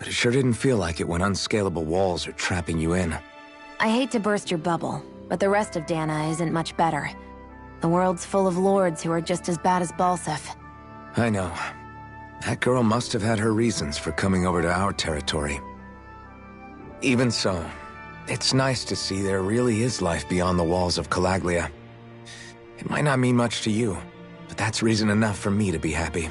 but it sure didn't feel like it when unscalable walls are trapping you in. I hate to burst your bubble, but the rest of Dana isn't much better. The world's full of lords who are just as bad as Balseph. I know. That girl must have had her reasons for coming over to our territory. Even so, it's nice to see there really is life beyond the walls of Calaglia. It might not mean much to you, but that's reason enough for me to be happy.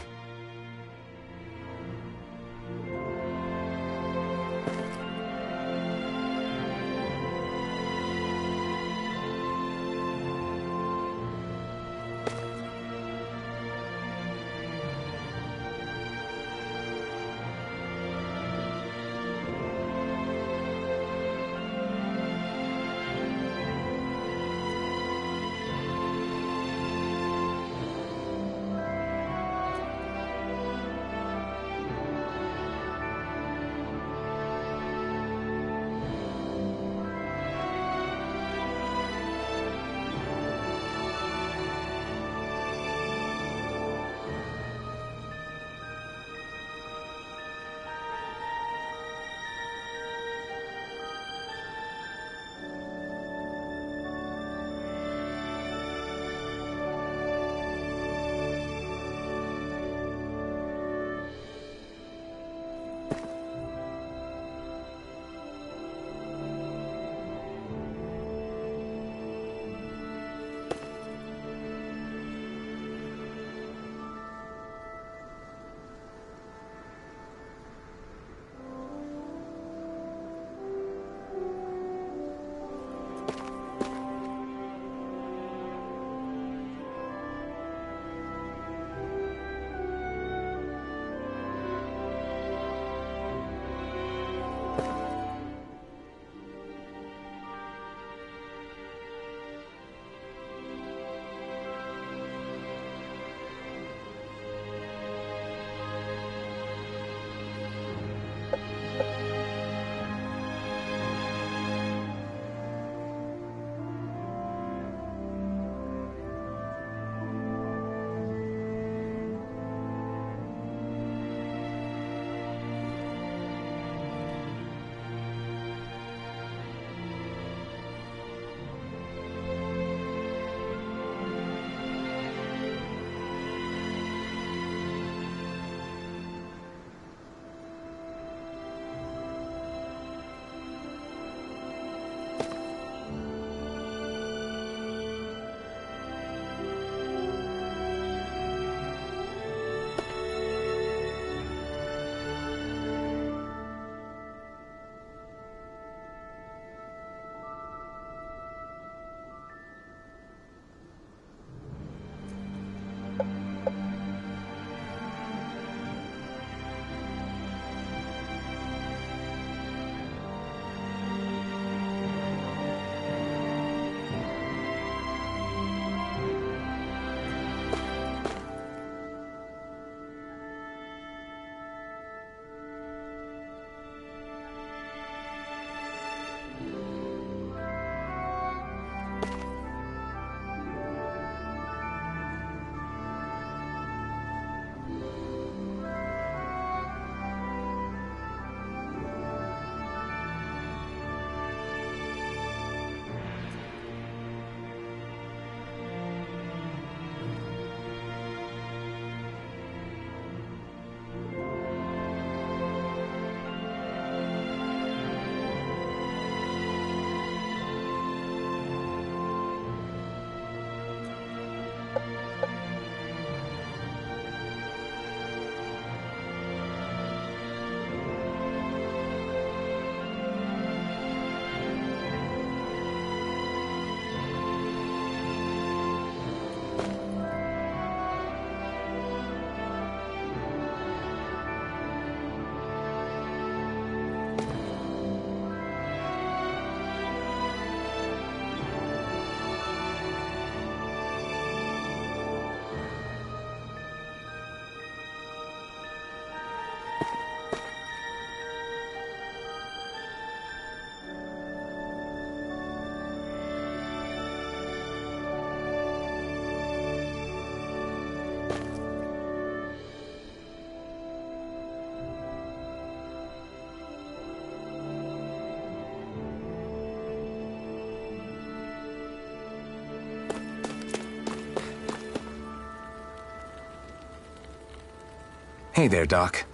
Hey there, Doc.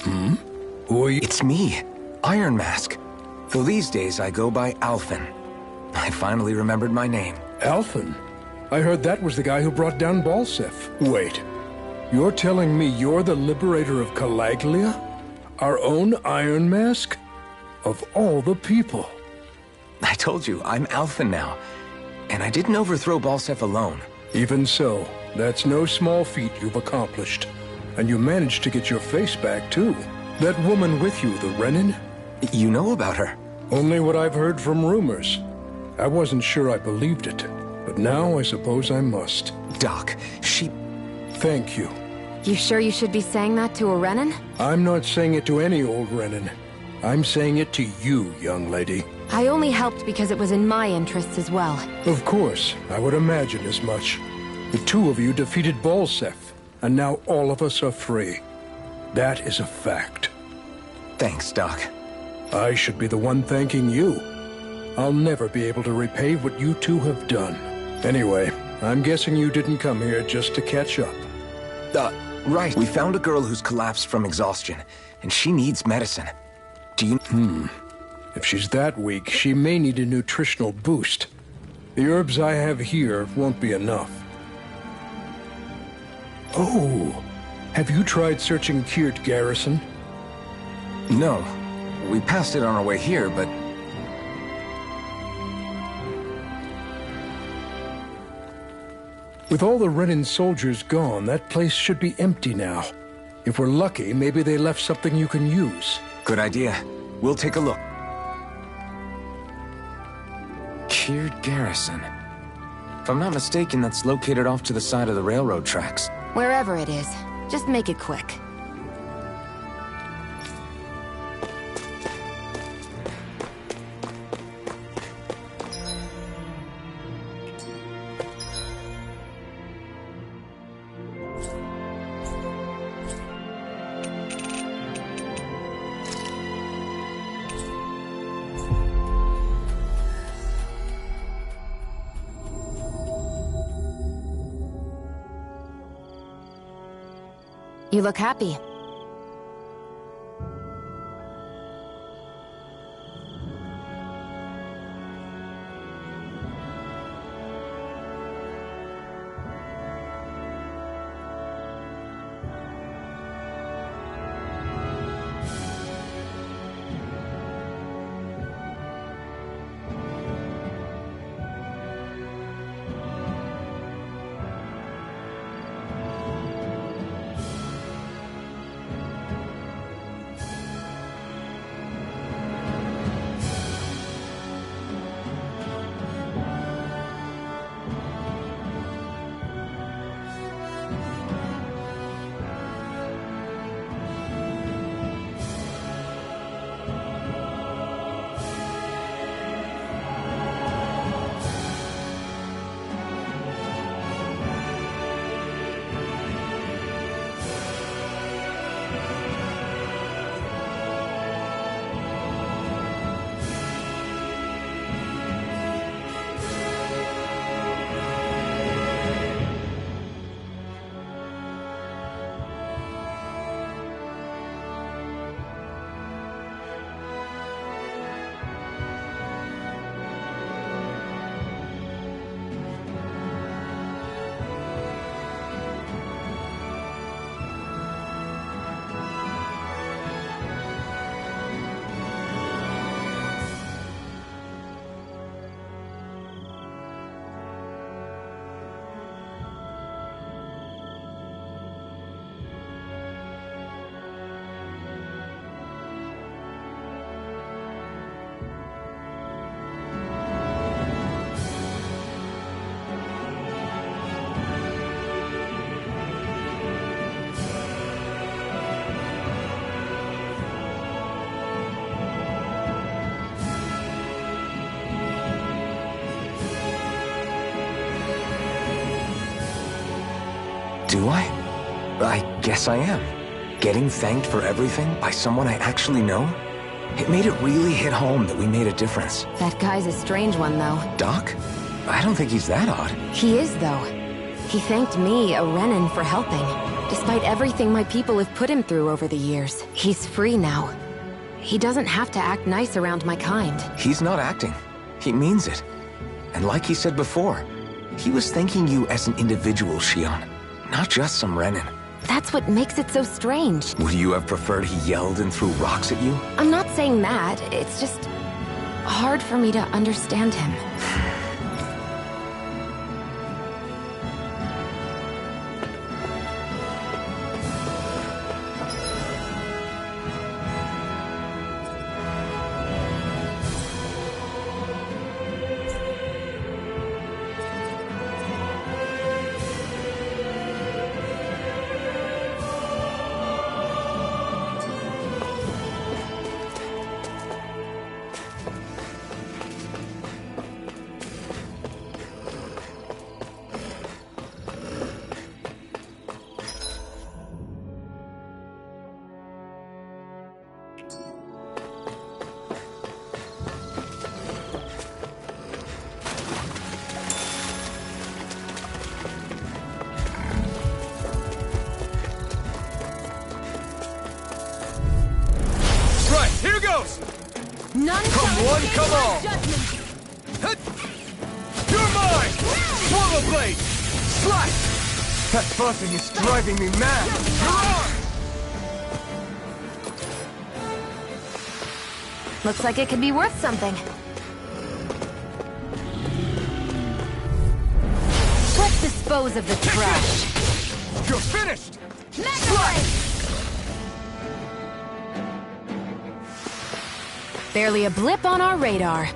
Who are you? It's me, Iron Mask. Though these days I go by Alphen. I finally remembered my name. Alphen? I heard that was the guy who brought down Balseph. Wait, you're telling me you're the liberator of Calaglia? Our own Iron Mask? Of all the people. I told you, I'm Alphen now. And I didn't overthrow Balseph alone. Even so, that's no small feat you've accomplished. And you managed to get your face back, too. That woman with you, the Renin? You know about her? Only what I've heard from rumors. I wasn't sure I believed it, but now I suppose I must. Doc, she... Thank you. You sure you should be saying that to a Renin? I'm not saying it to any old Renin. I'm saying it to you, young lady. I only helped because it was in my interests as well. Of course, I would imagine as much. The two of you defeated Balseph, and now all of us are free. That is a fact. Thanks, Doc. I should be the one thanking you. I'll never be able to repay what you two have done. Anyway, I'm guessing you didn't come here just to catch up. Right. We found a girl who's collapsed from exhaustion, and she needs medicine. Do you... If she's that weak, she may need a nutritional boost. The herbs I have here won't be enough. Oh, have you tried searching Kirt Garrison? No. We passed it on our way here, but... With all the Renin soldiers gone, that place should be empty now. If we're lucky, maybe they left something you can use. Good idea. We'll take a look. Kirt Garrison. If I'm not mistaken, that's located off to the side of the railroad tracks. Wherever it is, just make it quick. You look happy. Do I? I guess I am. Getting thanked for everything by someone I actually know? It made it really hit home that we made a difference. That guy's a strange one, though. Doc? I don't think he's that odd. He is, though. He thanked me, a Renin, for helping. Despite everything my people have put him through over the years, he's free now. He doesn't have to act nice around my kind. He's not acting. He means it. And like he said before, he was thanking you as an individual, Shionne, not just some Renan. That's what makes it so strange. Would you have preferred he yelled and threw rocks at you? I'm not saying that. It's just hard for me to understand him. Here goes! None Come one, come all! judgment. You're mine! Swallow blade! Slice! That buzzing is driving me mad! You're on! Looks like it could be worth something. Let's dispose of the trash. You're finished! Slice! Barely a blip on our radar.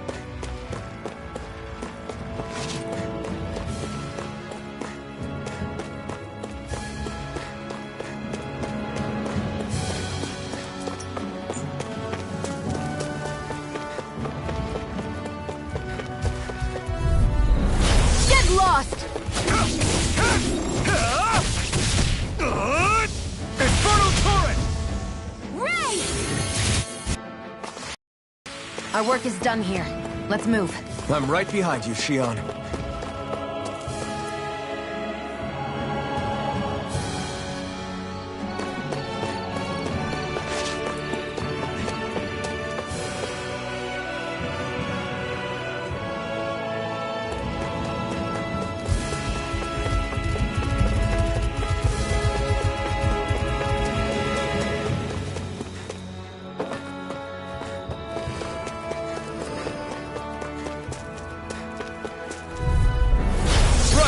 Get lost! Infernal Torrent! Ray! Our work is done here. Let's move. I'm right behind you, Shionne.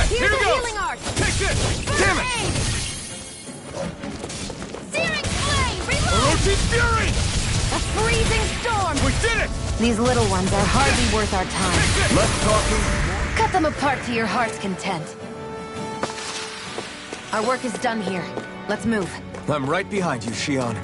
Here's a healing art! Take this! Damn it! Searing flame! Reload! Orochi's Fury! A freezing storm! We did it! These little ones are hardly worth our time. Less talking. Cut them apart to your heart's content. Our work is done here. Let's move. I'm right behind you, Shionne.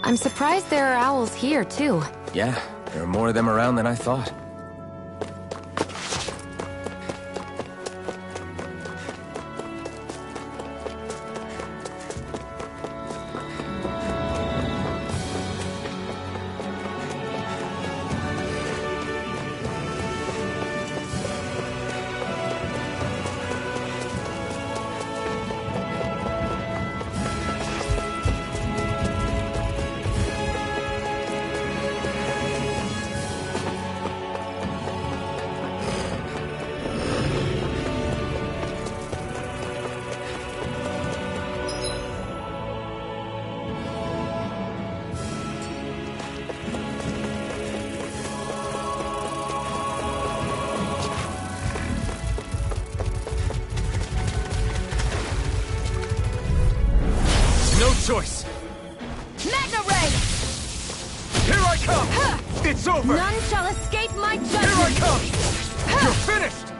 I'm surprised there are owls here, too. Yeah, there are more of them around than I thought. No choice! Magna Ray! Here I come! It's over! None shall escape my judgment! Here I come! You're finished!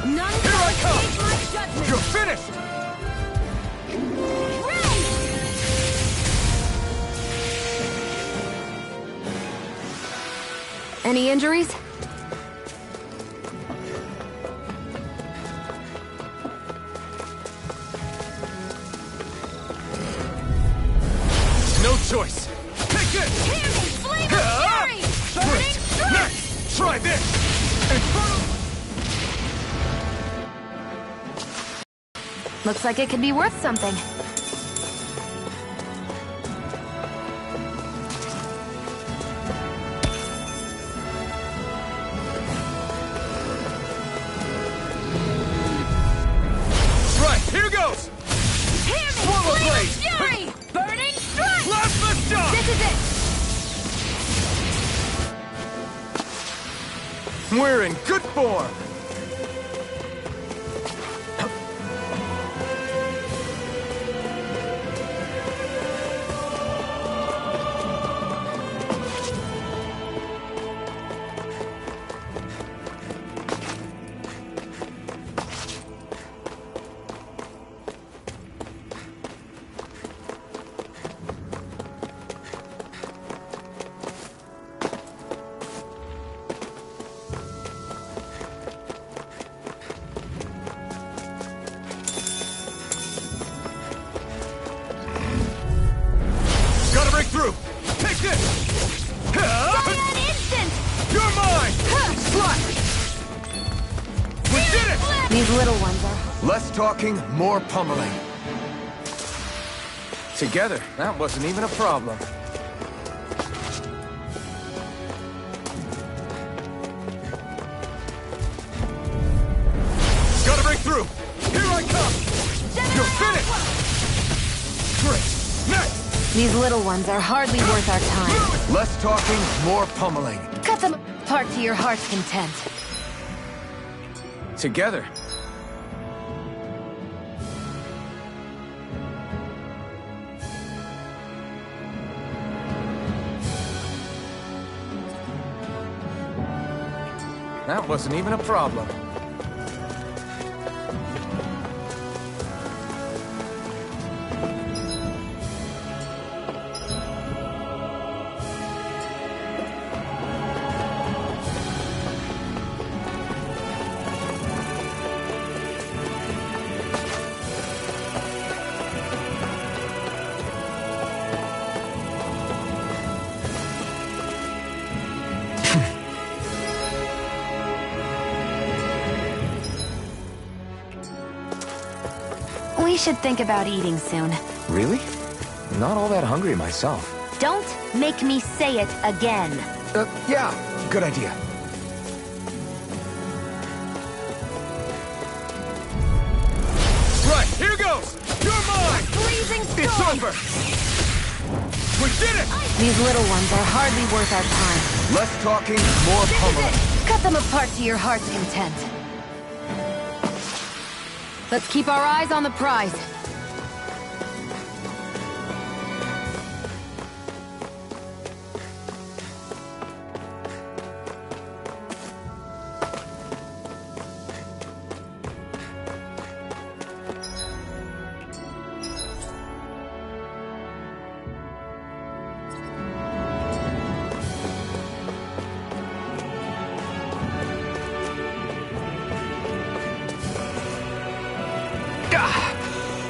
None Here I can come! escape my judgment! You're finished! Any injuries? No choice! Take this! Hear me! Flame of fury! Burning Great! strike! Next! Try this! Infernal! Looks like it could be worth something. Right, here goes! Hear me! Swallow Flame blade! of fury! Burning strike! Plasma shot! This is it! We're in good form! Gotta break through! Take this! An instant! You're mine! Slash! We did it! These little ones are... Less talking, more pummeling. Together, that wasn't even a problem. Gotta break through! Here I come! You're finished! Great! Next! These little ones are hardly worth our time. Less talking, more pummeling. Cut them apart to your heart's content. Together. That wasn't even a problem. We should think about eating soon. Really? Not all that hungry myself. Don't make me say it again. Yeah, good idea. Right, here goes! You're mine! Freezing It's storm! over! We did it! These little ones are hardly worth our time. Less talking, more pummeling. Cut them apart to your heart's content. Let's keep our eyes on the prize.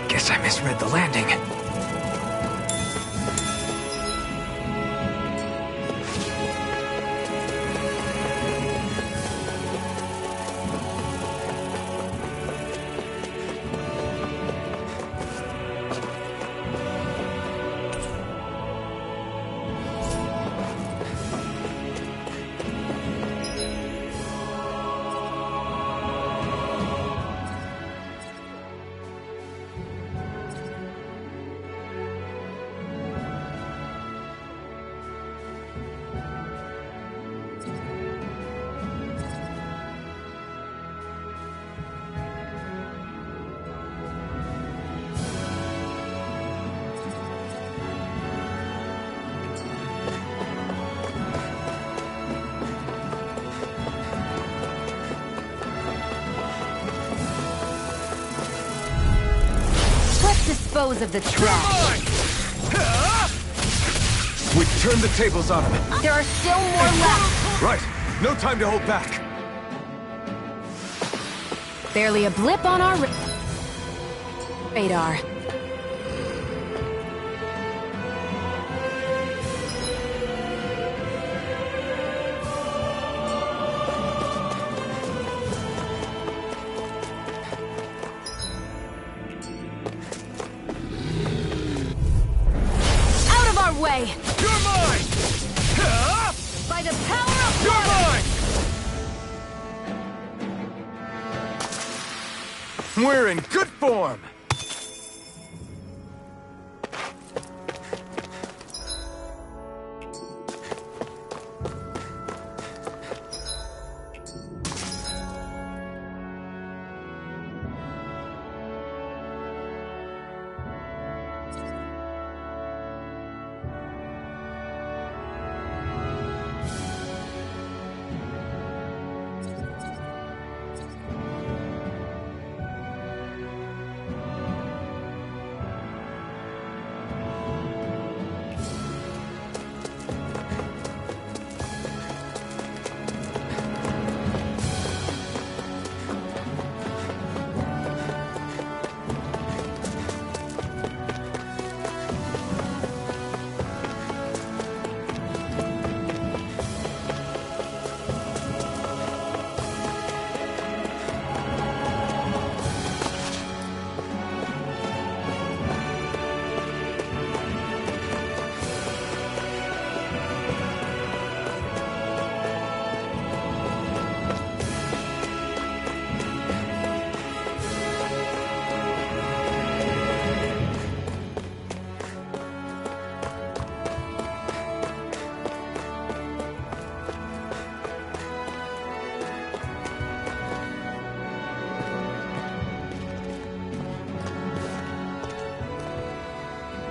Guess I misread the landing. Dispose of the trash. We turned the tables on him. There are still more left. Right. No time to hold back. Barely a blip on our radar. Way. You're mine! By the power of You're mine! We're in good form.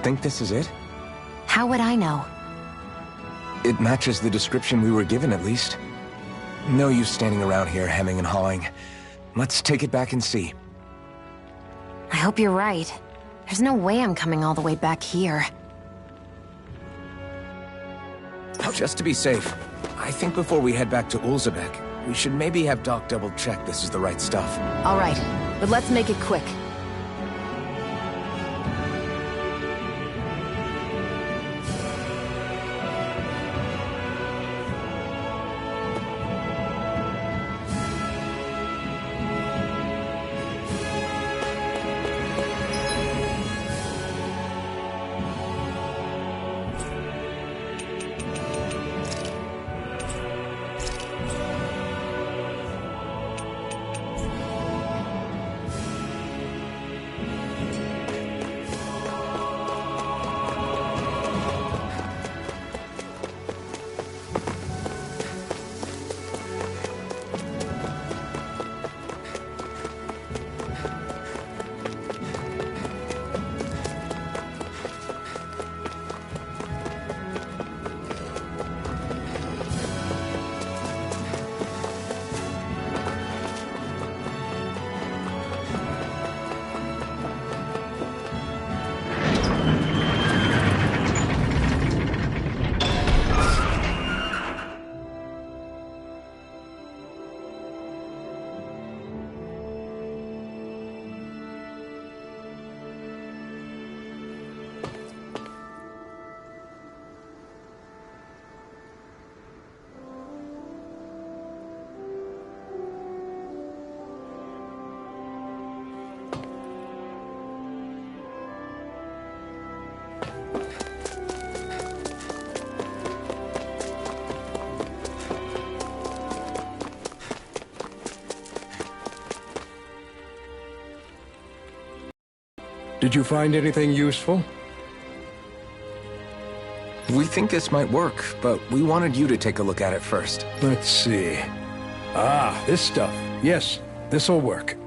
Think this is it? How would I know? It matches the description we were given, at least. No use standing around here hemming and hawing. Let's take it back and see. I hope you're right. There's no way I'm coming all the way back here. Just to be safe, I think before we head back to Ulzebek, we should maybe have Doc double-check this is the right stuff. All right, but let's make it quick. Did you find anything useful? We think this might work, but we wanted you to take a look at it first. Let's see. Ah, this stuff. Yes, this'll work.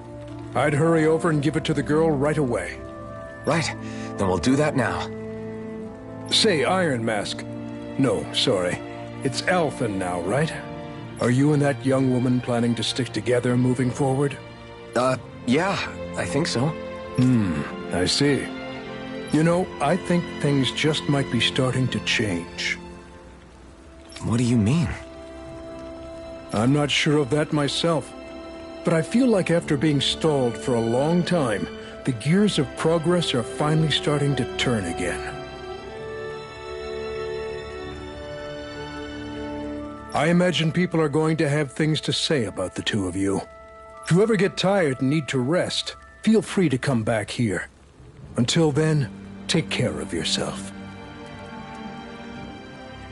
I'd hurry over and give it to the girl right away. Right, then we'll do that now. Say, Iron Mask. No, sorry. It's Alphen now, right? Are you and that young woman planning to stick together moving forward? Yeah, I think so. I see. You know, I think things just might be starting to change. What do you mean? I'm not sure of that myself, but I feel like after being stalled for a long time, the gears of progress are finally starting to turn again. I imagine people are going to have things to say about the two of you. If you ever get tired and need to rest, feel free to come back here. Until then, take care of yourself.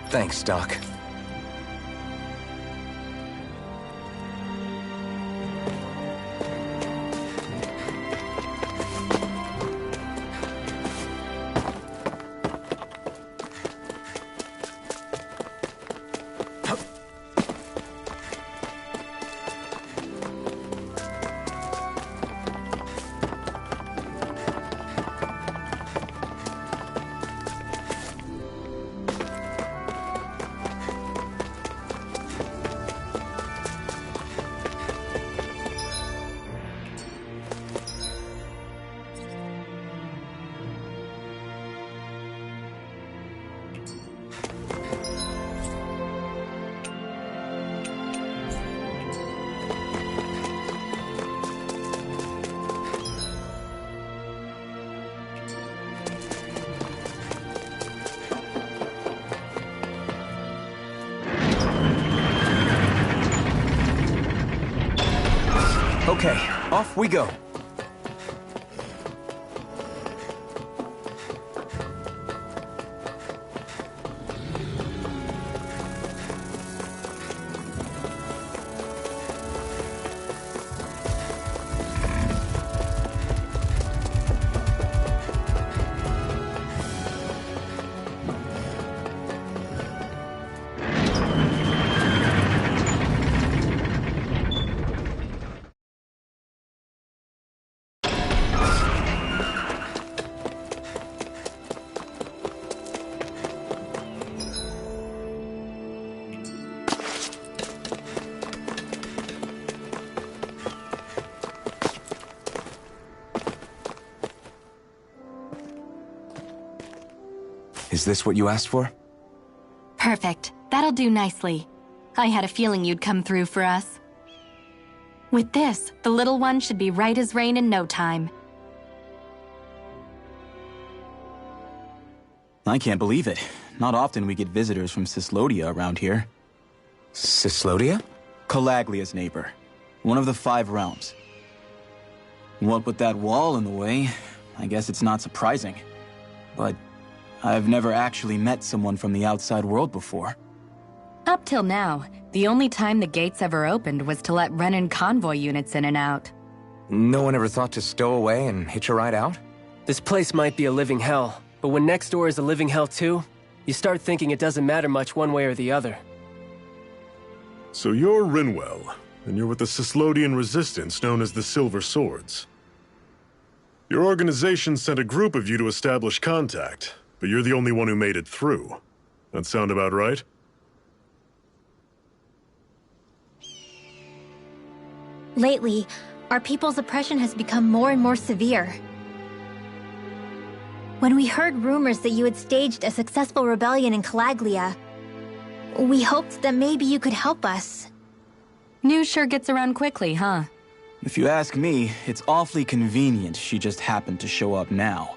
Thanks, Doc. Okay, off we go. Is this what you asked for? Perfect. That'll do nicely. I had a feeling you'd come through for us. With this, the little one should be right as rain in no time. I can't believe it. Not often we get visitors from Cyslodia around here. Cyslodia? Calaglia's neighbor. One of the 5 realms. What with that wall in the way, I guess it's not surprising. But I've never actually met someone from the outside world before. Up till now, the only time the gates ever opened was to let Renan convoy units in and out. No one ever thought to stow away and hitch a ride out? This place might be a living hell, but when next door is a living hell too, you start thinking it doesn't matter much one way or the other. So you're Rinwell, and you're with the Cyslodian resistance known as the Silver Swords. Your organization sent a group of you to establish contact, but you're the only one who made it through. That sound about right? Lately, our people's oppression has become more and more severe. When we heard rumors that you had staged a successful rebellion in Calaglia, we hoped that maybe you could help us. News sure gets around quickly, huh? If you ask me, it's awfully convenient she just happened to show up now.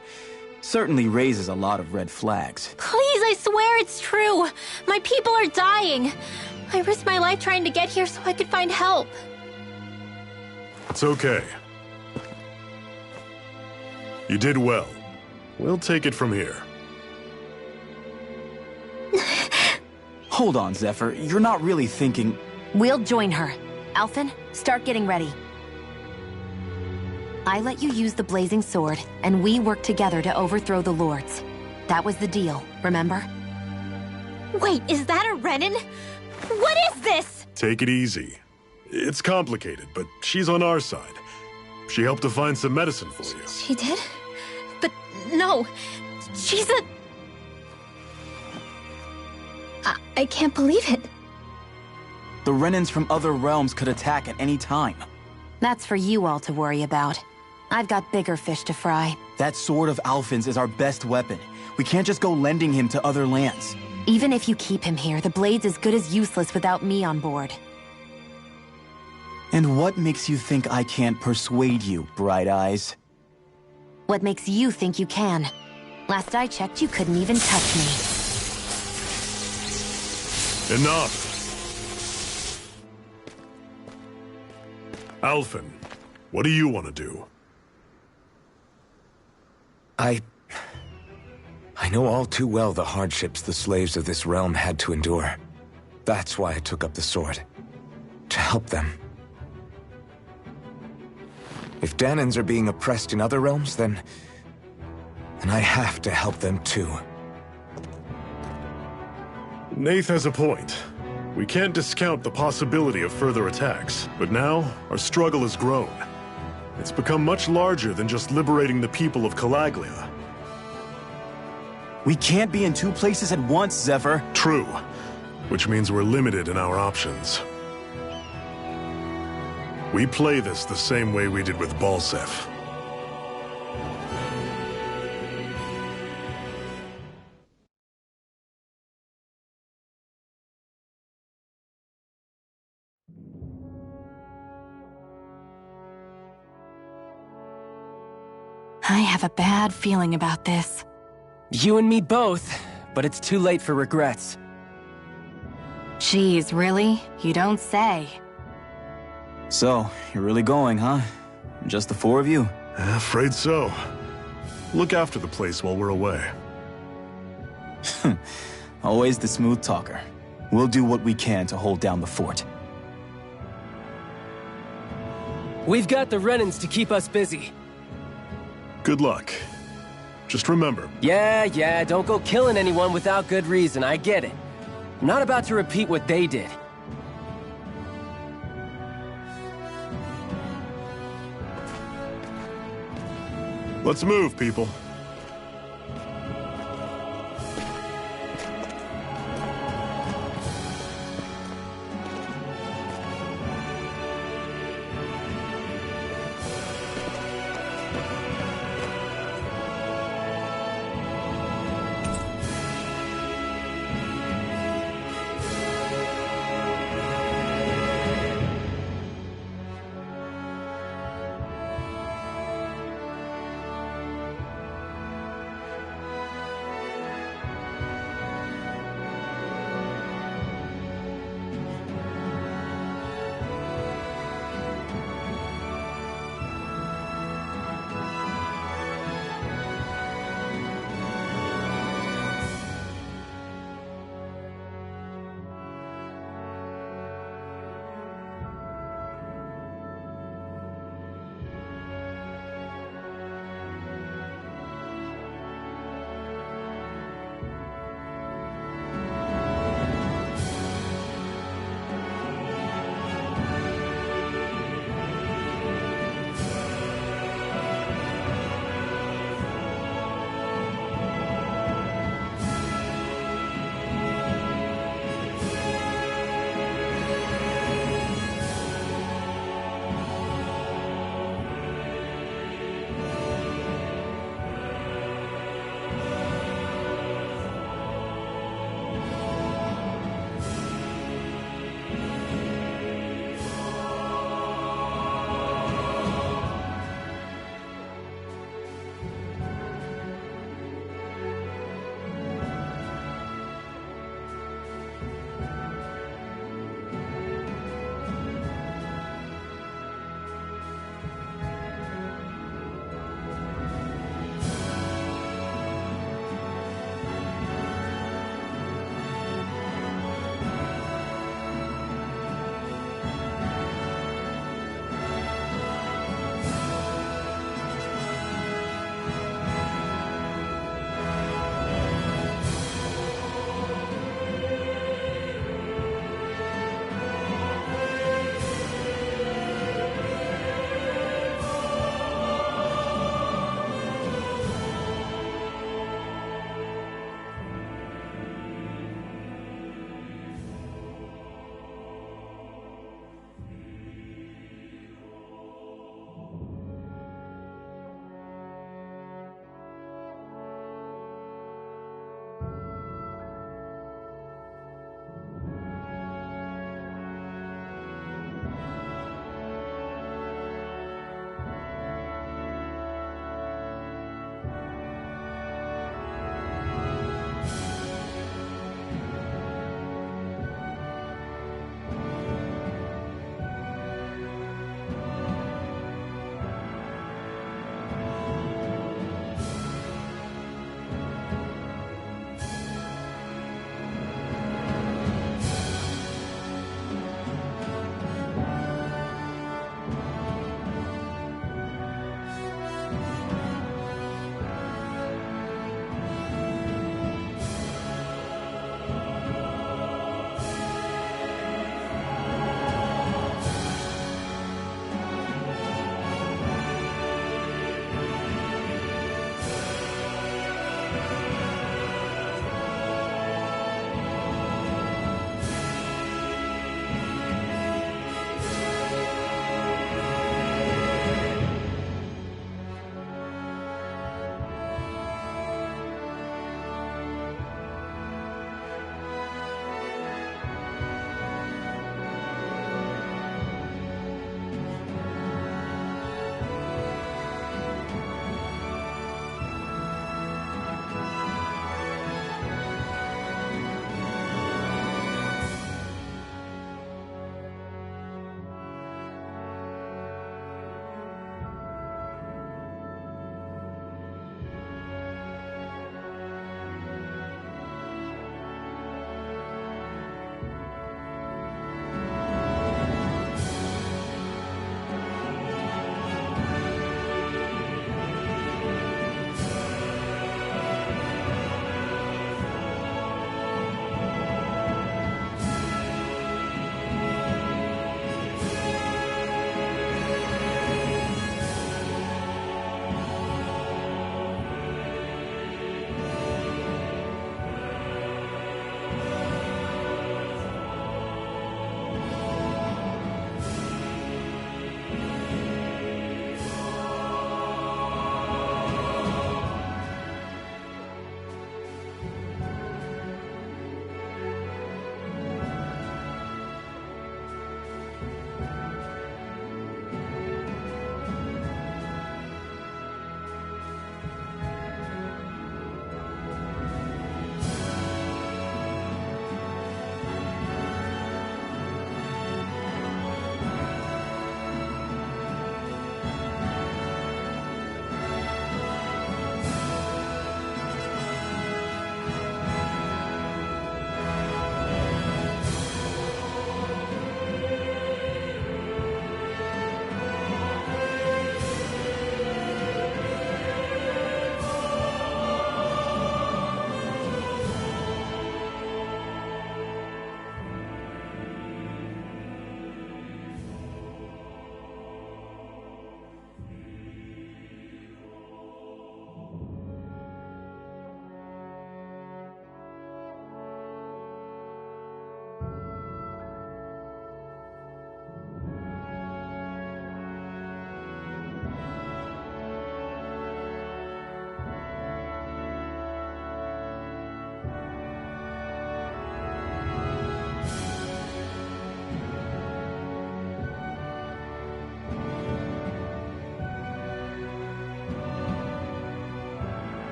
Certainly raises a lot of red flags. Please, I swear it's true! My people are dying! I risked my life trying to get here so I could find help. It's okay. You did well. We'll take it from here. Hold on, Zephyr. You're not really thinking... We'll join her. Alphen, start getting ready. I let you use the blazing sword, and we worked together to overthrow the lords. That was the deal, remember? Wait, is that a Renan? What is this? Take it easy. It's complicated, but she's on our side. She helped to find some medicine for you. She did? But no, she's a... I can't believe it. The Renans from other realms could attack at any time. That's for you all to worry about. I've got bigger fish to fry. That sword of Alphen's is our best weapon. We can't just go lending him to other lands. Even if you keep him here, the blade's as good as useless without me on board. And what makes you think I can't persuade you, Bright Eyes? What makes you think you can? Last I checked, you couldn't even touch me. Enough! Alphen, what do you want to do? I know all too well the hardships the slaves of this realm had to endure. That's why I took up the sword. To help them. If Dahnans are being oppressed in other realms, then I have to help them too. Nath has a point. We can't discount the possibility of further attacks, but now our struggle has grown. It's become much larger than just liberating the people of Calaglia. We can't be in 2 places at once, Zephyr. True, which means we're limited in our options. We play this the same way we did with Balseph. I have a bad feeling about this. You and me both, but it's too late for regrets. Jeez, really? You don't say. So, you're really going, huh? Just the 4 of you? Afraid so. Look after the place while we're away. Always the smooth talker. We'll do what we can to hold down the fort. We've got the Renans to keep us busy. Good luck. Just remember... Yeah, don't go killing anyone without good reason, I get it. I'm not about to repeat what they did. Let's move, people.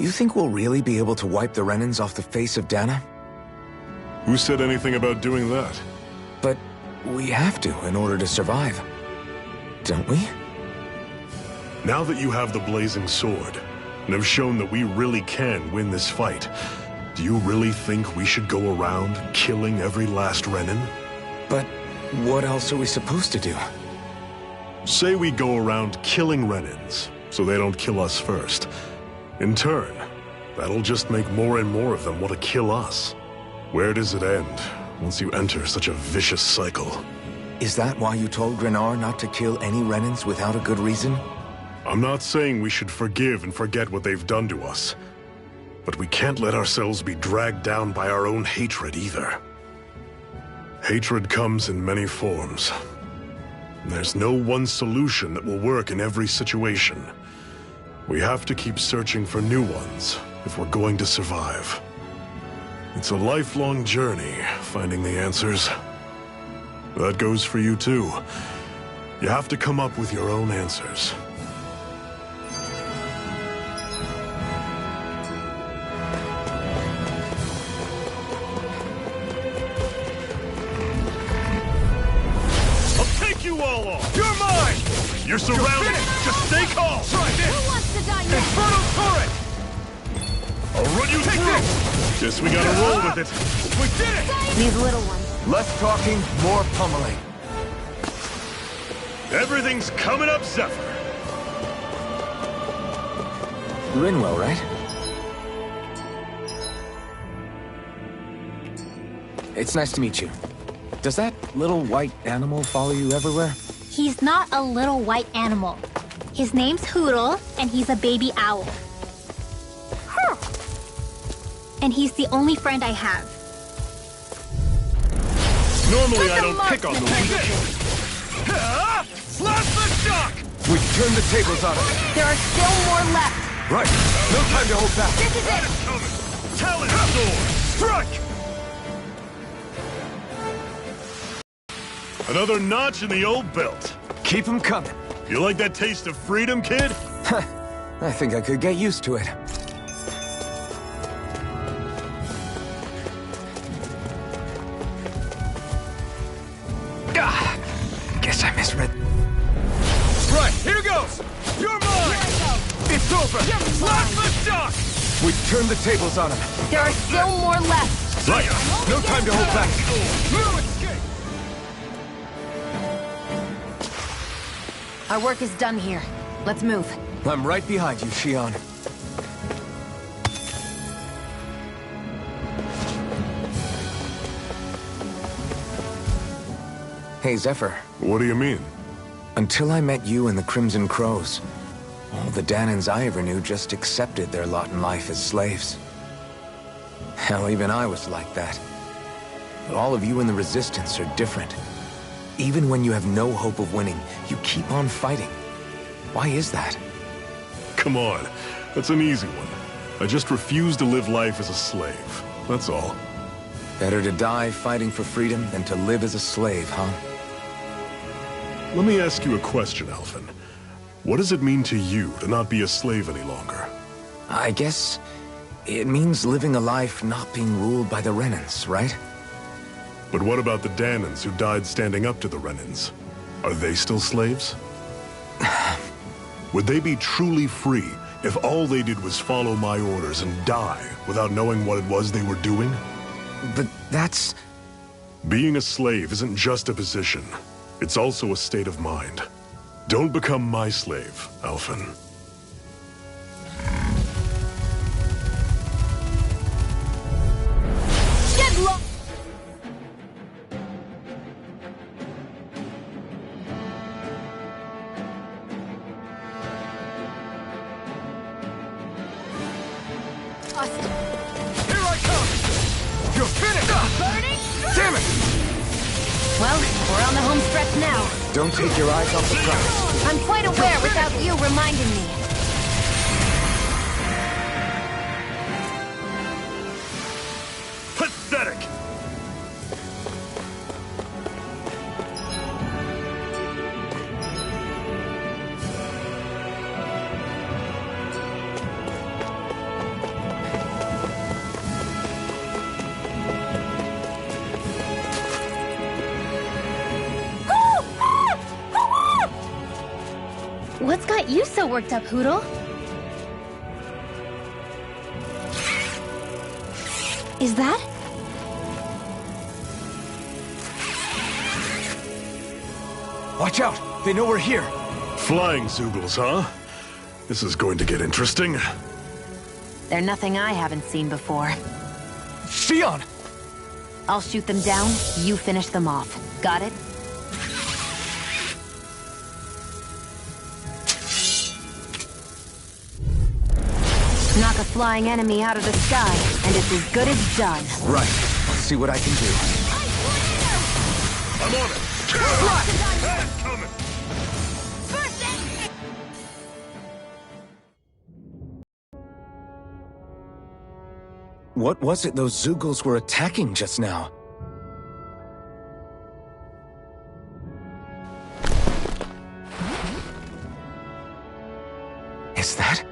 Do you think we'll really be able to wipe the Renans off the face of Dana? Who said anything about doing that? But we have to in order to survive. Don't we? Now that you have the Blazing Sword, and have shown that we really can win this fight, do you really think we should go around killing every last Renan? But what else are we supposed to do? Say we go around killing Renans, so they don't kill us first. In turn, that'll just make more and more of them want to kill us. Where does it end, once you enter such a vicious cycle? Is that why you told Grenar not to kill any Renans without a good reason? I'm not saying we should forgive and forget what they've done to us. But we can't let ourselves be dragged down by our own hatred either. Hatred comes in many forms. There's no one solution that will work in every situation. We have to keep searching for new ones if we're going to survive. It's a lifelong journey, finding the answers. That goes for you too. You have to come up with your own answers. You're mine! You're surrounded! Just stay calm! Try this! Who wants to die now? Inferno turret! I'll run you Take through! this! Guess we gotta roll with it. We did it! These little ones. Less talking, more pummeling. Everything's coming up, Zephyr. Rinwell, right? It's nice to meet you. Does that little white animal follow you everywhere? He's not a little white animal. His name's Hootle, and he's a baby owl. And he's the only friend I have. Normally I don't pick on the weak. Blast the shock! We turned the tables on him. There are still more left. Right. No time to hold back. This is it. Talon Sword! Strike! Another notch in the old belt. Keep him coming. You like that taste of freedom, kid? I think I could get used to it. Guess I misread. Right, here goes! You're mine! It's over! Blast the shock! We turned the tables on him. There are still more left. Right. No time to hold back. No escape! Our work is done here. Let's move. I'm right behind you, Shion. Hey, Zephyr. What do you mean? Until I met you and the Crimson Crows, all the Danans I ever knew just accepted their lot in life as slaves. Hell, even I was like that. But all of you in the Resistance are different. Even when you have no hope of winning, you keep on fighting. Why is that? Come on. That's an easy one. I just refuse to live life as a slave. That's all. Better to die fighting for freedom than to live as a slave, huh? Let me ask you a question, Alphen. What does it mean to you to not be a slave any longer? I guess it means living a life not being ruled by the Renans, right? But what about the Danans who died standing up to the Renans? Are they still slaves? Would they be truly free if all they did was follow my orders and die without knowing what it was they were doing? But that's... Being a slave isn't just a position. It's also a state of mind. Don't become my slave, Alphen. Get low! Here I come! You're finished! Burning! Damn it! Well, we're on the home stretch now. Don't take your eyes off the prize. I'm quite aware without you reminding me. Pathetic! What's got you so worked up, Hootle? Is that? Watch out! They know we're here! Flying Zeugles, huh? This is going to get interesting. They're nothing I haven't seen before. Xion! I'll shoot them down, you finish them off. Got it? Knock a flying enemy out of the sky, and it's as good as done. Right. Let's see what I can do. I'm on it! Head coming! What was it those Zeugles were attacking just now? Is that?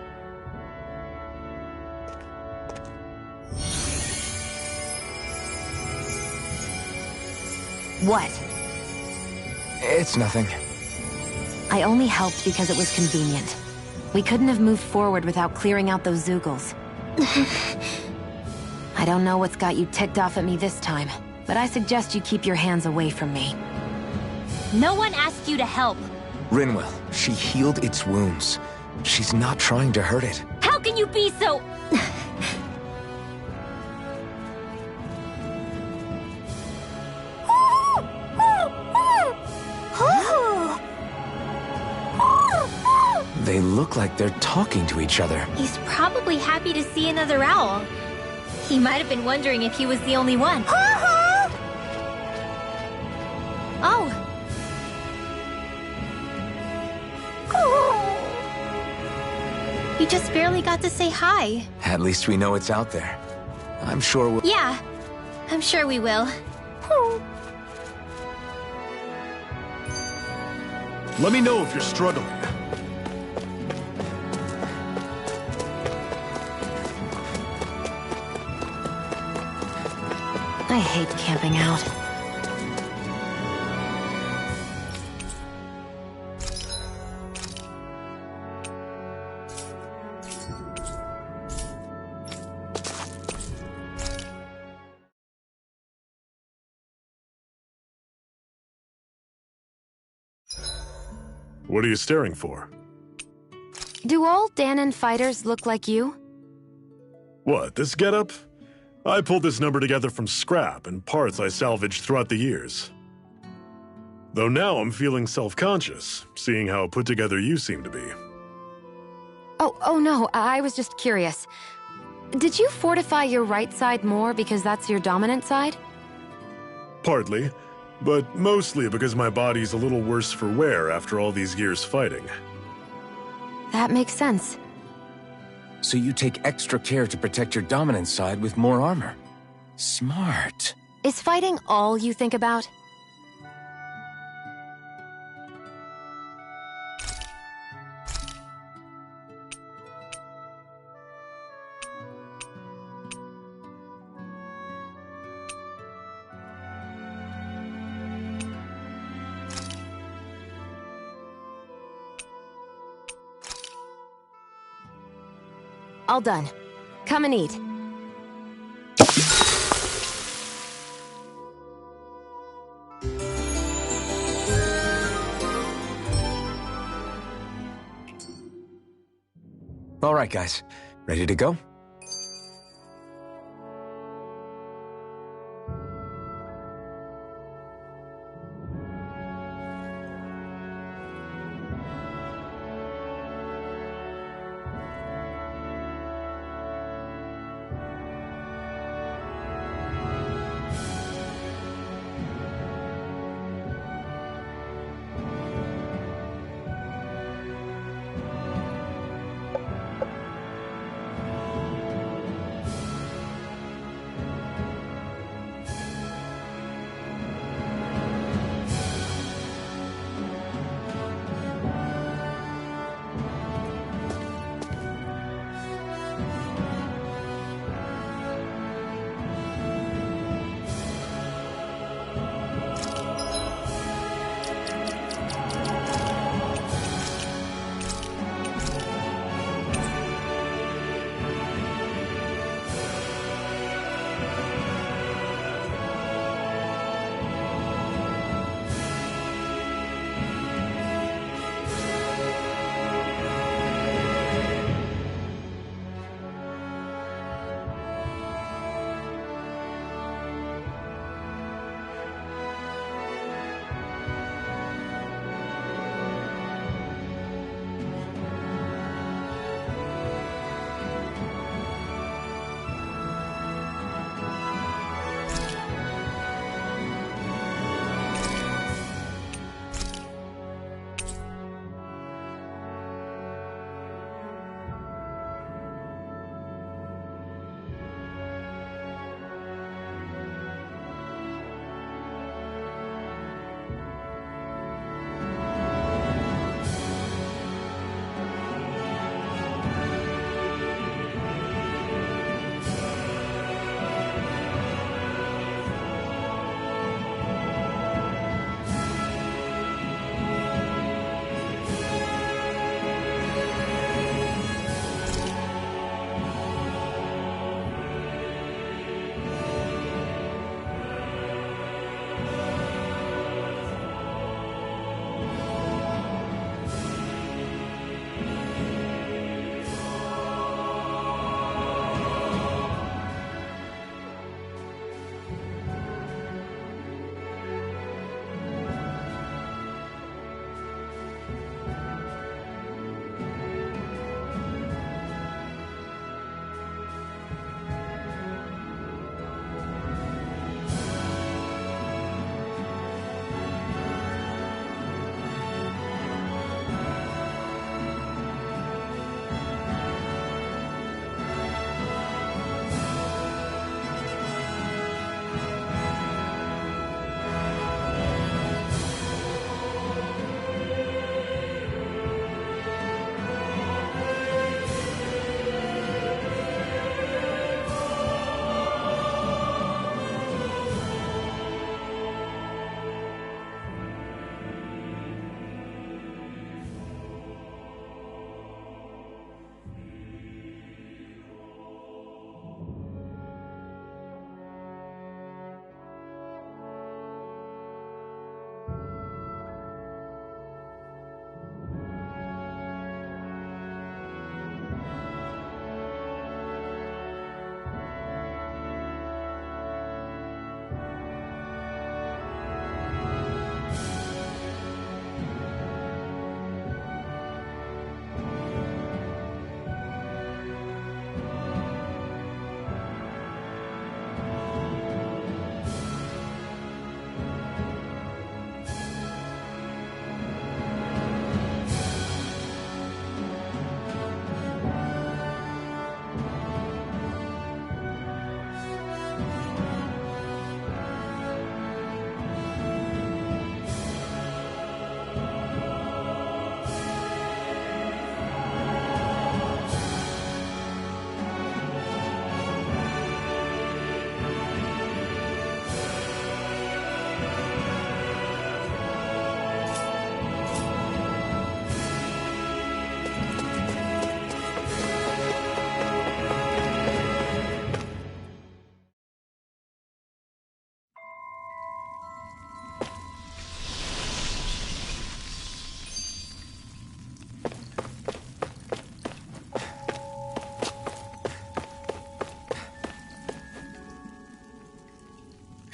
What? It's nothing. I only helped because it was convenient. We couldn't have moved forward without clearing out those Zeugles. I don't know what's got you ticked off at me this time, but I suggest you keep your hands away from me. No one asked you to help. Rinwell, she healed its wounds. She's not trying to hurt it. How can you be so... They look like they're talking to each other. He's probably happy to see another owl. He might have been wondering if he was the only one. Oh. You just barely got to say hi. At least we know it's out there. I'm sure we'll... Yeah, I'm sure we will. Let me know if you're struggling. I hate camping out. What are you staring for? Do all Dahnan fighters look like you? What, this getup? I pulled this number together from scrap and parts I salvaged throughout the years. Though now I'm feeling self-conscious, seeing how put together you seem to be. Oh no, I was just curious. Did you fortify your right side more because that's your dominant side? Partly, but mostly because my body's a little worse for wear after all these years fighting. That makes sense. So you take extra care to protect your dominant side with more armor. Smart. Is fighting all you think about? All done. Come and eat. All right, guys. Ready to go?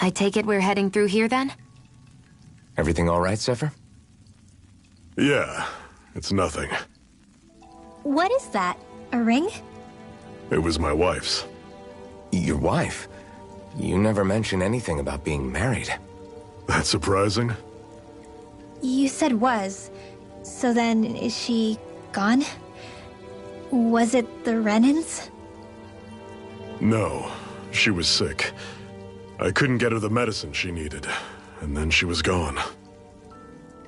I take it we're heading through here then? Everything all right, Zephyr? Yeah, it's nothing. What is that? A ring? It was my wife's. Your wife? You never mentioned anything about being married. That's surprising? You said was. So then, is she gone? Was it the Renans? No, she was sick. I couldn't get her the medicine she needed, and then she was gone.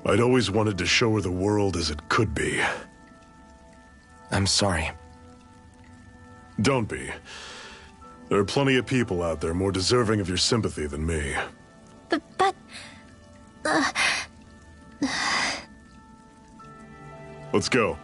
I'd always wanted to show her the world as it could be. I'm sorry. Don't be. There are plenty of people out there more deserving of your sympathy than me. But... Let's go.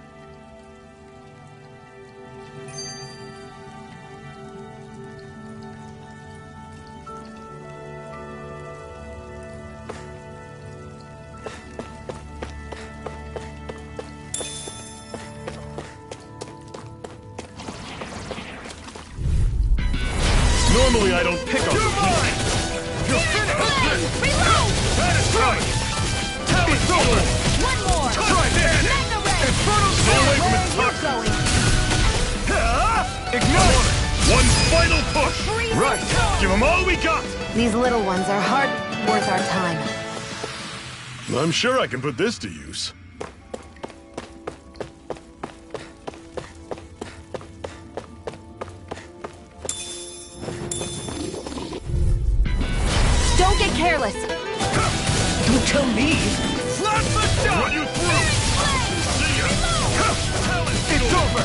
Normally I don't pick up the heat. You're finished! Reload! That is right! It's over! One more! Try this! Mega Ray! Inferno Stay away from its toxins! Ignore it! One final push! Right! Give them all we got! These little ones are hardly worth our time. I'm sure I can put this to use. Don't get careless! Don't tell me! Plasma shot! Run you through! See ya! It's over!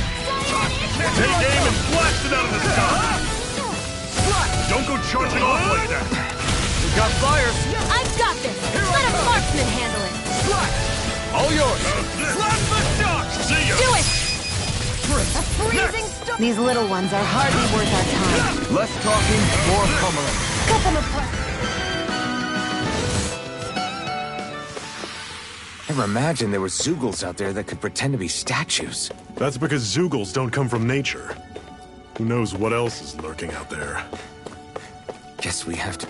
Take aim and blast it out of the sky! Don't go charging off like that! We got fire! I've got this! Let a marksman handle it! All yours! Plasma shock! See ya! Do it! A freezing storm! These little ones are hardly worth our time. Less talking, more pummeling. Cut them apart! Never imagined there were Zeugles out there that could pretend to be statues. That's because Zeugles don't come from nature. Who knows what else is lurking out there? Guess we have to...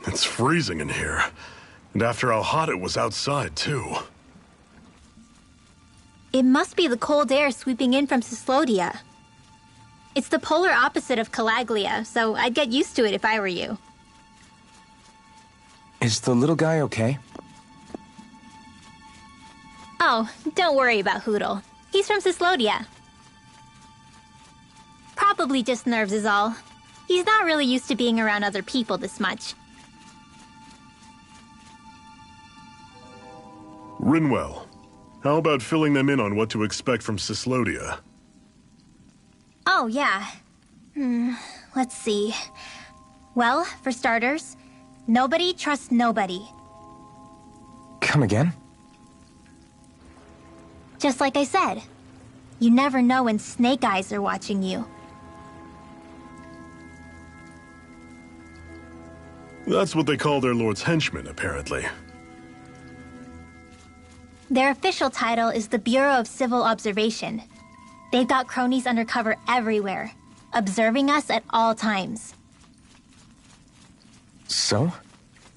It's freezing in here. And after how hot it was outside, too. It must be the cold air sweeping in from Cyslodia. It's the polar opposite of Calaglia, so I'd get used to it if I were you. Is the little guy okay? Oh, don't worry about Hootle. He's from Cyslodia. Probably just nerves is all. He's not really used to being around other people this much. Rinwell, how about filling them in on what to expect from Cyslodia? Oh, yeah. Let's see. Well, for starters, nobody trusts nobody. Come again? Just like I said. You never know when Snake Eyes are watching you. That's what they call their lord's henchmen, apparently. Their official title is the Bureau of Civil Observation. They've got cronies undercover everywhere, observing us at all times. So?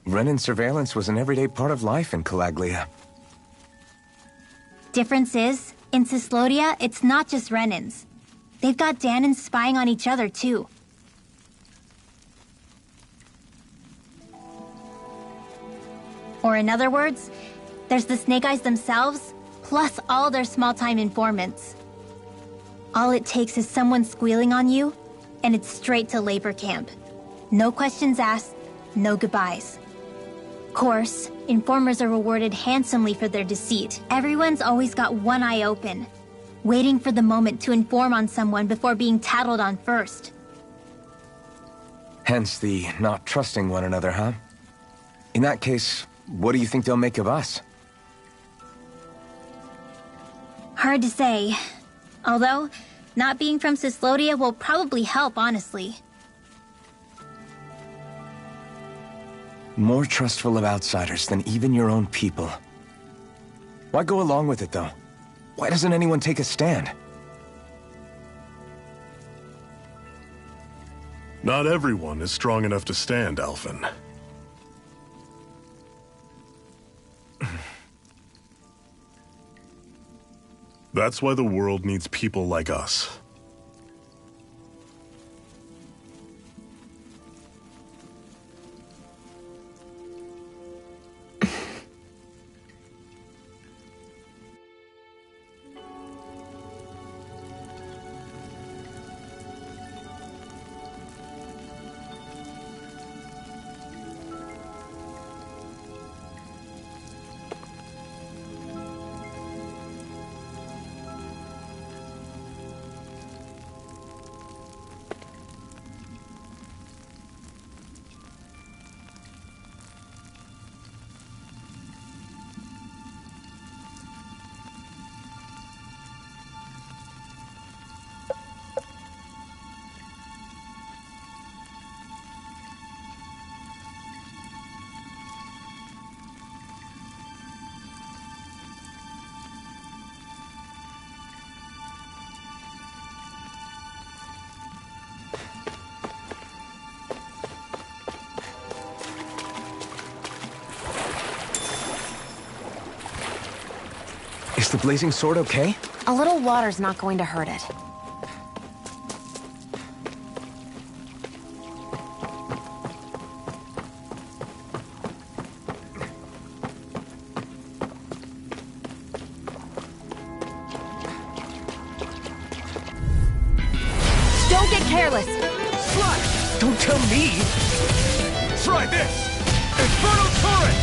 Renan surveillance was an everyday part of life in Calaglia. Difference is, in Cyslodia, it's not just Renans. They've got Danans spying on each other, too. Or in other words, there's the Snake Eyes themselves, plus all their small-time informants. All it takes is someone squealing on you, and it's straight to labor camp. No questions asked, no goodbyes. Of course, informers are rewarded handsomely for their deceit. Everyone's always got one eye open, waiting for the moment to inform on someone before being tattled on first. Hence the not trusting one another, huh? In that case, what do you think they'll make of us? Hard to say. Although, not being from Cyslodia will probably help, honestly. More trustful of outsiders than even your own people. Why go along with it, though? Why doesn't anyone take a stand? Not everyone is strong enough to stand, Alphen. That's why the world needs people like us. Is the blazing sword okay? A little water's not going to hurt it. Don't get careless! Slash! Don't tell me! Try this! Inferno Torrent!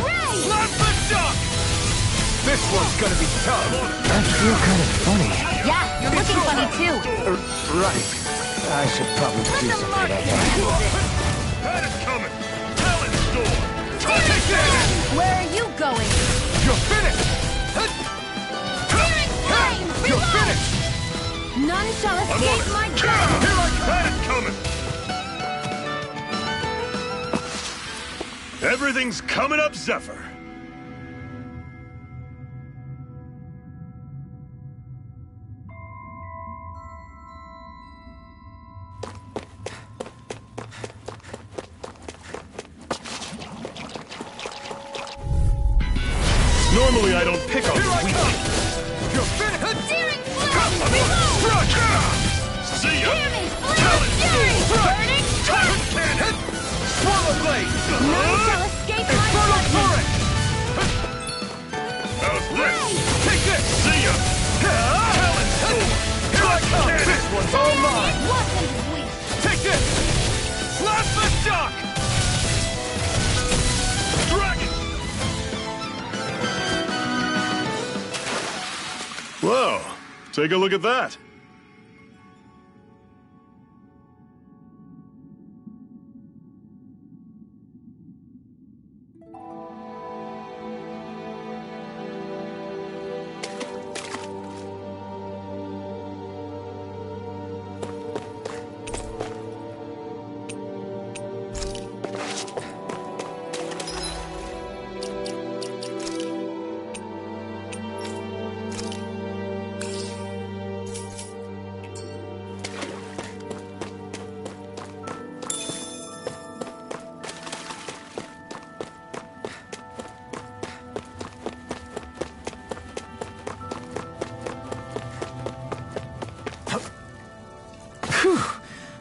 Ray! Slap the duck! This one's gonna be tough! I feel kind of funny. Yeah, you're looking funny too. Right. I should probably do something about that. That is coming! Talent Storm! Take that! Where are you going? You're finished! Searing flame! You're finished! None shall I'm on escape it! my Here gaze! that is coming! Everything's coming up, Zephyr! Normally I don't pick on weak. You're finished! Searing flame! Behold! See ya! Hear me! Talent Fury! Storm! Burning Talent Cannon! Swallow Blade! None shall escape my Inferno blessing! Torrent! How's this? Take this! See ya! Talent Storm! Here I come! This one's all mine! Wasn't weak! Take this! Slap the duck! Dragon! Whoa! Take a look at that!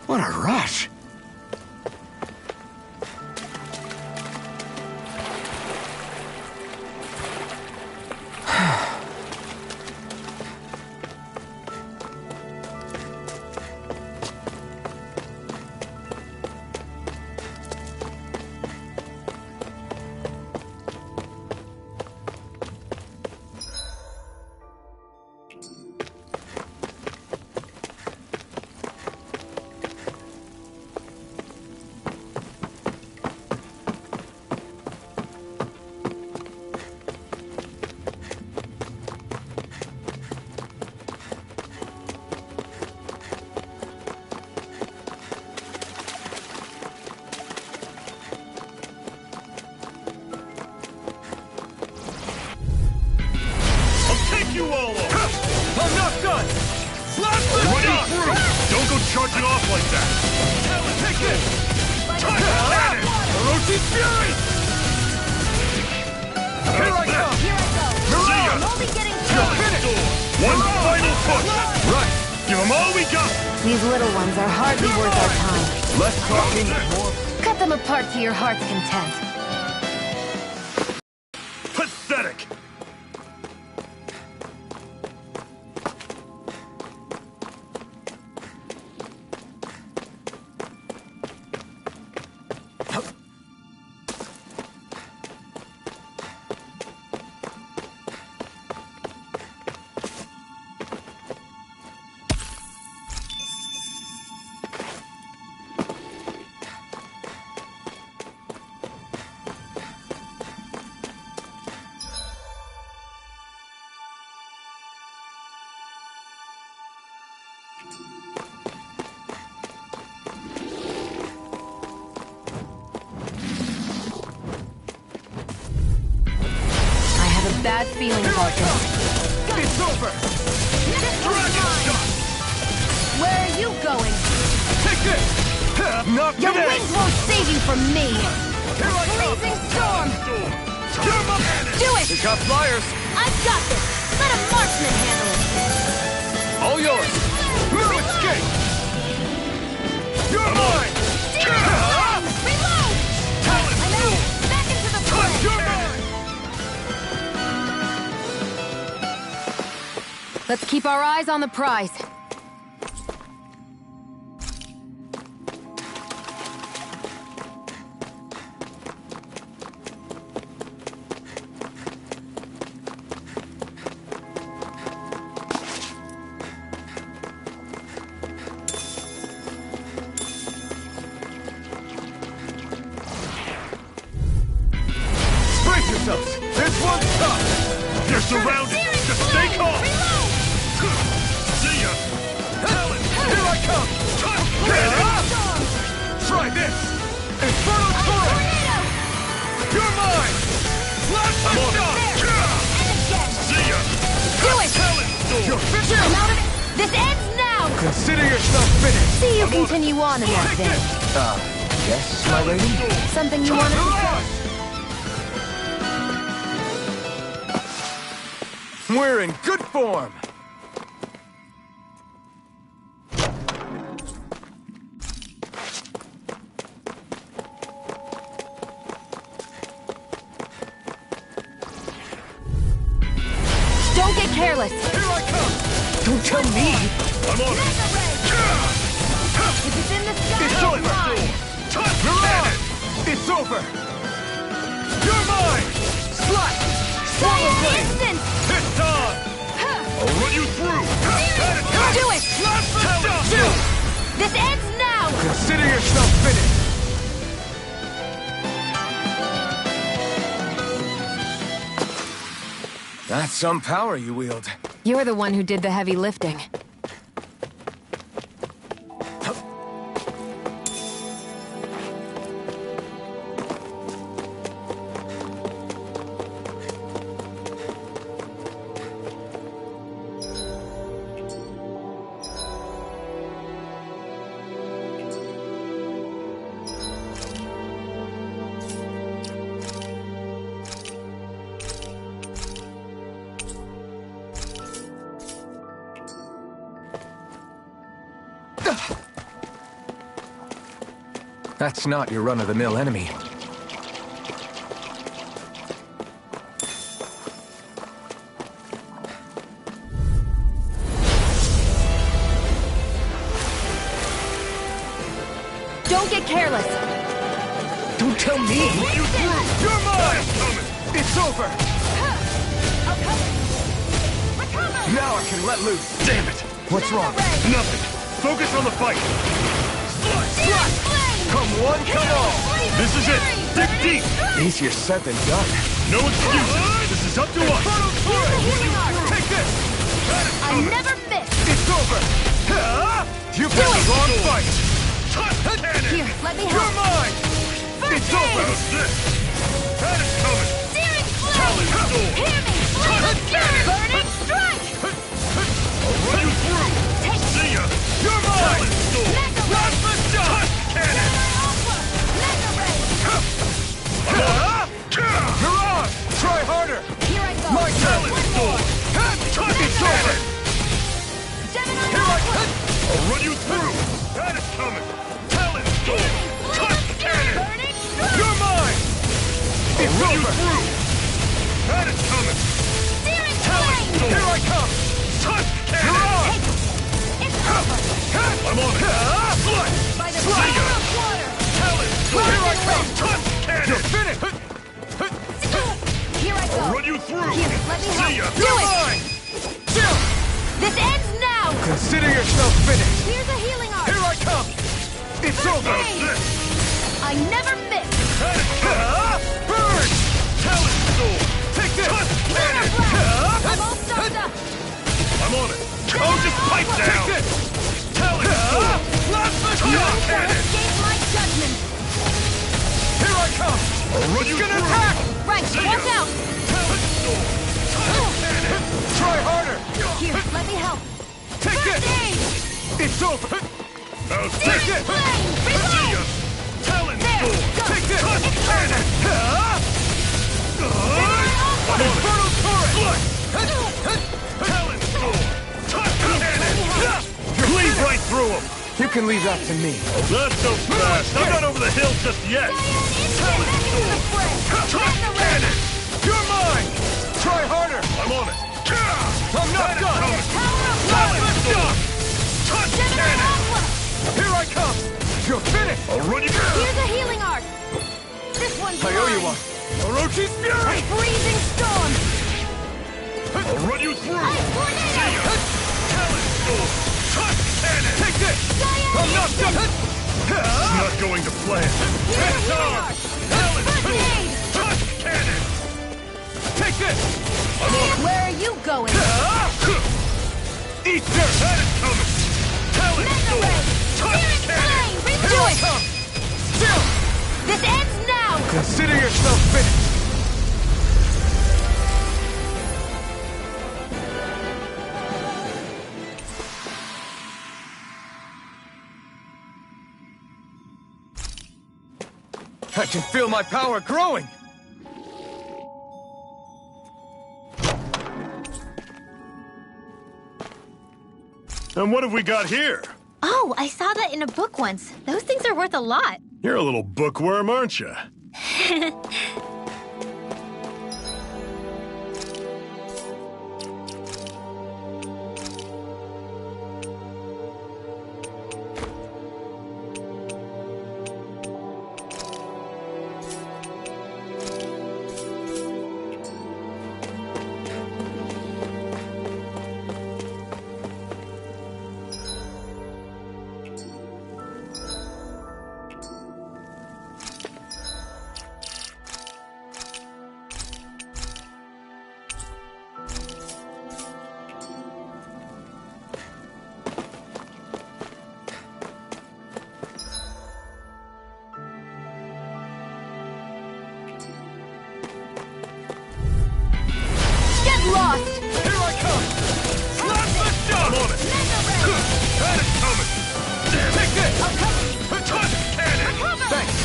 What a rush! charging off like that? Take this! Cannon! Orochi Fury! Here I go! See ya! I'm only getting One final push! Right! Give them all we got! These little ones are hardly worth our time. Less talking, more... Cut them apart to your heart's content. Pathetic! Bad feeling about this. It's over! Dragon shot! Where are you going? Take this! Not Your today! wings won't save you from me! Here I come! Blazing storm! You're my man! Do it! Pick up flyers! I've got this! Let a marksman handle it! All yours! No escape! You're mine! Reload! Talent I'm out! Back into the fray! You're mine! Let's keep our eyes on the prize. Brace yourselves! This one's tough! You're surrounded! Just stay calm! See ya! Talent! Here I come! Try this! Inferno Torrent! You're mine! Blast the shot! See ya! Do it! Talent Storm! You're finished! I'm out of it! This ends now! Consider yourself finished! See you continue on in that vein. Yes, my lady? Something you wanted to say? We're in good form! Don't get careless. Here I come! Don't tell me! I'm on it! If it's in the sky, It's it's over! mine! You're on it! It's over! You're mine! Slut! Swallow instant! It's on! I'll run you through! Do it! This ends now! Consider yourself finished! That's some power you wield. You're the one who did the heavy lifting. That's not your run-of-the-mill enemy. Don't get careless. Don't tell me! Run you through! You're mine! It's over! Now I can let loose! Damn it! What's wrong? Nothing! Focus on the fight! Come one, come all! This is it! Dig deep! Easier said than done. No excuses! This is up to us! Take this! I never miss! It's over! You picked the wrong fight! Here, let me You're help! mine! It's over! How's this? That is coming! Searing flame! Hear me! Flame of fury! Burning strike! I'll run you through! Take See ya! You're mine! Talent Storm! Here, let me help. See ya. Do it! This ends now! Consider yourself finished. Here's a healing art! Here I come! It's over! I never miss! Burn! Talent Soul! Take this! Lunar Blast! I'm all stocked up! I'm on it! Oh, just pipe down! Take this! Talent Soul! Plasma None shock! shall escape my judgment! Here I come! I'll run you It's gonna through. attack! Right, watch out! Talent Soul! Cannon! Try harder! Here, let me help! Take First this! aid! It's over! Now Take take it! Flame! See Reload! ya! Talent There, Soul! go! Take this! It's Cannon! Infernal turret! Talent Soul! Cannon! Bleed right through him! You can leave that to me. Not so fast! I'm not over the hill just yet! Talent Soul! Cannon! You're mine! Try harder! I'm on it! I'm not done! Talent Soul! Touch Cannon! Here I come! You're finished! I'll run you Here's a healing art! This one's I owe you mine. one. Orochi's A Fury! freezing storm! I'll run you through! Ice tornado! Talent Soul! Touch Cannon! Take this! I'm not done! It's not going to plan! Here's a healing art! Talent First Soul! aid! Touch Cannon! Take this! Where are you going? Eat dirt! That is coming! Talent Mega Soul! Ray! Touch Spirit Cannon! Flame! Here Do I it! come! Still! This ends now! Consider yourself finished! I can feel my power growing! And what have we got here? Oh, I saw that in a book once. Those things are worth a lot. You're a little bookworm, aren't you? Get lost! Here I come! Plasma I'm on it! Mega Ray! That is coming! Take this! Touch Cannon! Cover! Thanks!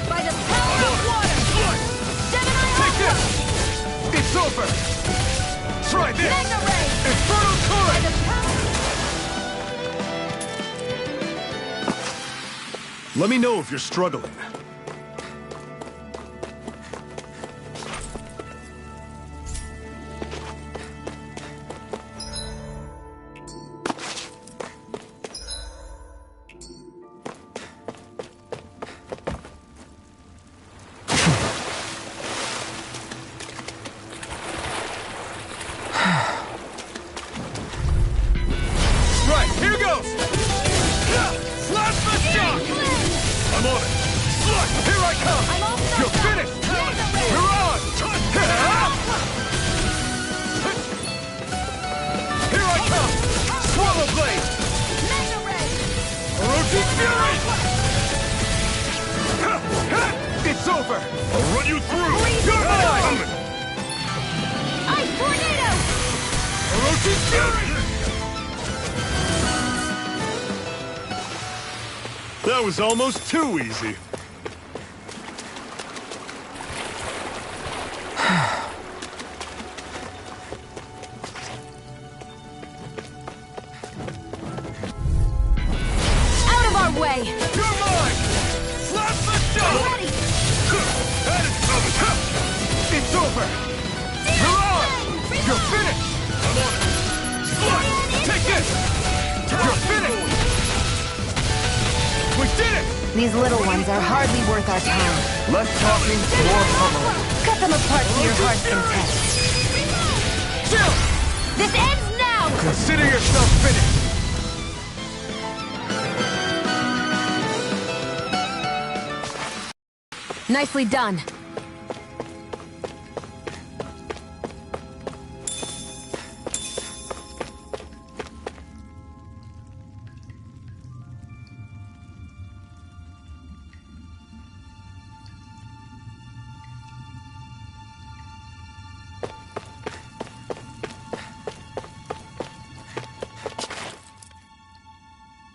By the power of water! Gemini Take Aqua! this! It's over! Try this! Mega Ray! Infernal By turret! the power... Let me know if you're struggling. Right, here goes! Plasma shock! I'm on it! Here I come! I'm all You're stocked up. finished! Mega Ray! You're on! Here I come! Swallow blade! Mega Ray! Orochi's Fury! It's over! I'll run you through! You're That is mine! coming! Ice tornado! Orochi's Fury! That was almost too easy. Out of our way! You're mine! Plasma shock! Ready! That is coming! It's over! You're on! You're finished! I'm on it! Take this! You're finished! We did it! These little ones are hardly worth our time. Less talking, more pummeling. Cut them apart to your heart's content. Jill! This ends now! Consider yourself finished. Nicely done.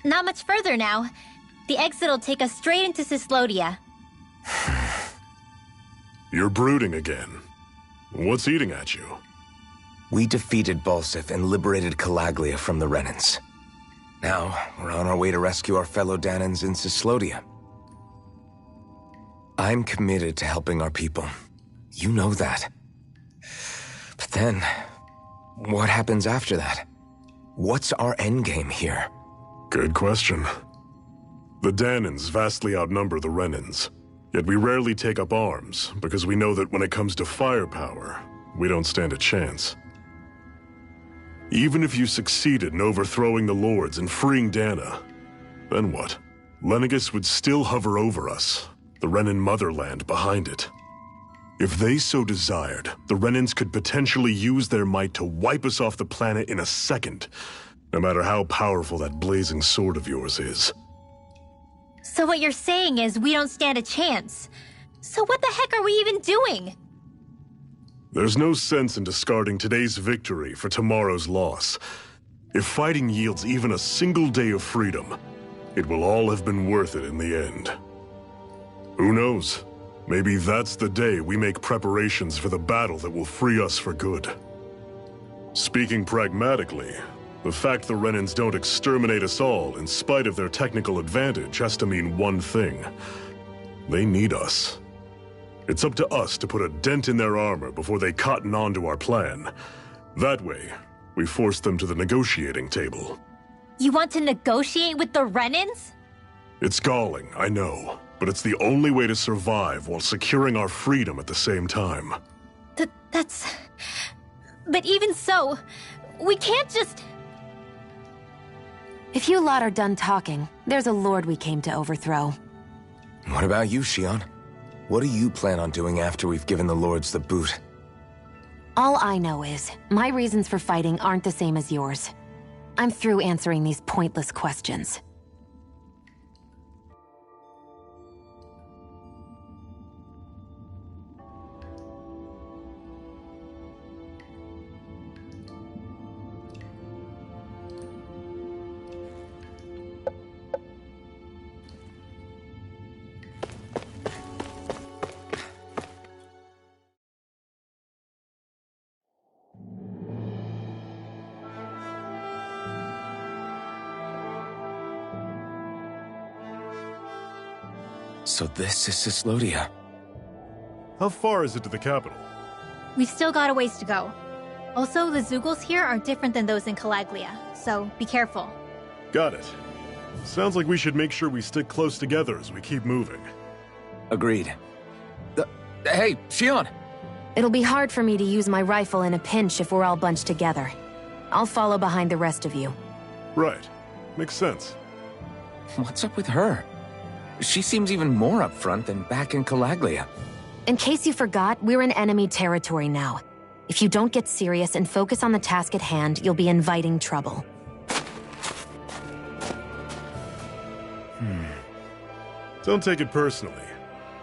Not much further now. The exit'll take us straight into Cyslodia. You're brooding again. What's eating at you? We defeated Balsif and liberated Calaglia from the Renans. Now, we're on our way to rescue our fellow Danans in Cyslodia. I'm committed to helping our people. You know that. But then, what happens after that? What's our endgame here? Good question. The Danans vastly outnumber the Renans, yet we rarely take up arms because we know that when it comes to firepower, we don't stand a chance. Even if you succeeded in overthrowing the Lords and freeing Dana, then what? Lenegis would still hover over us, the Renan motherland behind it. If they so desired, the Renans could potentially use their might to wipe us off the planet in a second, no matter how powerful that blazing sword of yours is. So what you're saying is we don't stand a chance. So what the heck are we even doing? There's no sense in discarding today's victory for tomorrow's loss. If fighting yields even a single day of freedom, it will all have been worth it in the end. Who knows? Maybe that's the day we make preparations for the battle that will free us for good. Speaking pragmatically, the fact the Renans don't exterminate us all in spite of their technical advantage has to mean one thing. They need us. It's up to us to put a dent in their armor before they cotton on to our plan. That way, we force them to the negotiating table. You want to negotiate with the Renans? It's galling, I know, but it's the only way to survive while securing our freedom at the same time. That's... But even so, we can't just... If you lot are done talking, there's a lord we came to overthrow. What about you, Shionne? What do you plan on doing after we've given the Lords the boot? All I know is, my reasons for fighting aren't the same as yours. I'm through answering these pointless questions. So this is Cyslodia. How far is it to the capital? We've still got a ways to go. Also, the Zeugles here are different than those in Calaglia, so be careful. Got it. Sounds like we should make sure we stick close together as we keep moving. Agreed. Hey, Shionne! It'll be hard for me to use my rifle in a pinch if we're all bunched together. I'll follow behind the rest of you. Right. Makes sense. What's up with her? She seems even more upfront than back in Calaglia. In case you forgot, we're in enemy territory now. If you don't get serious and focus on the task at hand, you'll be inviting trouble. Don't take it personally.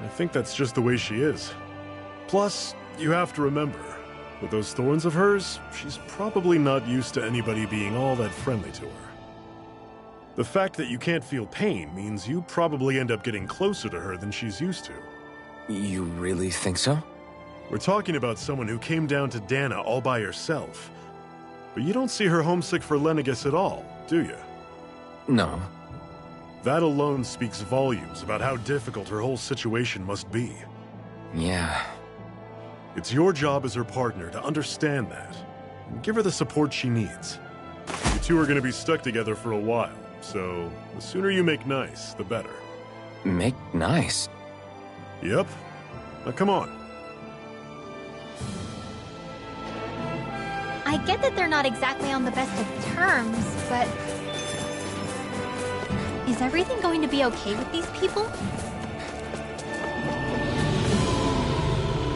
I think that's just the way she is. Plus, you have to remember, with those thorns of hers, she's probably not used to anybody being all that friendly to her. The fact that you can't feel pain means you probably end up getting closer to her than she's used to. You really think so? We're talking about someone who came down to Dana all by herself. But you don't see her homesick for Lenegis at all, do you? No. That alone speaks volumes about how difficult her whole situation must be. Yeah. It's your job as her partner to understand that, and give her the support she needs. You two are going to be stuck together for a while, so the sooner you make nice, the better. Make nice? Yep. Now come on. I get that they're not exactly on the best of terms, but... is everything going to be okay with these people?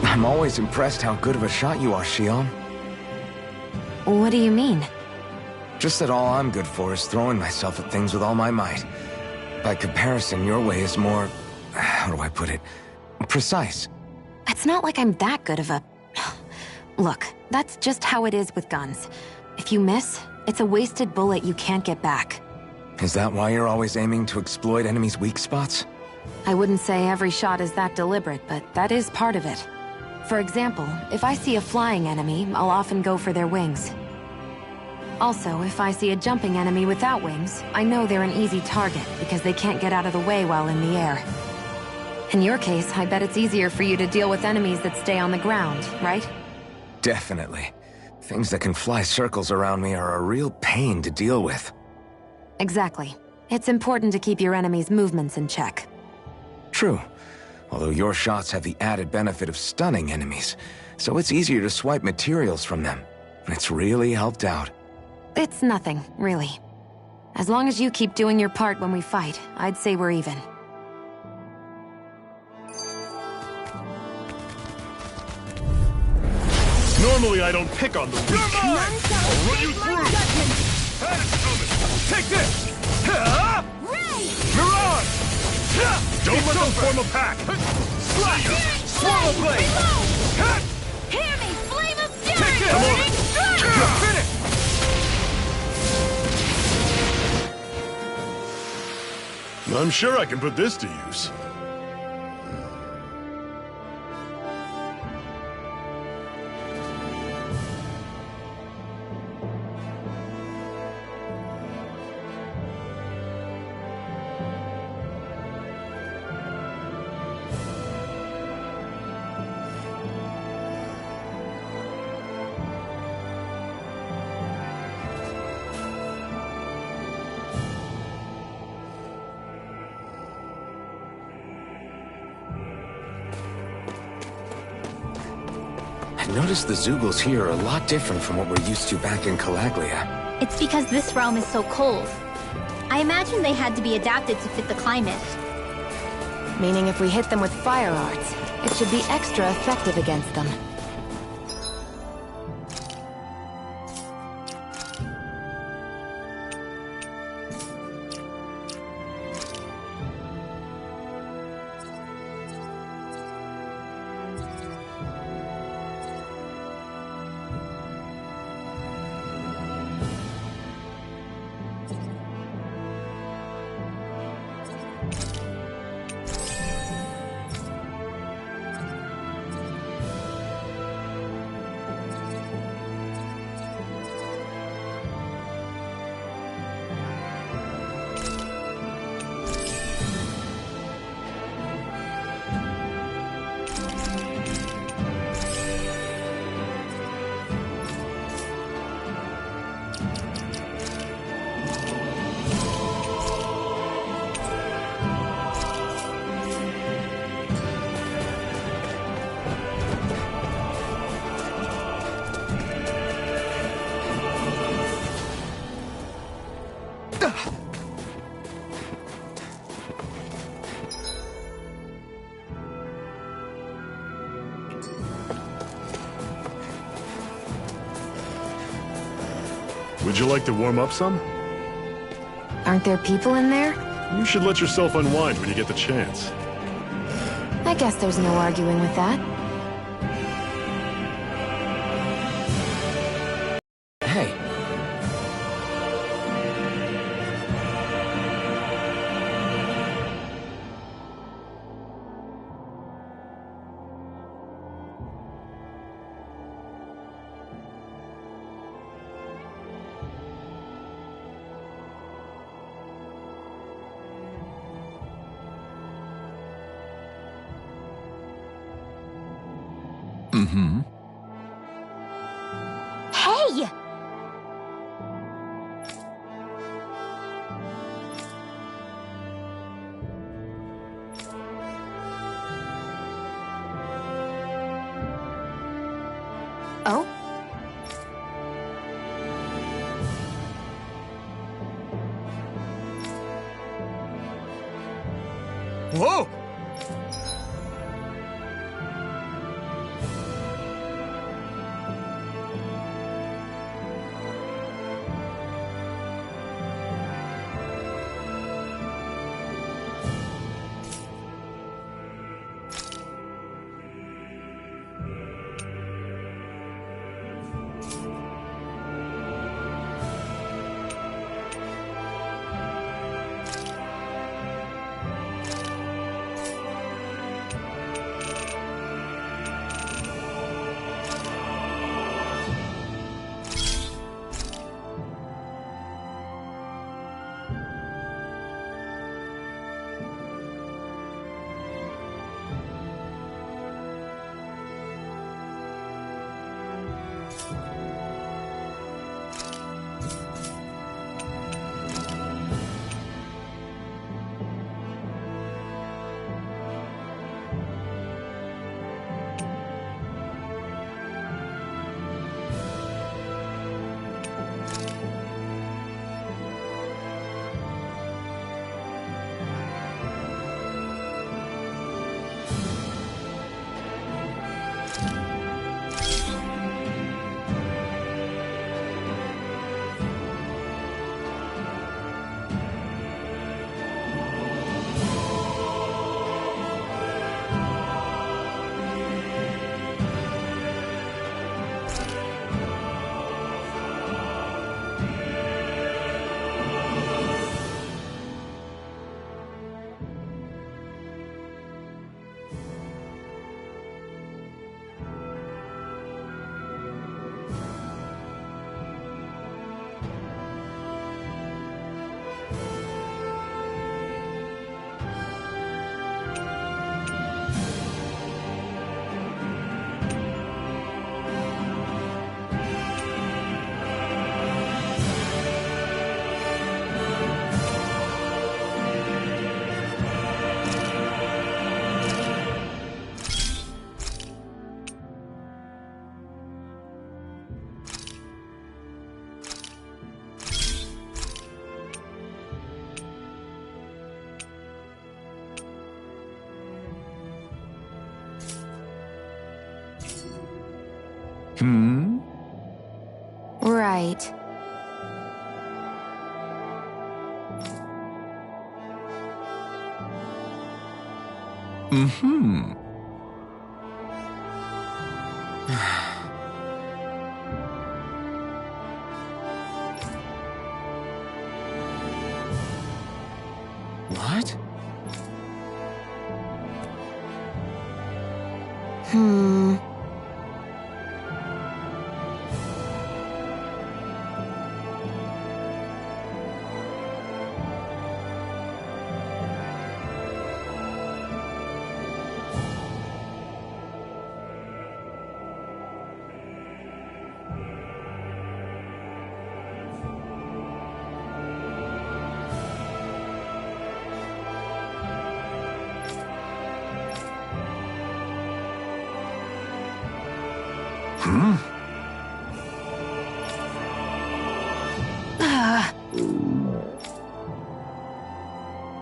I'm always impressed how good of a shot you are, Shion. What do you mean? Just that all I'm good for is throwing myself at things with all my might. By comparison, your way is more... how do I put it? Precise. It's not like I'm that good of a... Look, that's just how it is with guns. If you miss, it's a wasted bullet you can't get back. Is that why you're always aiming to exploit enemies' weak spots? I wouldn't say every shot is that deliberate, but that is part of it. For example, if I see a flying enemy, I'll often go for their wings. Also, if I see a jumping enemy without wings, I know they're an easy target because they can't get out of the way while in the air. In your case, I bet it's easier for you to deal with enemies that stay on the ground, right? Definitely. Things that can fly circles around me are a real pain to deal with. Exactly. It's important to keep your enemy's movements in check. True. Although your shots have the added benefit of stunning enemies, so it's easier to swipe materials from them. It's really helped out. It's nothing, really. As long as you keep doing your part when we fight, I'd say we're even. Normally I don't pick on the weak. I'll run you through! That is coming! Take this! Mirage! Don't let them form a pack! Slayer! Swallow blade! Hear me, flame of fury! Take it! Come on! You're finished! I'm sure I can put this to use. I noticed the Zeugles here are a lot different from what we're used to back in Calaglia. It's because this realm is so cold. I imagine they had to be adapted to fit the climate. Meaning if we hit them with fire arts, it should be extra effective against them. Would you like to warm up some? Aren't there people in there? You should let yourself unwind when you get the chance. I guess there's no arguing with that. Hey. Hey! Oh? Whoa! Right. Mm-hmm. What?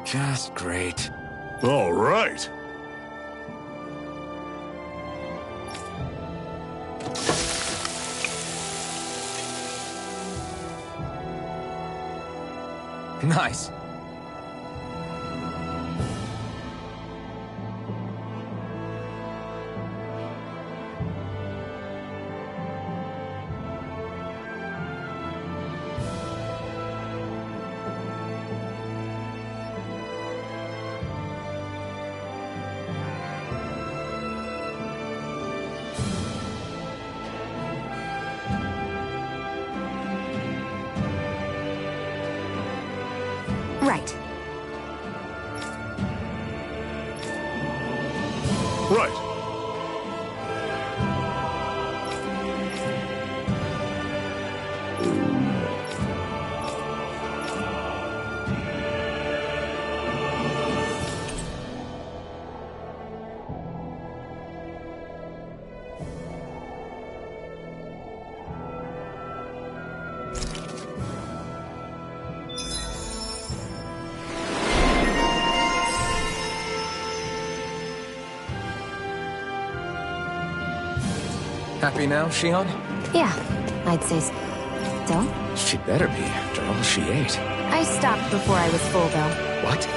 Just great. All right. Nice. Right. Right. Happy now, Shion? Yeah, I'd say so. She better be, after all she ate. I stopped before I was full, though. What?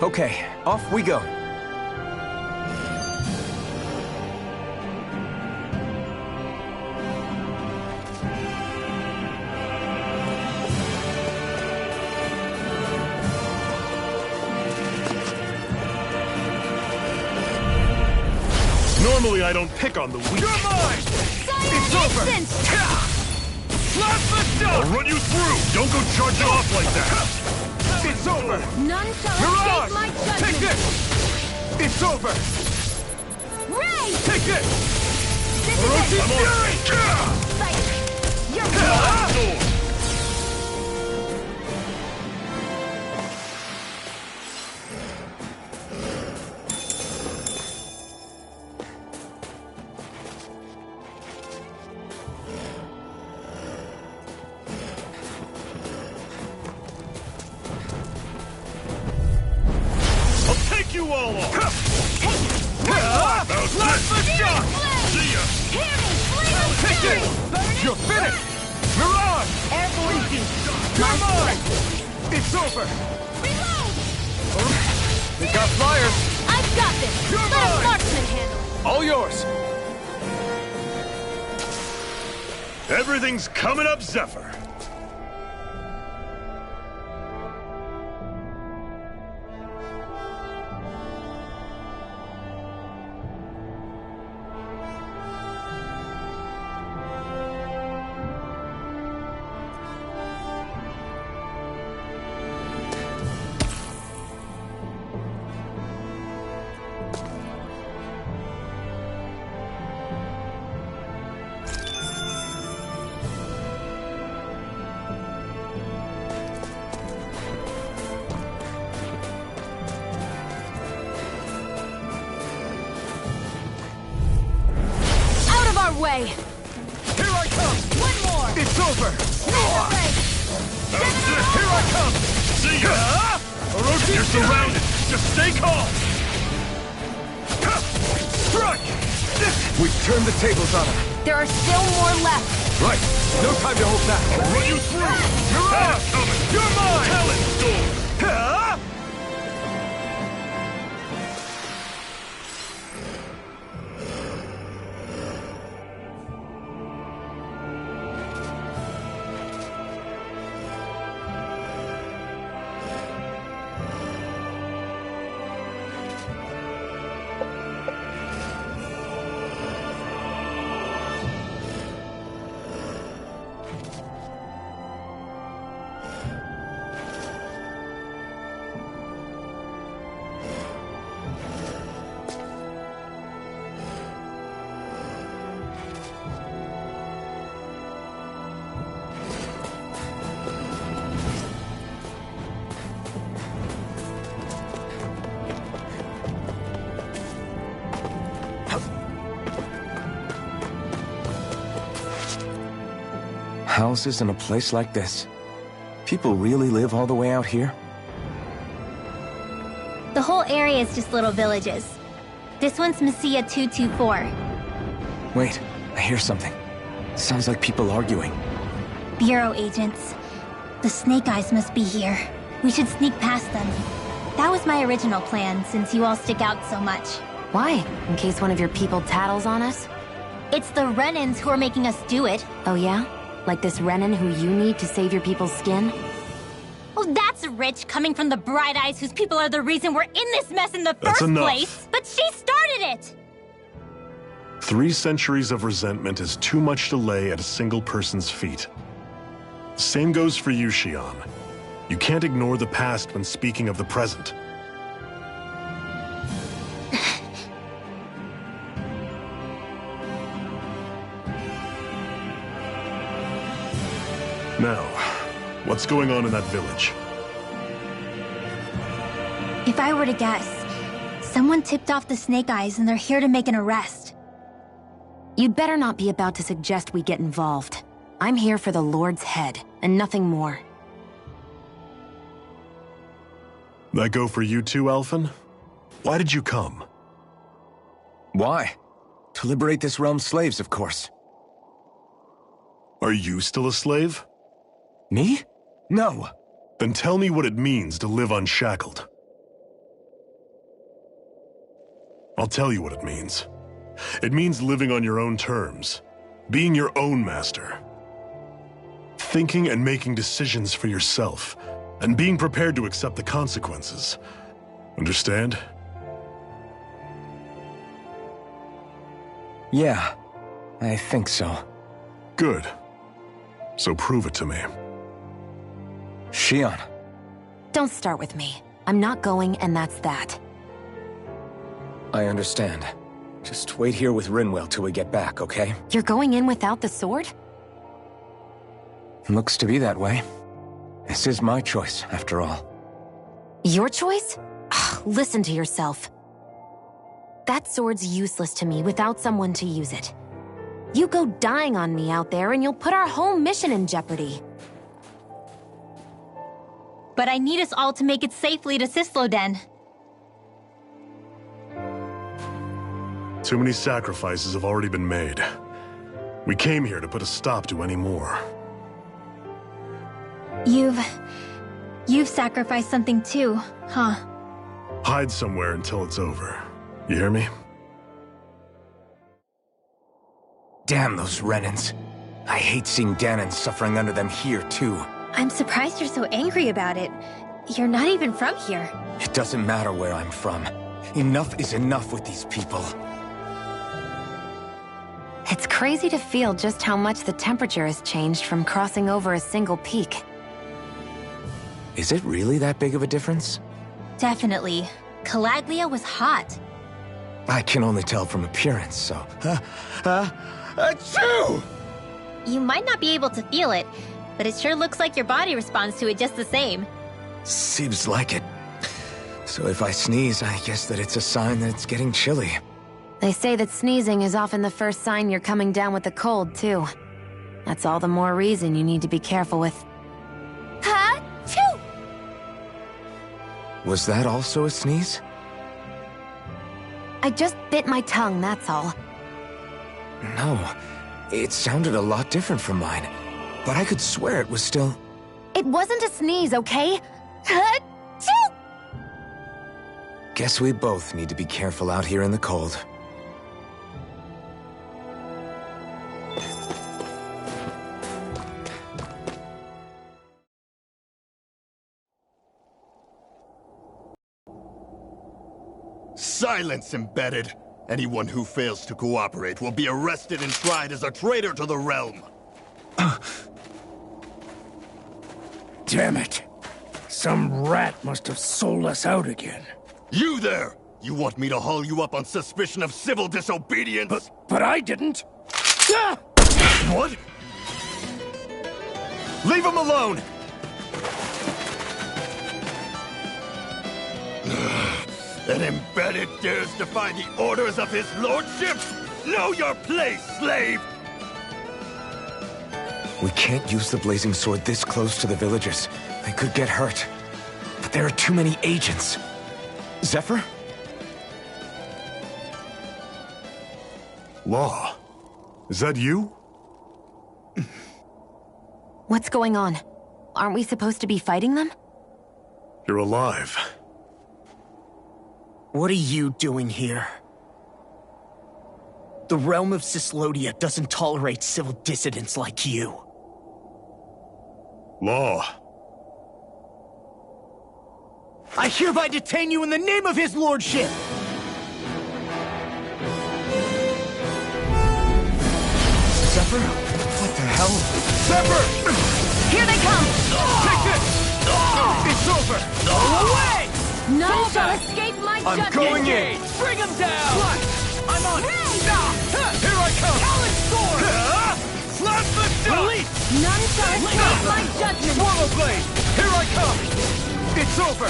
Okay, off we go. Normally I don't pick on the weak. You're mine! It's over! I'll run you through! Don't go charging off like that! It's over! None shall Mirage! escape my judgment! Take this! It's over! Ray! Take this! This is Orochi it! Fury! Fight! You're Sword! You all off! Blast the shock! See ya! Take it! You're finished! Mirage! Air Khaleesi! You're mine! It's over! Reload! They got flyers! I've got this! You're Let a mine! marksman handle it! All yours! Everything's coming up, Zephyr! way. Here I come! One more! It's over! That's it! Here I come! See ya! Orochi, you're surrounded! Just stay calm! Strike! We've turned the tables on him. There are still more left. Right. No time to hold back. I'll run you through! You're out! Coming! You're mine! Talent Storm! Houses in a place like this. People really live all the way out here? The whole area is just little villages. This one's Messia 224. Wait, I hear something. Sounds like people arguing. Bureau agents. The Snake Eyes must be here. We should sneak past them. That was my original plan, since you all stick out so much. Why? In case one of your people tattles on us? It's the Renans who are making us do it. Oh yeah? Like this Renan who you need to save your people's skin? Oh, that's rich, coming from the Bright Eyes whose people are the reason we're in this mess in the first place. But she started it! 3 centuries of resentment is too much to lay at a single person's feet. Same goes for you, Xion. You can't ignore the past when speaking of the present. Now, what's going on in that village? If I were to guess, someone tipped off the Snake Eyes and they're here to make an arrest. You'd better not be about to suggest we get involved. I'm here for the Lord's head, and nothing more. That go for you too, Alphen? Why did you come? Why? To liberate this realm's slaves, of course. Are you still a slave? Me? No. Then tell me what it means to live unshackled. I'll tell you what it means. It means living on your own terms, being your own master. Thinking and making decisions for yourself, and being prepared to accept the consequences. Understand? Yeah, I think so. Good. So prove it to me. Xion. Don't start with me. I'm not going, and that's that. I understand. Just wait here with Rinwell till we get back, okay? You're going in without the sword? Looks to be that way. This is my choice, after all. Your choice? Ugh, listen to yourself. That sword's useless to me without someone to use it. You go dying on me out there and you'll put our whole mission in jeopardy. But I need us all to make it safely to Cisloden. Too many sacrifices have already been made. We came here to put a stop to any more. You've sacrificed something too, huh? Hide somewhere until it's over. You hear me? Damn those Renans. I hate seeing Danon suffering under them here, too. I'm surprised you're so angry about it. You're not even from here. It doesn't matter where I'm from. Enough is enough with these people. It's crazy to feel just how much the temperature has changed from crossing over a single peak. Is it really that big of a difference? Definitely. Calaglia was hot. I can only tell from appearance, so... Achoo! You might not be able to feel it, but it sure looks like your body responds to it just the same. Seems like it. So if I sneeze, I guess that it's a sign that it's getting chilly. They say that sneezing is often the first sign you're coming down with a cold, too. That's all the more reason you need to be careful with. Ha-choo! Was that also a sneeze? I just bit my tongue, that's all. No, it sounded a lot different from mine. But I could swear it was still... It wasn't a sneeze, okay? Ha-choo! Guess we both need to be careful out here in the cold. Silence, Embedded! Anyone who fails to cooperate will be arrested and tried as a traitor to the realm. Damn it! Some rat must have sold us out again. You there! You want me to haul you up on suspicion of civil disobedience? But I didn't! Ah! What? Leave him alone! An Embedded dares defy the orders of his lordship? Know your place, slave! We can't use the blazing sword this close to the villagers. They could get hurt. But there are too many agents. Zephyr? Law. Is that you? What's going on? Aren't we supposed to be fighting them? You're alive. What are you doing here? The realm of Cyslodia doesn't tolerate civil dissidents like you. Law. I hereby detain you in the name of his lordship! Zephyr? What the hell? Zephyr! Here they come! Take this! It's over! Away! None shall escape my judgment! I'm going in! Bring him down! I'm on! Here I come! Talon sword! Slap the shot! None shall escape my judgment! Swallow blade! Here I come! It's over!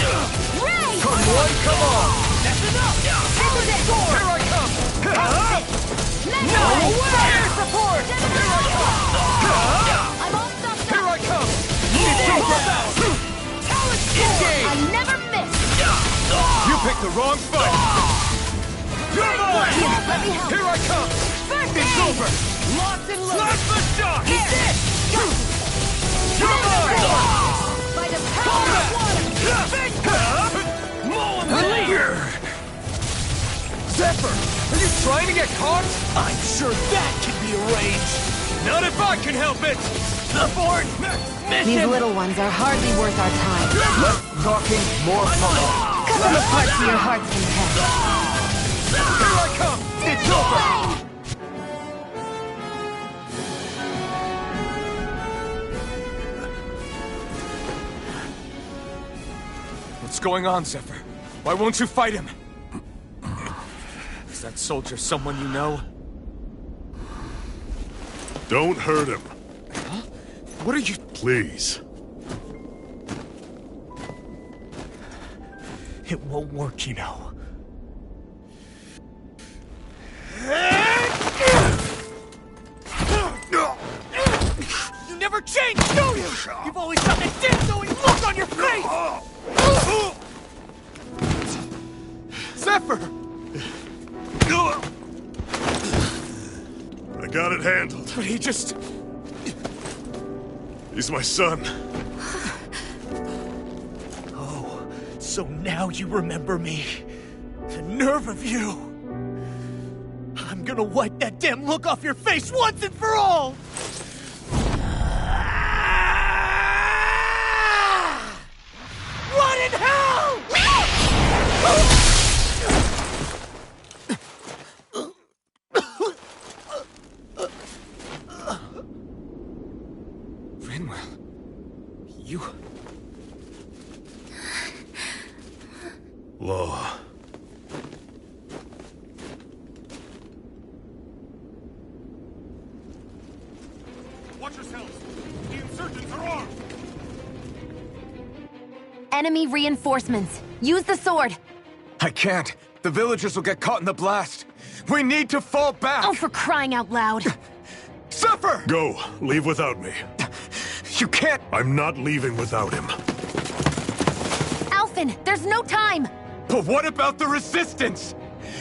Ray! Come on, come on! That's enough! Hold it! Here I come! No! Fire support! Here I come! I'm all stuffed Here up! I come! It's over! Talon sword! I never miss! You picked the wrong fight! You're mine! Let me help! Here I come! First It's aid! over! Locked and Slap loaded! the shot! Here! You're mine! By the power of water! Zephyr! Are you trying to get caught? I'm sure that can be arranged! Not if I can help it! The board! These Mission! little ones are hardly worth our time. Less talking, more fun. Cut them apart to your heart's content. Here I come! It's over! What's going on, Zephyr? Why won't you fight him? Is that soldier someone you know? Don't hurt him. Huh? What are you... Please. It won't work, you know. You never change, do you? You've always got that dead-going look on your face! Zephyr! I got it handled. But he just... He's my son. Oh, so now you remember me. The nerve of you! I'm gonna wipe that damn look off your face once and for all! What in hell?! Rinwell... You... Law. Watch yourselves! The insurgents are armed! Enemy reinforcements. Use the sword. I can't. The villagers will get caught in the blast. We need to fall back! Oh, for crying out loud! Zephyr! Go. Leave without me. You can't... I'm not leaving without him. Alphen, there's no time! But what about the Resistance?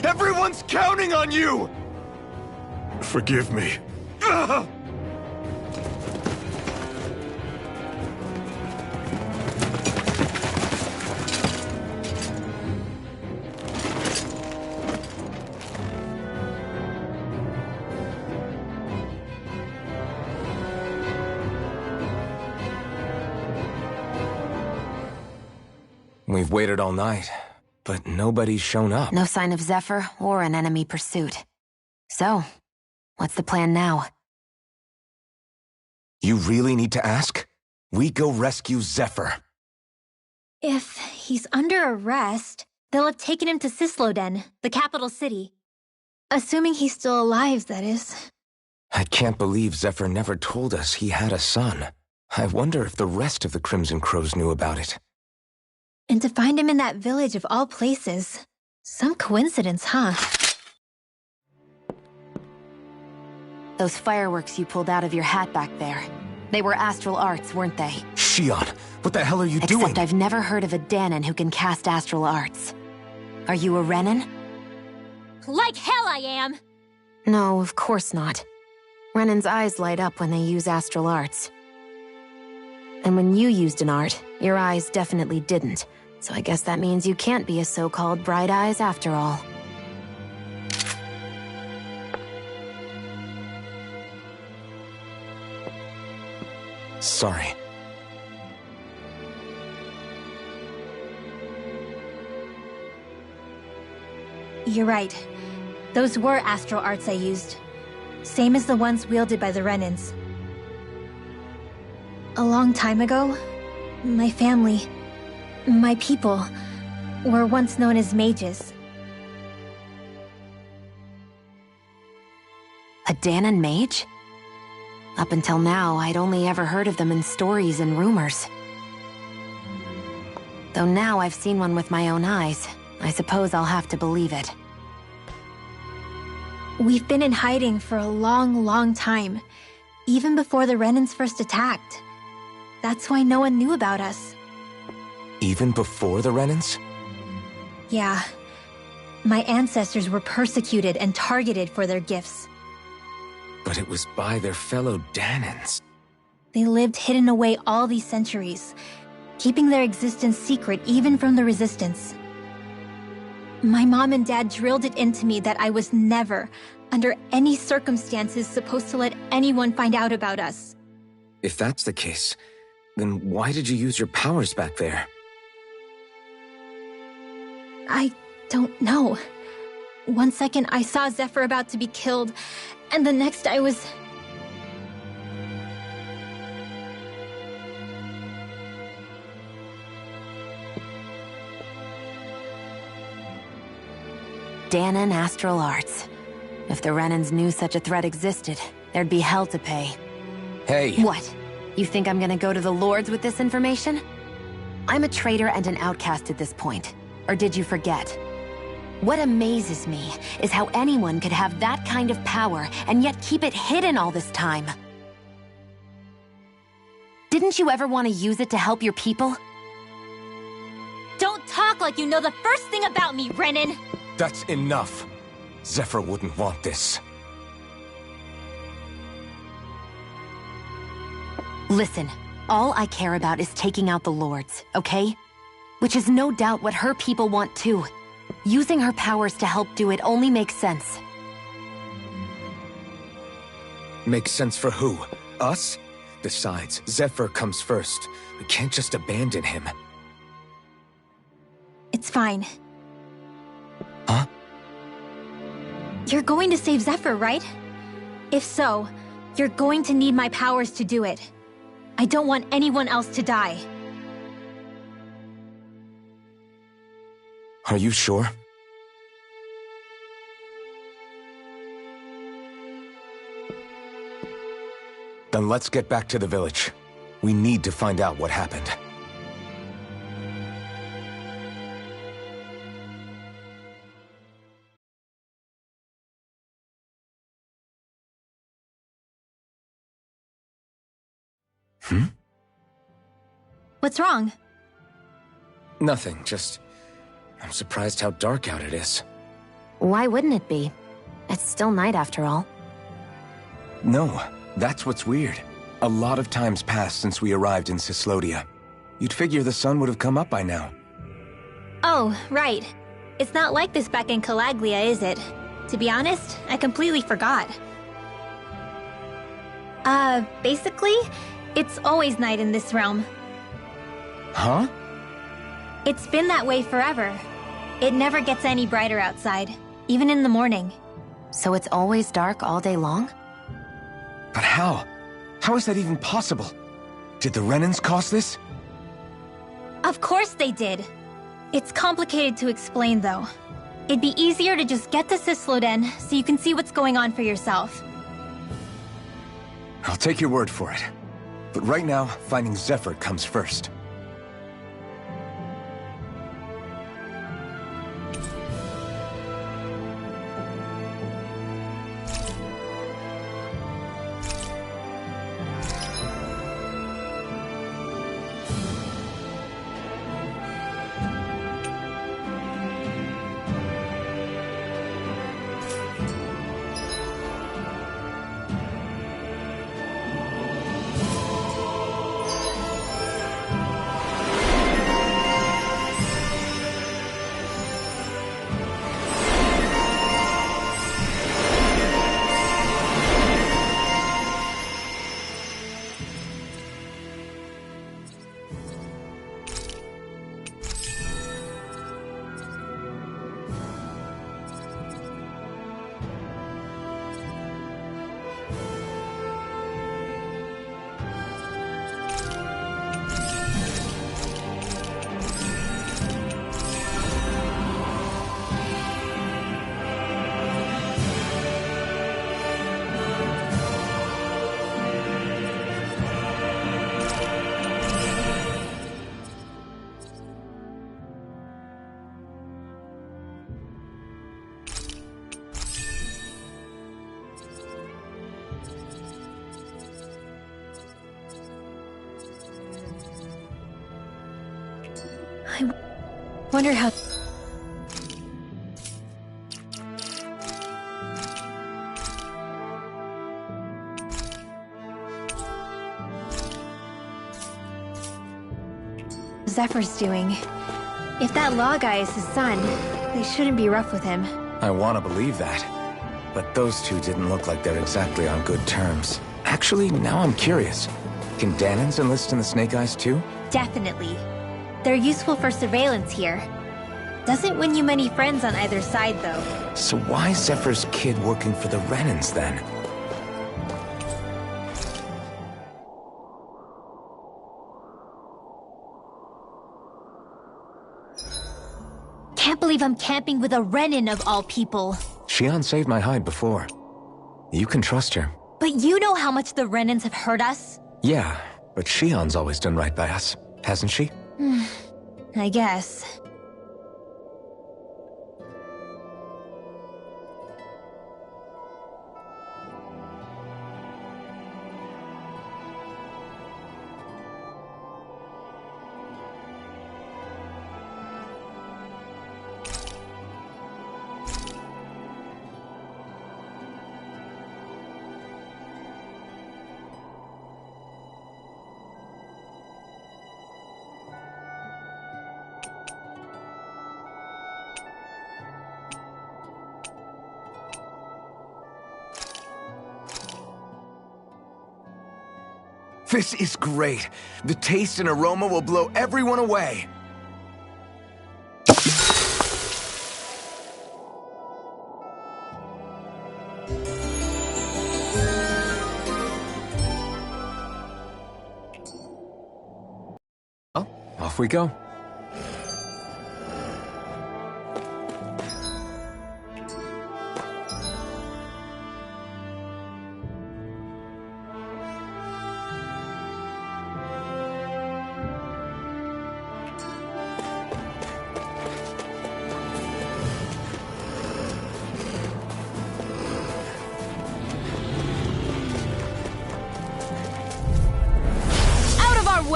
Everyone's counting on you! Forgive me. Ugh! We've waited all night, but nobody's shown up. No sign of Zephyr or an enemy pursuit. So, what's the plan now? You really need to ask? We go rescue Zephyr. If he's under arrest, they'll have taken him to Cisloden, the capital city. Assuming he's still alive, that is. I can't believe Zephyr never told us he had a son. I wonder if the rest of the Crimson Crows knew about it. And to find him in that village of all places. Some coincidence, huh? Those fireworks you pulled out of your hat back there. They were astral arts, weren't they? Shion, what the hell are you doing? Except I've never heard of a Dahnan who can cast astral arts. Are you a Renan? Like hell I am! No, of course not. Renan's eyes light up when they use astral arts. And when you used an art, your eyes definitely didn't. So I guess that means you can't be a so-called Bright Eyes after all. Sorry. You're right. Those were astral arts I used. Same as the ones wielded by the Renans. A long time ago, my family, my people, were once known as mages. A Dahnan mage? Up until now, I'd only ever heard of them in stories and rumors. Though now I've seen one with my own eyes, I suppose I'll have to believe it. We've been in hiding for a long, long time, even before the Renans first attacked. That's why no one knew about us. Even before the Renans? Yeah. My ancestors were persecuted and targeted for their gifts. But it was by their fellow Dahnans. They lived hidden away all these centuries, keeping their existence secret even from the Resistance. My mom and dad drilled it into me that I was never, under any circumstances, supposed to let anyone find out about us. If that's the case, then why did you use your powers back there? I don't know. One second I saw Zephyr about to be killed, and the next I was... Dahnan astral arts. If the Renans knew such a threat existed, there'd be hell to pay. Hey! What? You think I'm gonna go to the Lords with this information? I'm a traitor and an outcast at this point. Or did you forget? What amazes me is how anyone could have that kind of power and yet keep it hidden all this time. Didn't you ever want to use it to help your people? Don't talk like you know the first thing about me, Renan! That's enough. Zephyr wouldn't want this. Listen, all I care about is taking out the Lords, okay? Which is no doubt what her people want too. Using her powers to help do it only makes sense. Makes sense for who? Us? Besides, Zephyr comes first. We can't just abandon him. It's fine. Huh? You're going to save Zephyr, right? If so, you're going to need my powers to do it. I don't want anyone else to die. Are you sure? Then let's get back to the village. We need to find out what happened. What's wrong? Nothing, just... I'm surprised how dark out it is. Why wouldn't it be? It's still night after all. No, that's what's weird. A lot of time's passed since we arrived in Cyslodia. You'd figure the sun would have come up by now. Oh, right. It's not like this back in Calaglia, is it? To be honest, I completely forgot. Basically, it's always night in this realm. Huh? It's been that way forever. It never gets any brighter outside, even in the morning. So it's always dark all day long? But how? How is that even possible? Did the Renans cause this? Of course they did. It's complicated to explain, though. It'd be easier to just get to Cysloden so you can see what's going on for yourself. I'll take your word for it. But right now, finding Zephyr comes first. Wonder how... Zephyr's doing. If that law guy is his son, they shouldn't be rough with him. I want to believe that. But those two didn't look like they're exactly on good terms. Actually, now I'm curious. Can Dahnans enlist in the Snake Eyes too? Definitely. They're useful for surveillance here. Doesn't win you many friends on either side, though. So why is Zephyr's kid working for the Renans, then? Can't believe I'm camping with a Renan of all people. Xion saved my hide before. You can trust her. But you know how much the Renans have hurt us? Yeah, but Xion's always done right by us, hasn't she? I guess. This is great. The taste and aroma will blow everyone away. Well, off we go.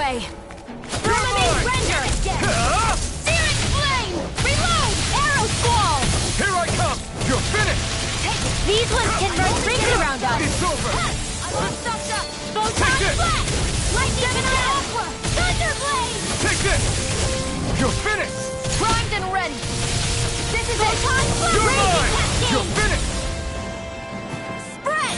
way! Terminate render! Searing flame! Reload! Arrow squall! Here I come! You're finished! These ones can run rings around us! It's over! I'm all stuffed up! Photon flash! Lightning Gemini Aqua! Thunderblade! Take this! You're finished! Primed and ready! This is Photon flash! You're Raging mine! Cascade! You're finished! Spread!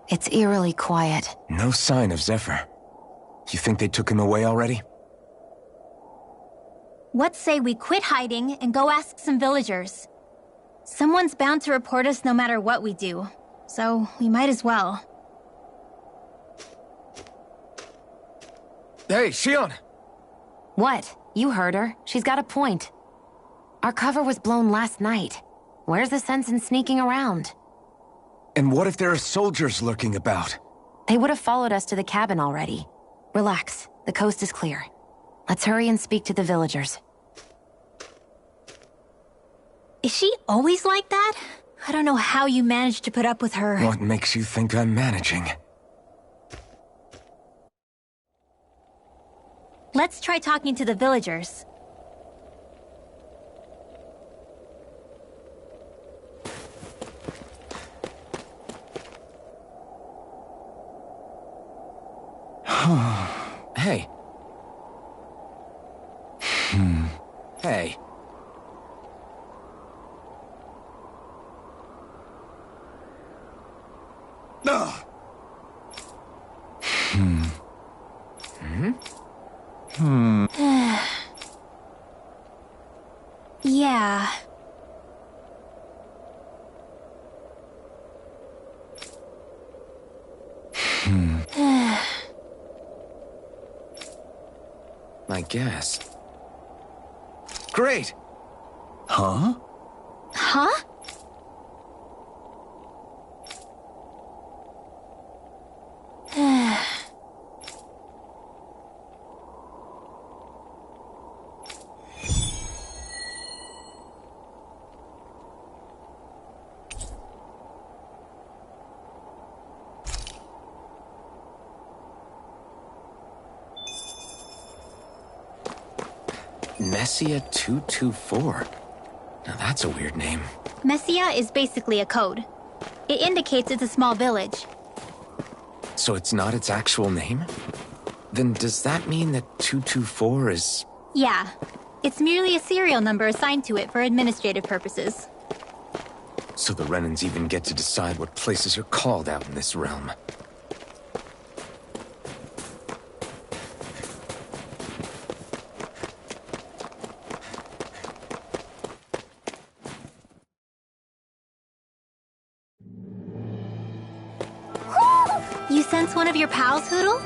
It's eerily quiet. No sign of Zephyr. You think they took him away already? What say we quit hiding and go ask some villagers? Someone's bound to report us no matter what we do, so we might as well. Hey, Shion! What? You heard her. She's got a point. Our cover was blown last night. Where's the sense in sneaking around? And what if there are soldiers lurking about? They would have followed us to the cabin already. Relax. The coast is clear. Let's hurry and speak to the villagers. Is she always like that? I don't know how you managed to put up with her. What makes you think I'm managing? Let's try talking to the villagers. Hey. Hey. Yeah. I guess. Great! Huh? Huh? Messia 224. Now that's a weird name. Messia is basically a code. It indicates it's a small village. So it's not its actual name? Then does that mean that 224 is... Yeah. It's merely a serial number assigned to it for administrative purposes. So the Renans even get to decide what places are called out in this realm. You sense one of your pals, Hootle?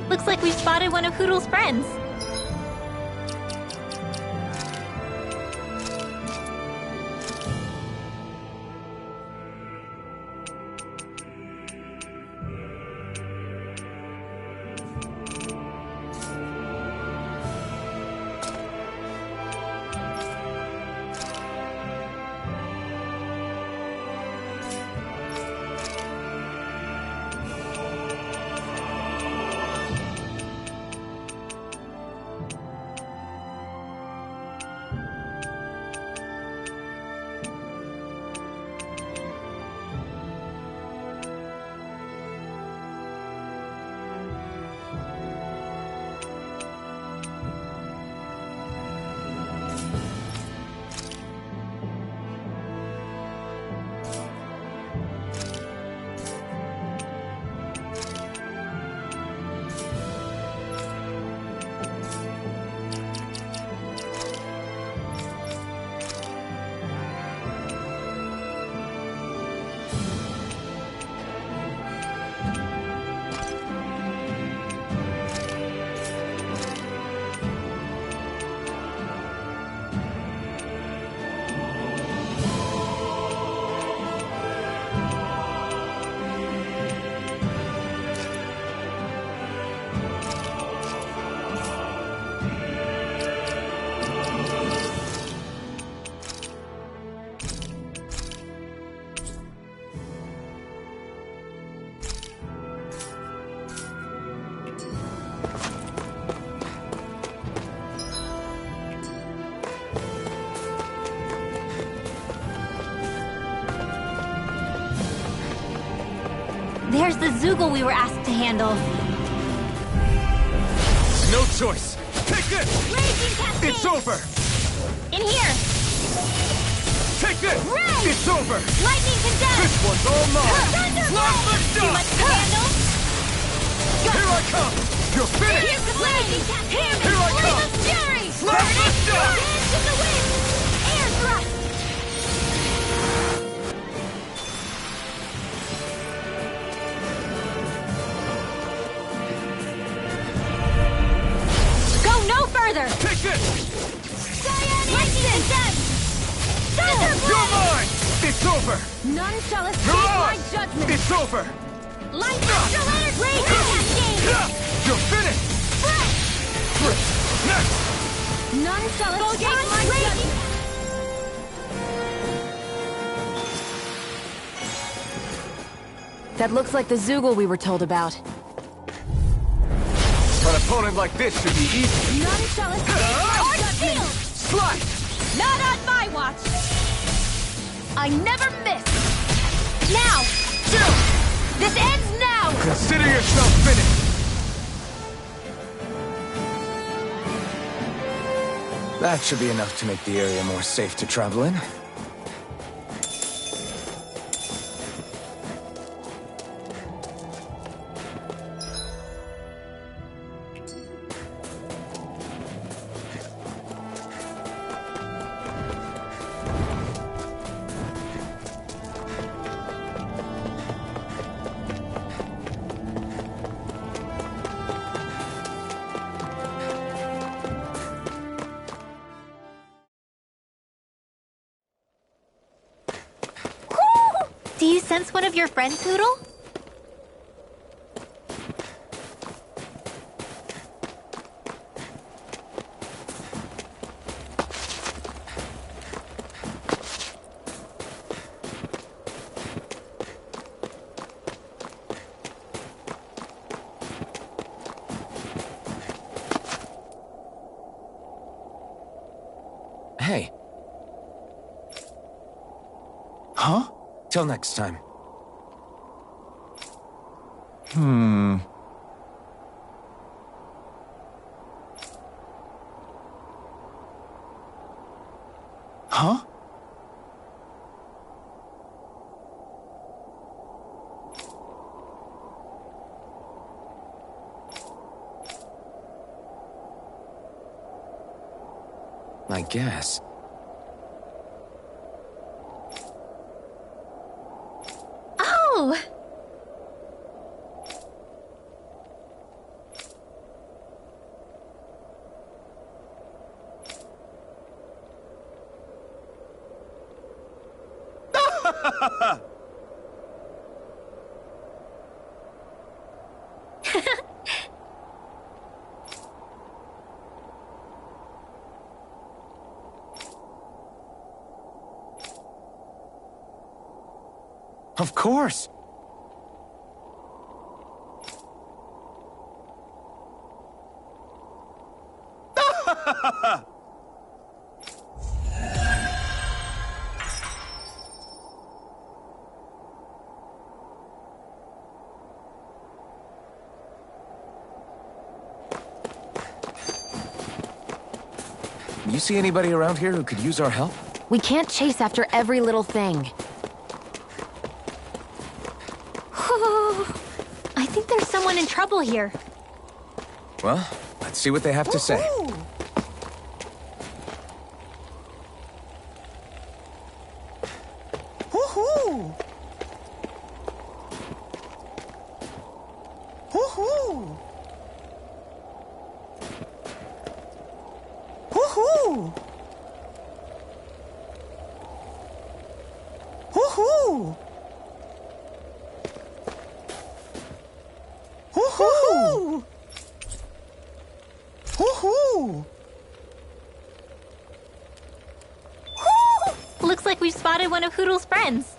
Looks like we've spotted one of Hootle's friends. there's the Zoogle we were asked to handle. No choice. Take this! Raging Cascade! It's over! In here! Take this! Red! It's over! Lightning condemned! This one's all mine! Thunderblade! Too much to handle? Here I come! You're finished! Here's the Raging Cascade! Here I Flame come! of Fury! Slap the shot! Dance in the wind! Air thrust! Go no further! Take this! Lightning condemned! You're Thunderblade! mine! It's over! None shall escape You're my ours! judgment! It's over! Light Astral Energy! Raging Cascade! You're finished! Next! None shall escape my judgment! That looks like the Zoogle we were told about. An opponent like this should be easy. None shall escape my judgment! Slide! Not on my watch! I never miss! Now! This ends now! Consider yourself finished! That should be enough to make the area more safe to travel in. Do you sense one of your friends, Hootle? Hey. Huh? Till next time. Huh? I guess. Oh! Of course! You see anybody around here who could use our help? We can't chase after every little thing. I think there's someone in trouble here. Well, let's see what they have to say. Woohoo! Woohoo! Woohoo! Woohoo! Woohoo! Woohoo! Looks like we've spotted one of Hootle's friends.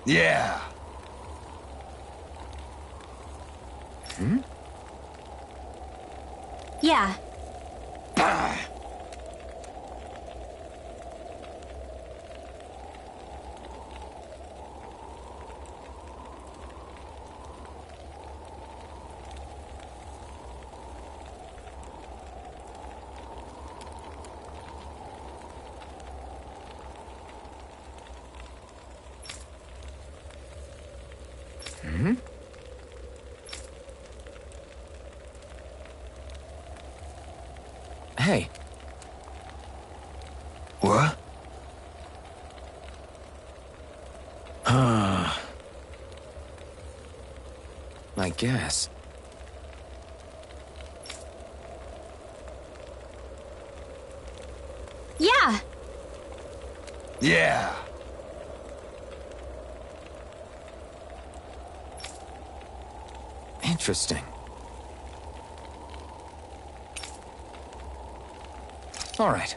Yeah. Hmm? Yeah. Hmm? Hey. What? I guess. Yeah. Yeah. Interesting. All right.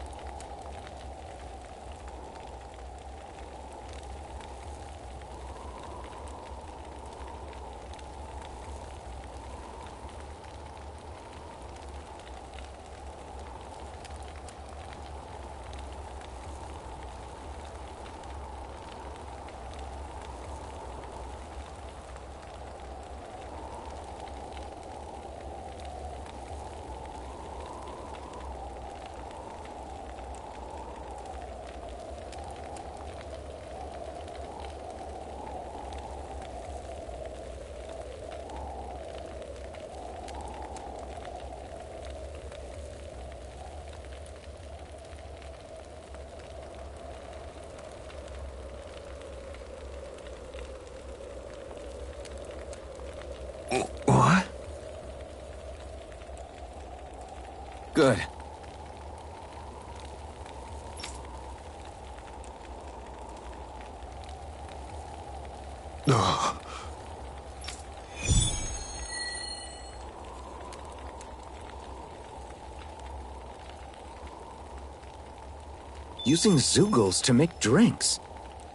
What? Good. Ugh. Using Zeugles to make drinks.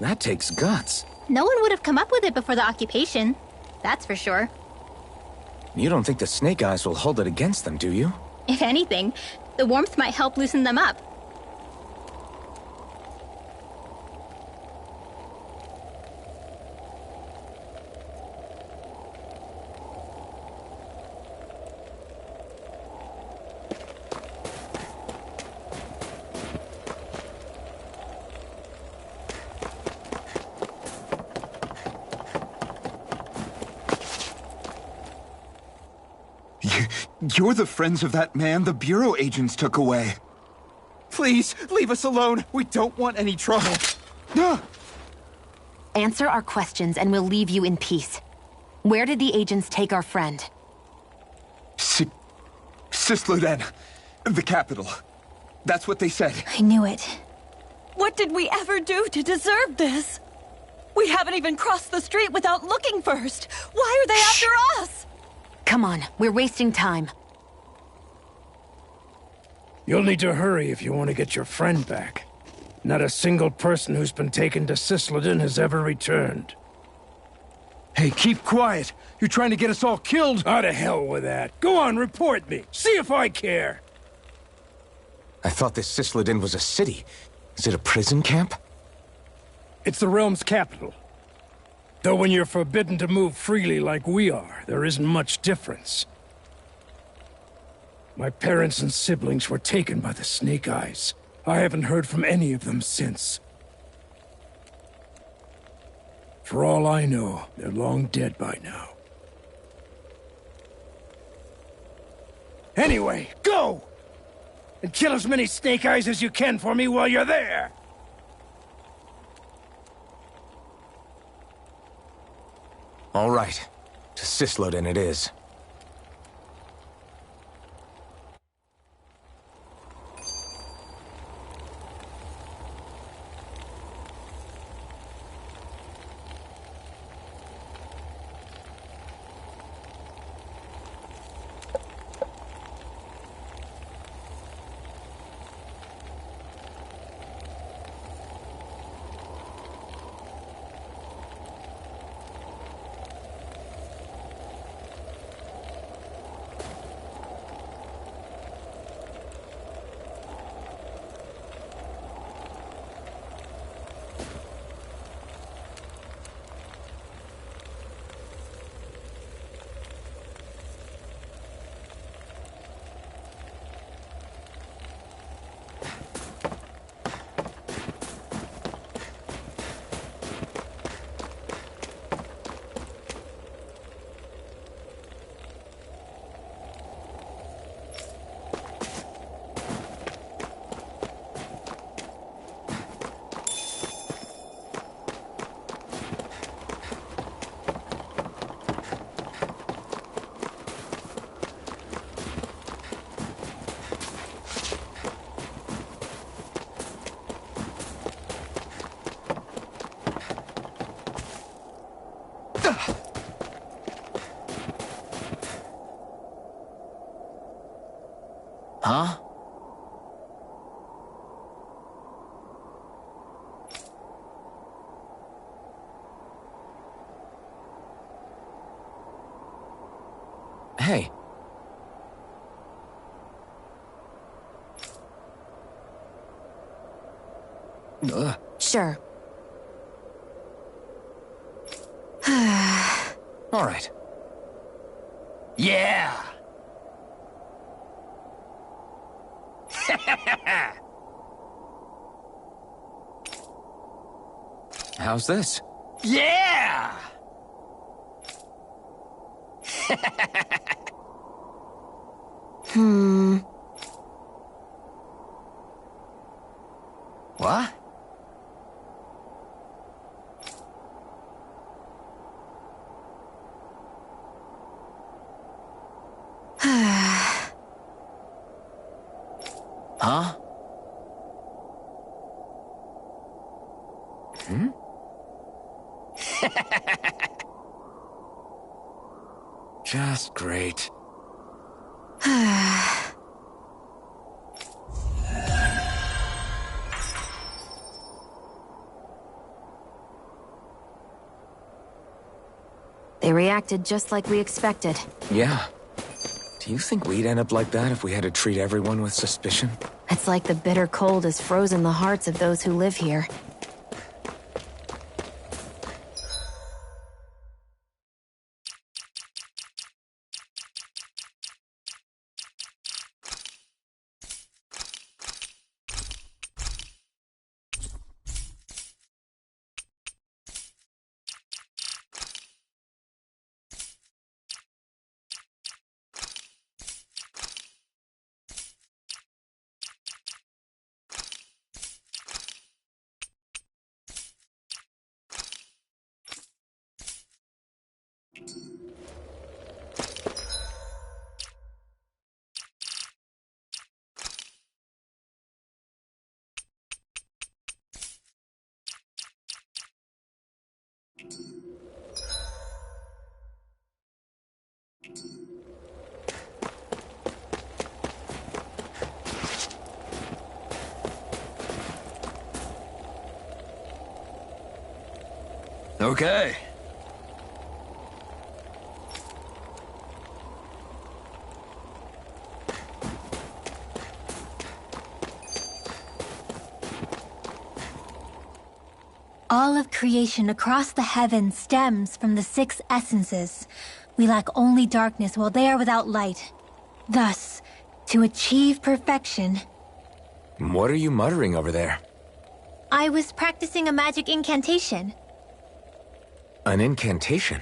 That takes guts. No one would have come up with it before the occupation. That's for sure. You don't think the Snake Eyes will hold it against them, do you? If anything, the warmth might help loosen them up. You're the friends of that man the Bureau agents took away. Please, leave us alone. We don't want any trouble. Answer our questions and we'll leave you in peace. Where did the agents take our friend? Cisloden. The capital. That's what they said. I knew it. What did we ever do to deserve this? We haven't even crossed the street without looking first. Why are they after us? Come on, we're wasting time. You'll need to hurry if you want to get your friend back. Not a single person who's been taken to Cisloden has ever returned. Hey, keep quiet. You're trying to get us all killed. How to hell with that. Go on, report me. See if I care. I thought this Cisloden was a city. Is it a prison camp? It's the realm's capital. Though when you're forbidden to move freely like we are, there isn't much difference. My parents and siblings were taken by the Snake Eyes. I haven't heard from any of them since. For all I know, they're long dead by now. Anyway, go! And kill as many Snake Eyes as you can for me while you're there! All right. To Cisloden it is. Huh? Hey. Ugh. Sure. All right. Yeah! How's this? Yeah! What? Huh? Just great. They reacted just like we expected. Yeah. Do you think we'd end up like that if we had to treat everyone with suspicion? It's like the bitter cold has frozen the hearts of those who live here. Okay. All of creation across the heavens stems from the 6 essences. We lack only darkness while they are without light. Thus, to achieve perfection... What are you muttering over there? I was practicing a magic incantation. An incantation?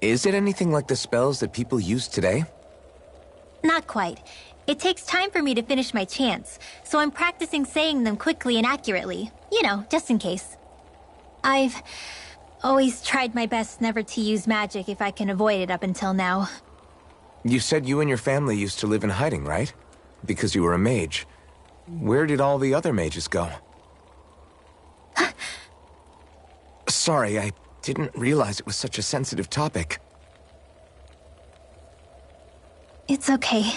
Is it anything like the spells that people use today? Not quite. It takes time for me to finish my chants, so I'm practicing saying them quickly and accurately. You know, just in case. I've always tried my best never to use magic if I can avoid it up until now. You said you and your family used to live in hiding, right? Because you were a mage. Where did all the other mages go? Sorry, I didn't realize it was such a sensitive topic. It's okay.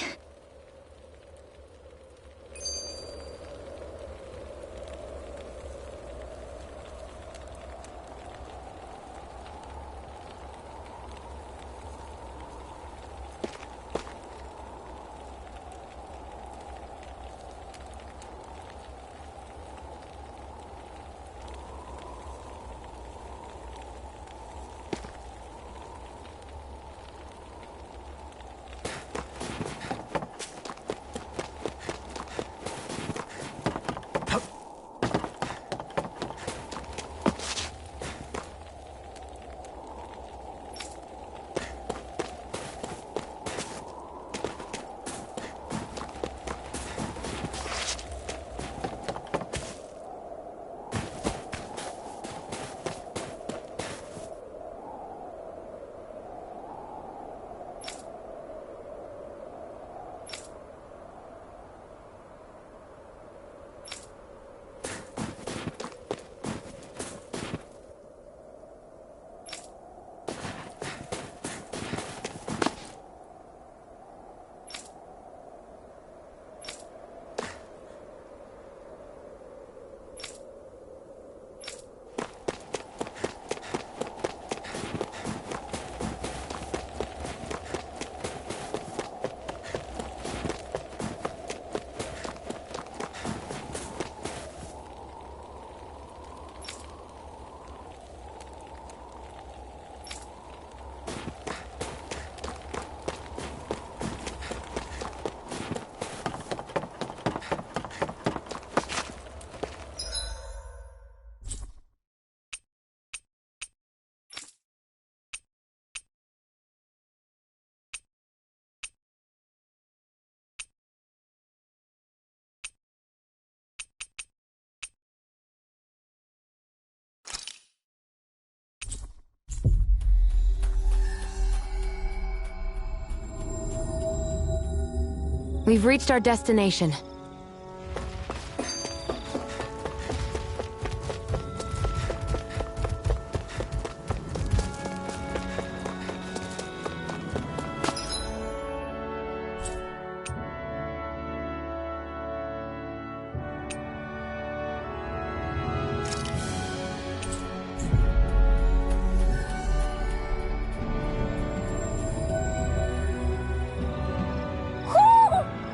We've reached our destination.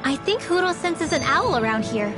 I think Hootle senses an owl around here.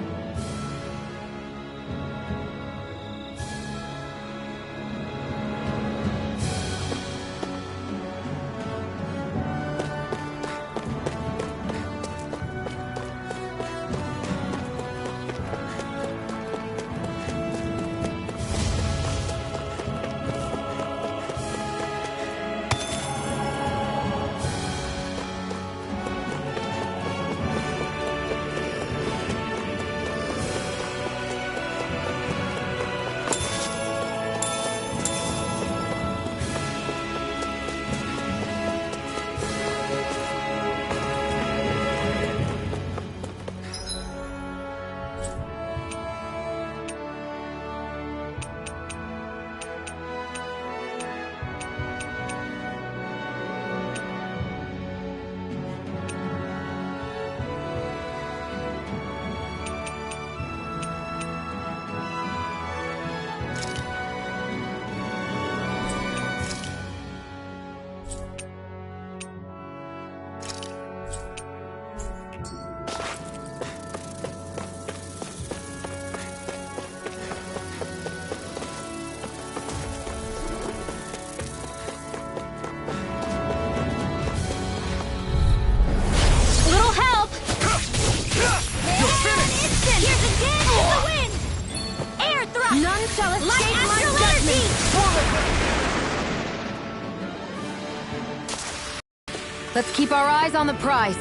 Let's keep our eyes on the prize.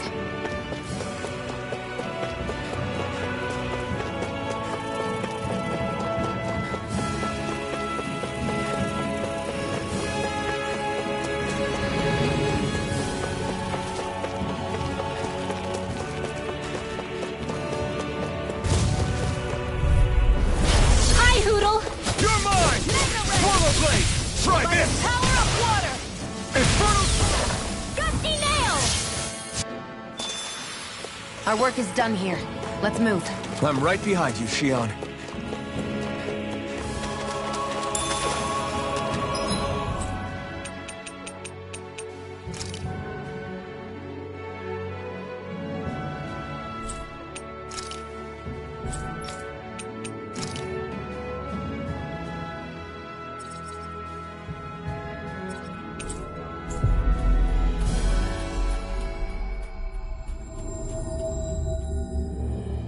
Hi, Hootle! You're mine! Portal Blade! Try this! Power up water! Infernal... Gusty Nail! Our work is done here. Let's move. I'm right behind you, Shion.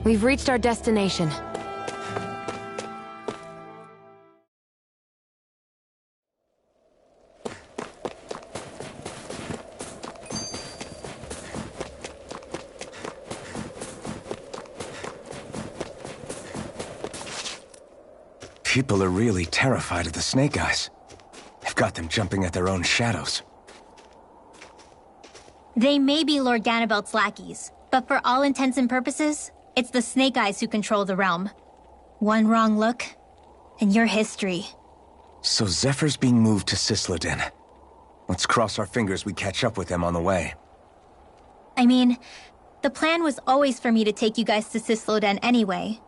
We've reached our destination. People are really terrified of the Snake Eyes. They've got them jumping at their own shadows. They may be Lord Ganabelt's lackeys, but for all intents and purposes, it's the Snake Eyes who control the realm. One wrong look, and your history. So Zephyr's being moved to Cisloden. Let's cross our fingers we catch up with them on the way. I mean, the plan was always for me to take you guys to Cisloden anyway.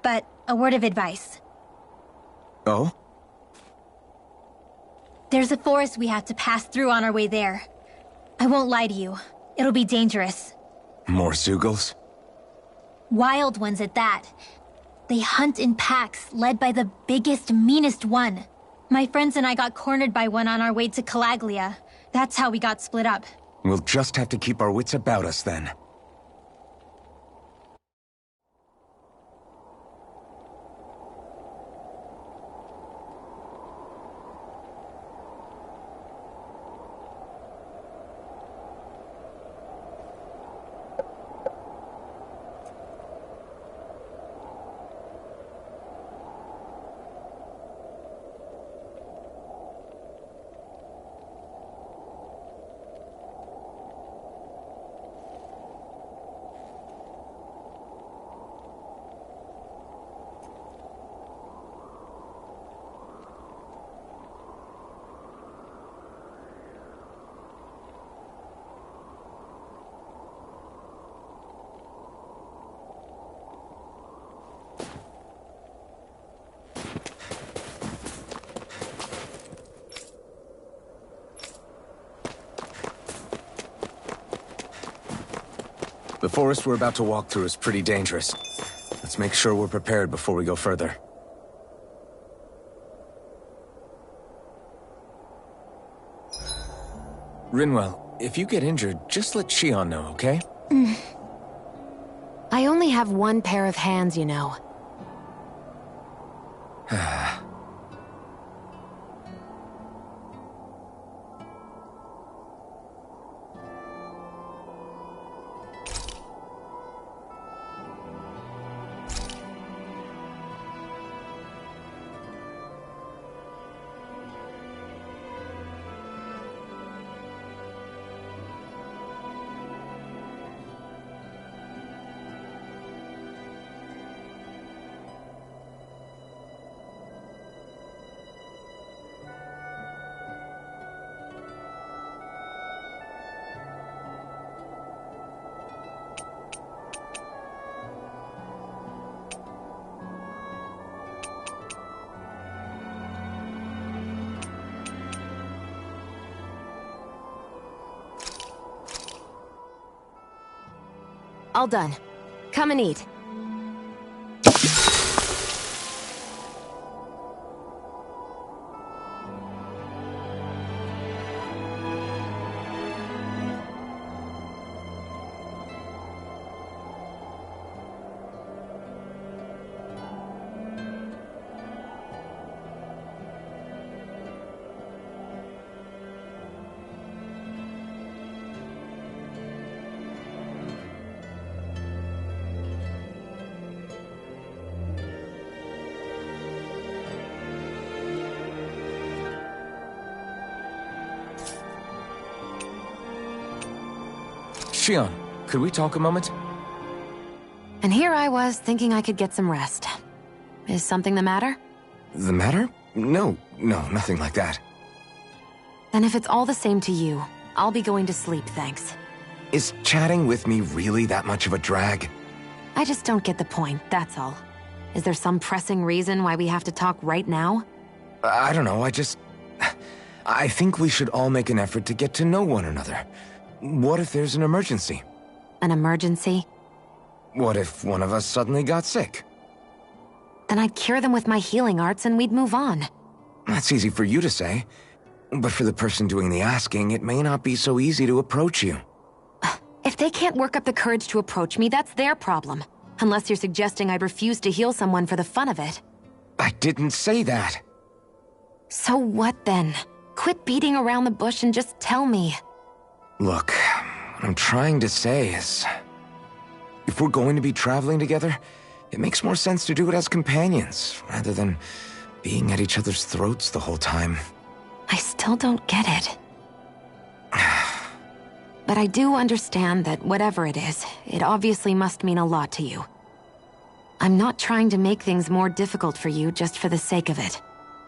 But a word of advice. Oh? There's a forest we have to pass through on our way there. I won't lie to you. It'll be dangerous. More Zeugles? Wild ones at that. They hunt in packs, led by the biggest, meanest one. My friends and I got cornered by one on our way to Calaglia. That's how we got split up. We'll just have to keep our wits about us then. The forest we're about to walk through is pretty dangerous. Let's make sure we're prepared before we go further. Rinwell, if you get injured, just let Shion know, okay? I only have one pair of hands, you know. All done. Come and eat. Shion, could we talk a moment? And here I was, thinking I could get some rest. Is something the matter? The matter? No, nothing like that. Then if it's all the same to you, I'll be going to sleep, thanks. Is chatting with me really that much of a drag? I just don't get the point, that's all. Is there some pressing reason why we have to talk right now? I don't know, I think we should all make an effort to get to know one another. What if there's an emergency? An emergency? What if one of us suddenly got sick? Then I'd cure them with my healing arts and we'd move on. That's easy for you to say. But for the person doing the asking, it may not be so easy to approach you. If they can't work up the courage to approach me, that's their problem. Unless you're suggesting I'd refuse to heal someone for the fun of it. I didn't say that. So what then? Quit beating around the bush and just tell me. Look, what I'm trying to say is... if we're going to be traveling together, it makes more sense to do it as companions, rather than being at each other's throats the whole time. I still don't get it. But I do understand that whatever it is, it obviously must mean a lot to you. I'm not trying to make things more difficult for you just for the sake of it.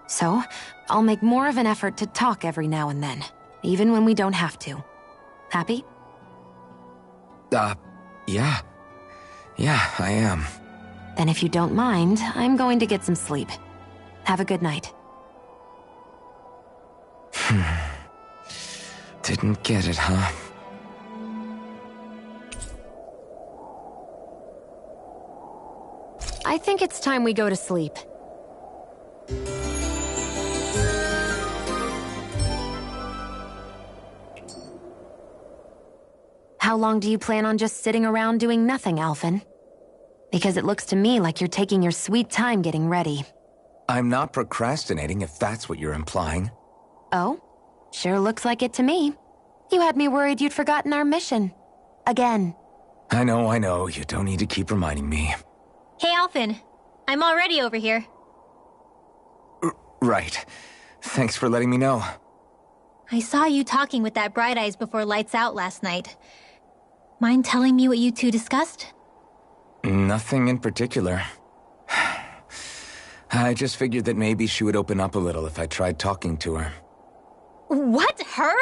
So, I'll make more of an effort to talk every now and then, even when we don't have to. Happy? Yeah. Yeah, I am. Then if you don't mind, I'm going to get some sleep. Have a good night. Didn't get it, huh? I think it's time we go to sleep. How long do you plan on just sitting around doing nothing, Alphen? Because it looks to me like you're taking your sweet time getting ready. I'm not procrastinating, if that's what you're implying. Oh? Sure looks like it to me. You had me worried you'd forgotten our mission. Again. I know. You don't need to keep reminding me. Hey, Alphen. I'm already over here. Right. Thanks for letting me know. I saw you talking with that Bright Eyes before lights out last night. Mind telling me what you two discussed? Nothing in particular. I just figured that maybe she would open up a little if I tried talking to her. What? Her?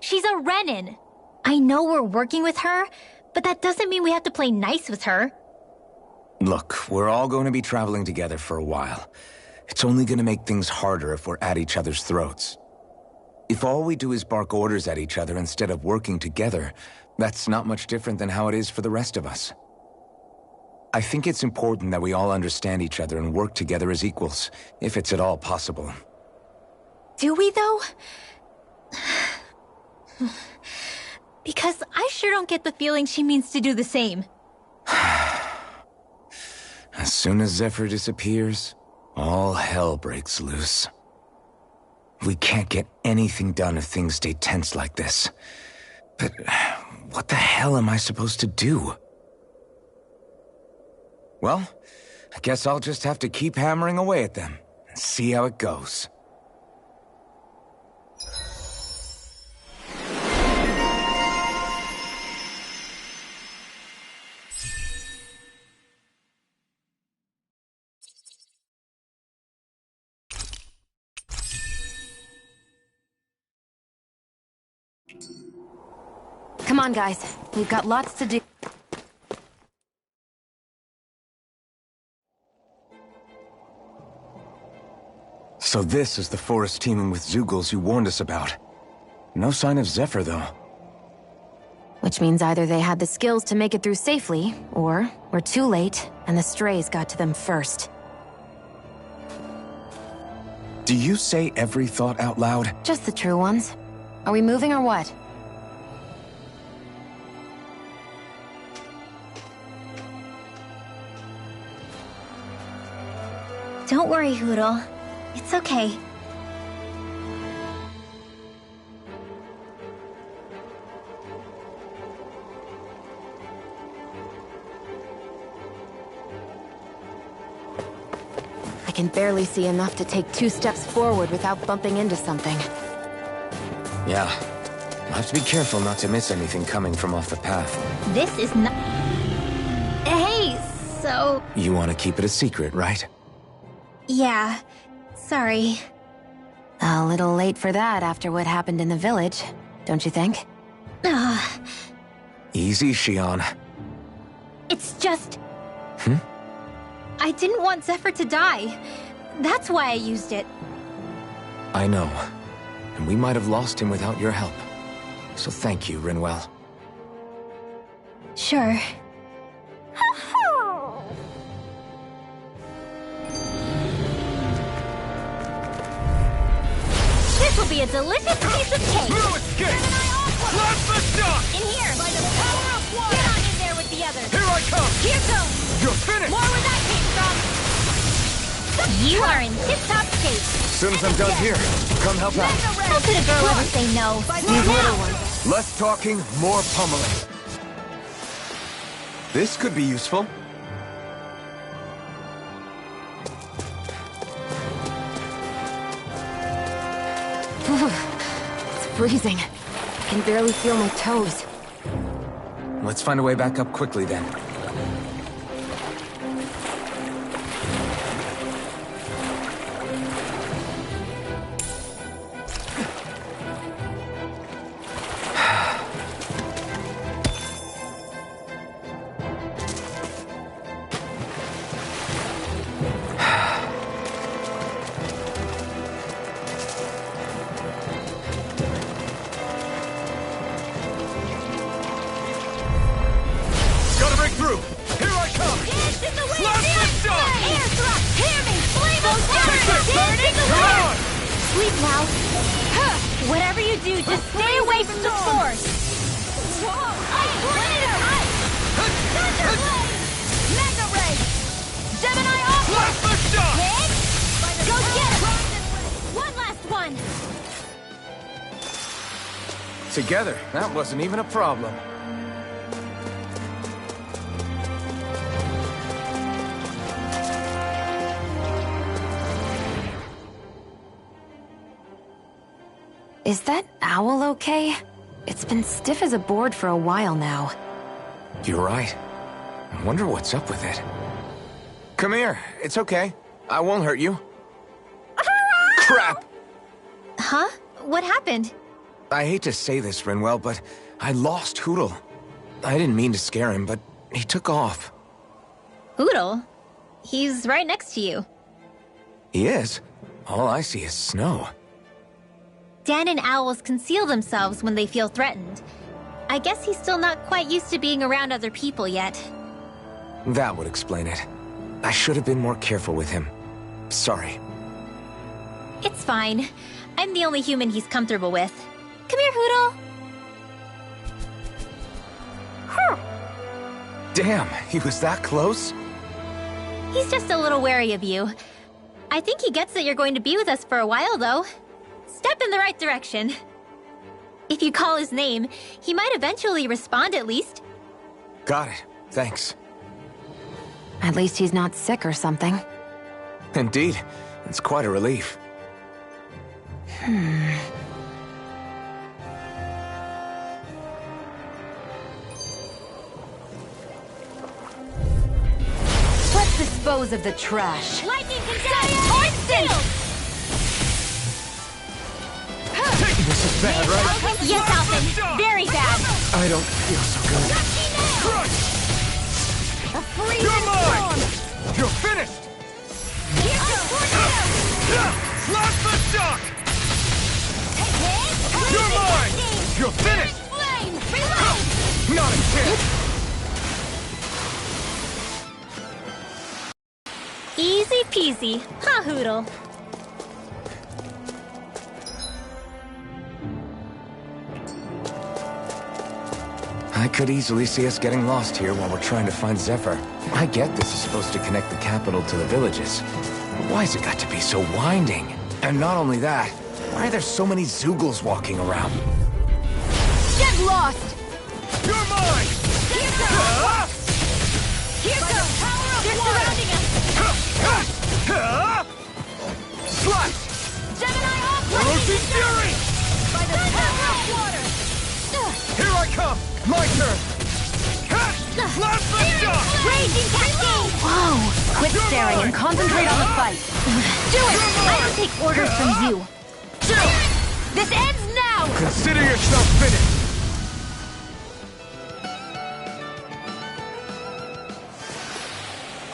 She's a Renin. I know we're working with her, but that doesn't mean we have to play nice with her. Look, we're all going to be traveling together for a while. It's only going to make things harder if we're at each other's throats. If all we do is bark orders at each other instead of working together, That's not much different than how it is for the rest of us. I think it's important that we all understand each other and work together as equals, if it's at all possible. Do we, though? Because I sure don't get the feeling she means to do the same. As soon as Zephyr disappears, all hell breaks loose. We can't get anything done if things stay tense like this. But what the hell am I supposed to do? Well, I guess I'll just have to keep hammering away at them and see how it goes. Come on, guys. We've got lots to do. So this is the forest teeming with Zeugles you warned us about. No sign of Zephyr, though. Which means either they had the skills to make it through safely, or we're too late, and the strays got to them first. Do you say every thought out loud? Just the true ones. Are we moving or what? Don't worry, Hootle. It's okay. I can barely see enough to take 2 steps forward without bumping into something. Yeah. I'll have to be careful not to miss anything coming from off the path. This is not... Hey, so... You want to keep it a secret, right? Yeah. Sorry. A little late for that after what happened in the village, don't you think? Easy, Shionne. It's just... Hmm? I didn't want Zephyr to die. That's why I used it. I know. And we might have lost him without your help. So thank you, Rinwell. Sure. This will be a delicious piece of cake! No escape! Blast the shot! In here! By the power of one! Get on in there with the others! Here I come! Here goes! You're finished! More where that came from! You are in tip-top shape! As soon as I'm done here, come help out. How could a girl ever say no? These little ones. Less talking, more pummeling. This could be useful. It's freezing. I can barely feel my toes. Let's find a way back up quickly then. Whatever you do, just stay away from the force! Thunder Blade! Mega Ray! Gemini Aqua! Hit! Go get him! One last one! Together, that wasn't even a problem. Is that owl okay? It's been stiff as a board for a while now. You're right. I wonder what's up with it. Come here. It's okay. I won't hurt you. Crap! Huh? What happened? I hate to say this, Rinwell, but I lost Hootle. I didn't mean to scare him, but he took off. Hootle? He's right next to you. He is? All I see is snow. Dan and owls conceal themselves when they feel threatened. I guess he's still not quite used to being around other people yet. That would explain it. I should have been more careful with him. Sorry. It's fine. I'm the only human he's comfortable with. Come here, Hootle. Damn, he was that close? He's just a little wary of you. I think he gets that you're going to be with us for a while, though. Step in the right direction. If you call his name, he might eventually respond at least. Got it. Thanks. At least he's not sick or something. Indeed. It's quite a relief. Let's dispose of the trash. Lightning can steel! This is bad, right? Yes, Alphen. Very bad. I don't feel so good. A freezing You're mine! storm! You're finished! Flash the shock! You're mine! You're finished! Not a chance! Easy peasy. Ha, Hootle. I could easily see us getting lost here while we're trying to find Zephyr. I get this is supposed to connect the capital to the villages. But why's it got to be so winding? And not only that, why are there so many Zeugles walking around? Get lost! You're mine! Here goes! Power of They're surrounding us! Slice! Gemini off! Rosie Fury! By the power of water! Here I come! My turn! Flash the shock! Raging cascade! Whoa! Quit staring and concentrate on the fight. Do it! I don't take orders from you. This ends now! Consider yourself finished!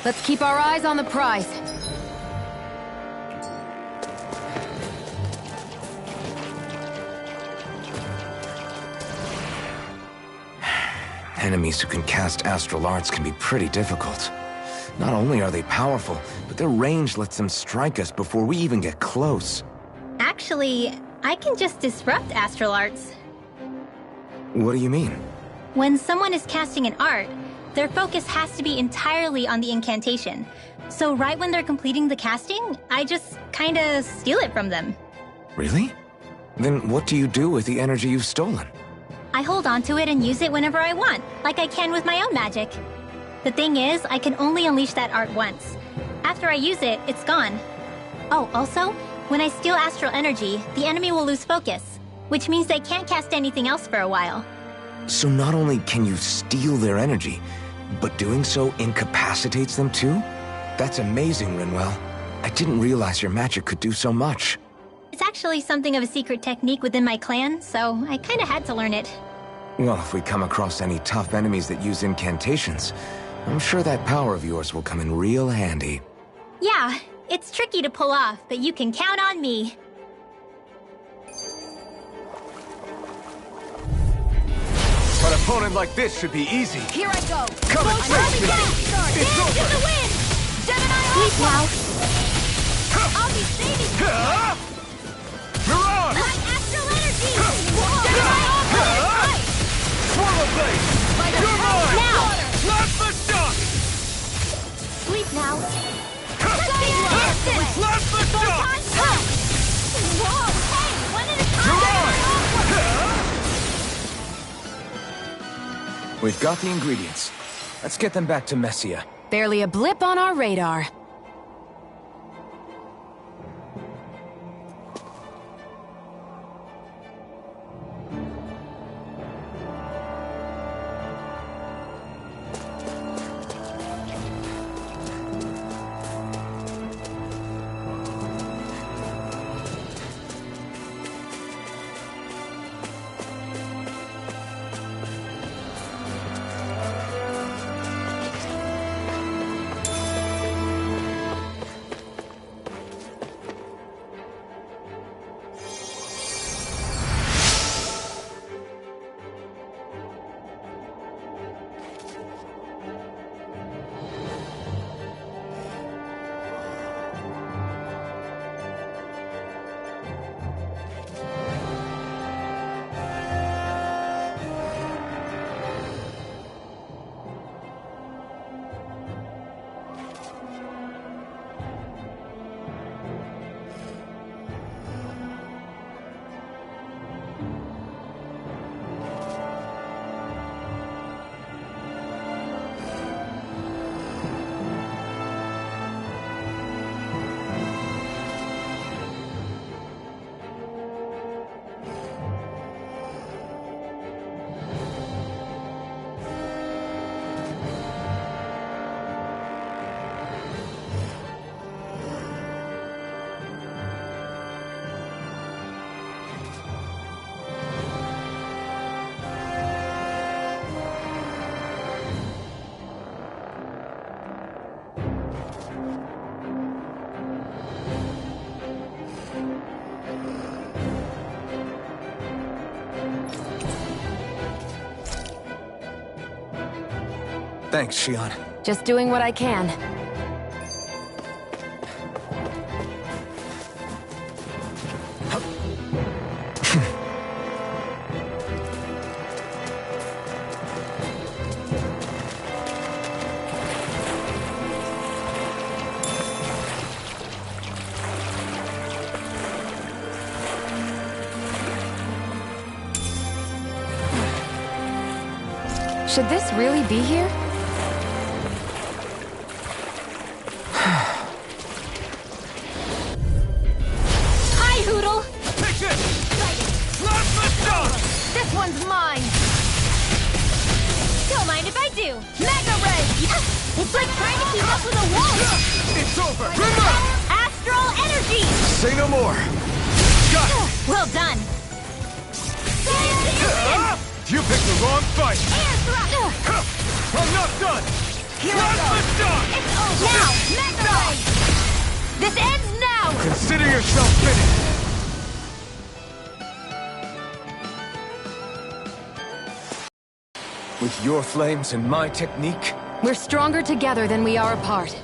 Let's keep our eyes on the prize. Enemies who can cast astral arts can be pretty difficult. Not only are they powerful, but their range lets them strike us before we even get close. Actually, I can just disrupt astral arts. What do you mean? When someone is casting an art, their focus has to be entirely on the incantation. So right when they're completing the casting, I just kinda steal it from them. Really? Then what do you do with the energy you've stolen? I hold on to it and use it whenever I want, like I can with my own magic. The thing is, I can only unleash that art once. After I use it, it's gone. Oh, also, when I steal astral energy, the enemy will lose focus, which means they can't cast anything else for a while. So not only can you steal their energy, but doing so incapacitates them too? That's amazing, Rinwell. I didn't realize your magic could do so much. It's actually something of a secret technique within my clan, so I kinda had to learn it. Well, if we come across any tough enemies that use incantations, I'm sure that power of yours will come in real handy. Yeah, it's tricky to pull off, but you can count on me. An opponent like this should be easy. Here I go. Come and face me! It's Dance over! in the wind! Gemini Sleep now. I'll be saving you! You're on! My astral energy! Gemini off! Swallow blade! You're mine! Now! Flash the shock! Sleep now! Flash the shock! Whoa! Hey! One at a You're time! on! We've got the ingredients. Let's get them back to Messia. Barely a blip on our radar. Thanks, Shion. Just doing what I can. Should this really be here? Hi, Hootle! Take this! Plasma Shock! This one's mine! Don't mind if I do! Mega Ray! It's like trying to keep up with a wall! It's over! Astral Energy! Say no more! Got it! Well done! You picked the wrong fight! Air thrust! I'm not done! Here Plasma it goes! Shock! It's over! Now! Mega Ray! This ends now! Consider yourself finished! With your flames and my technique, We're stronger together than we are apart.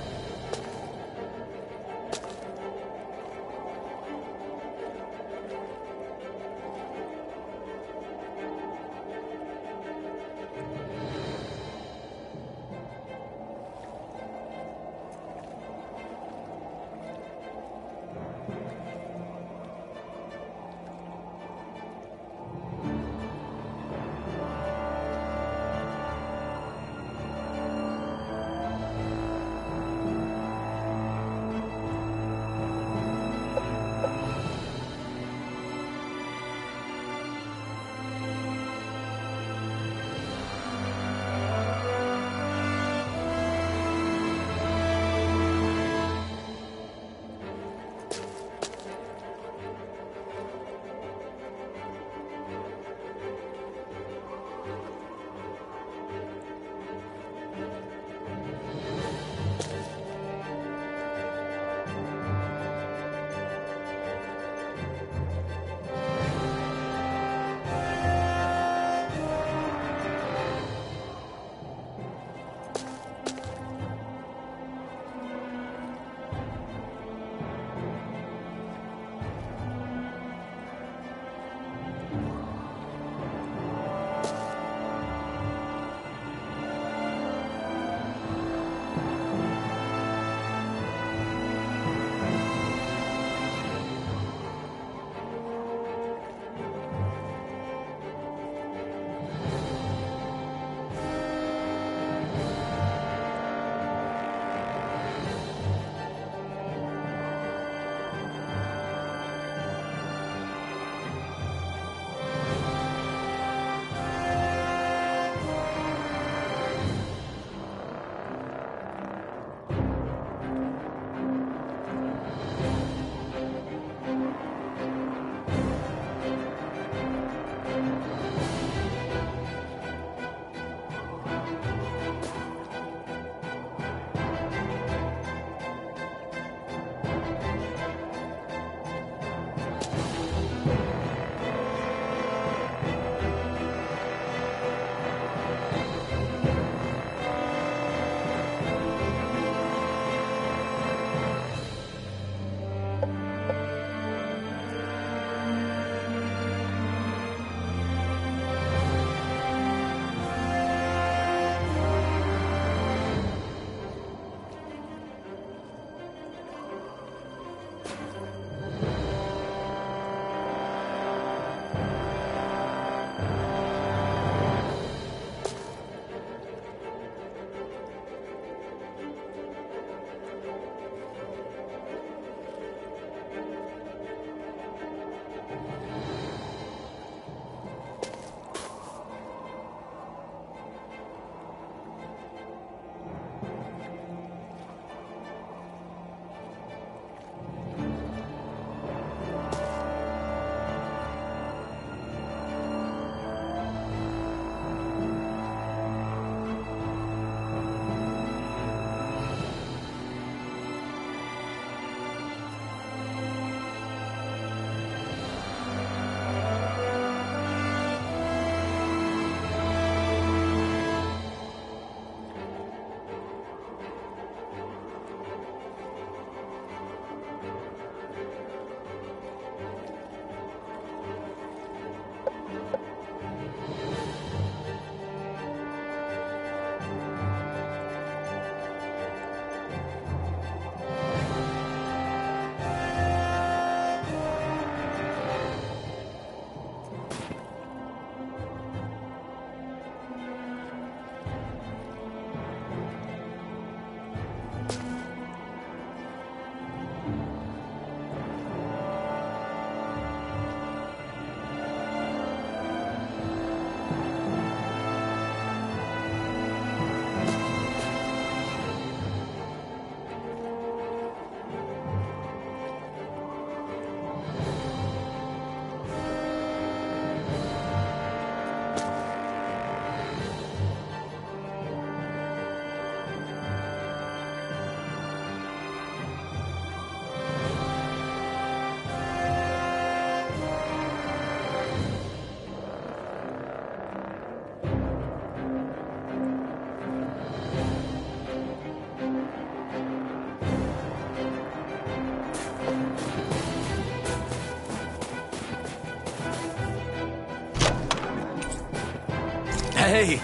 Hey!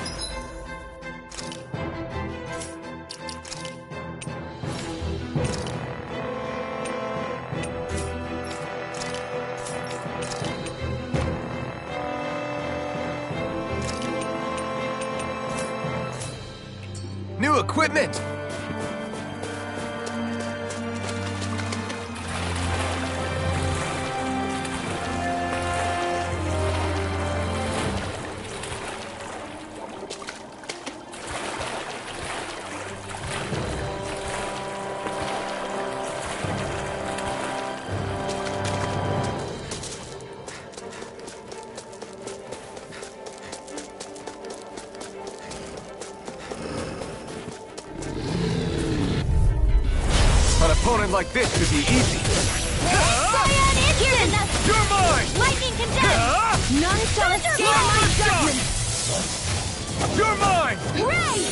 New equipment! An opponent like this should be easy. Cyan instant! You're mine! Lightning condemned! None shall escape my judgment! You're mine! Hooray!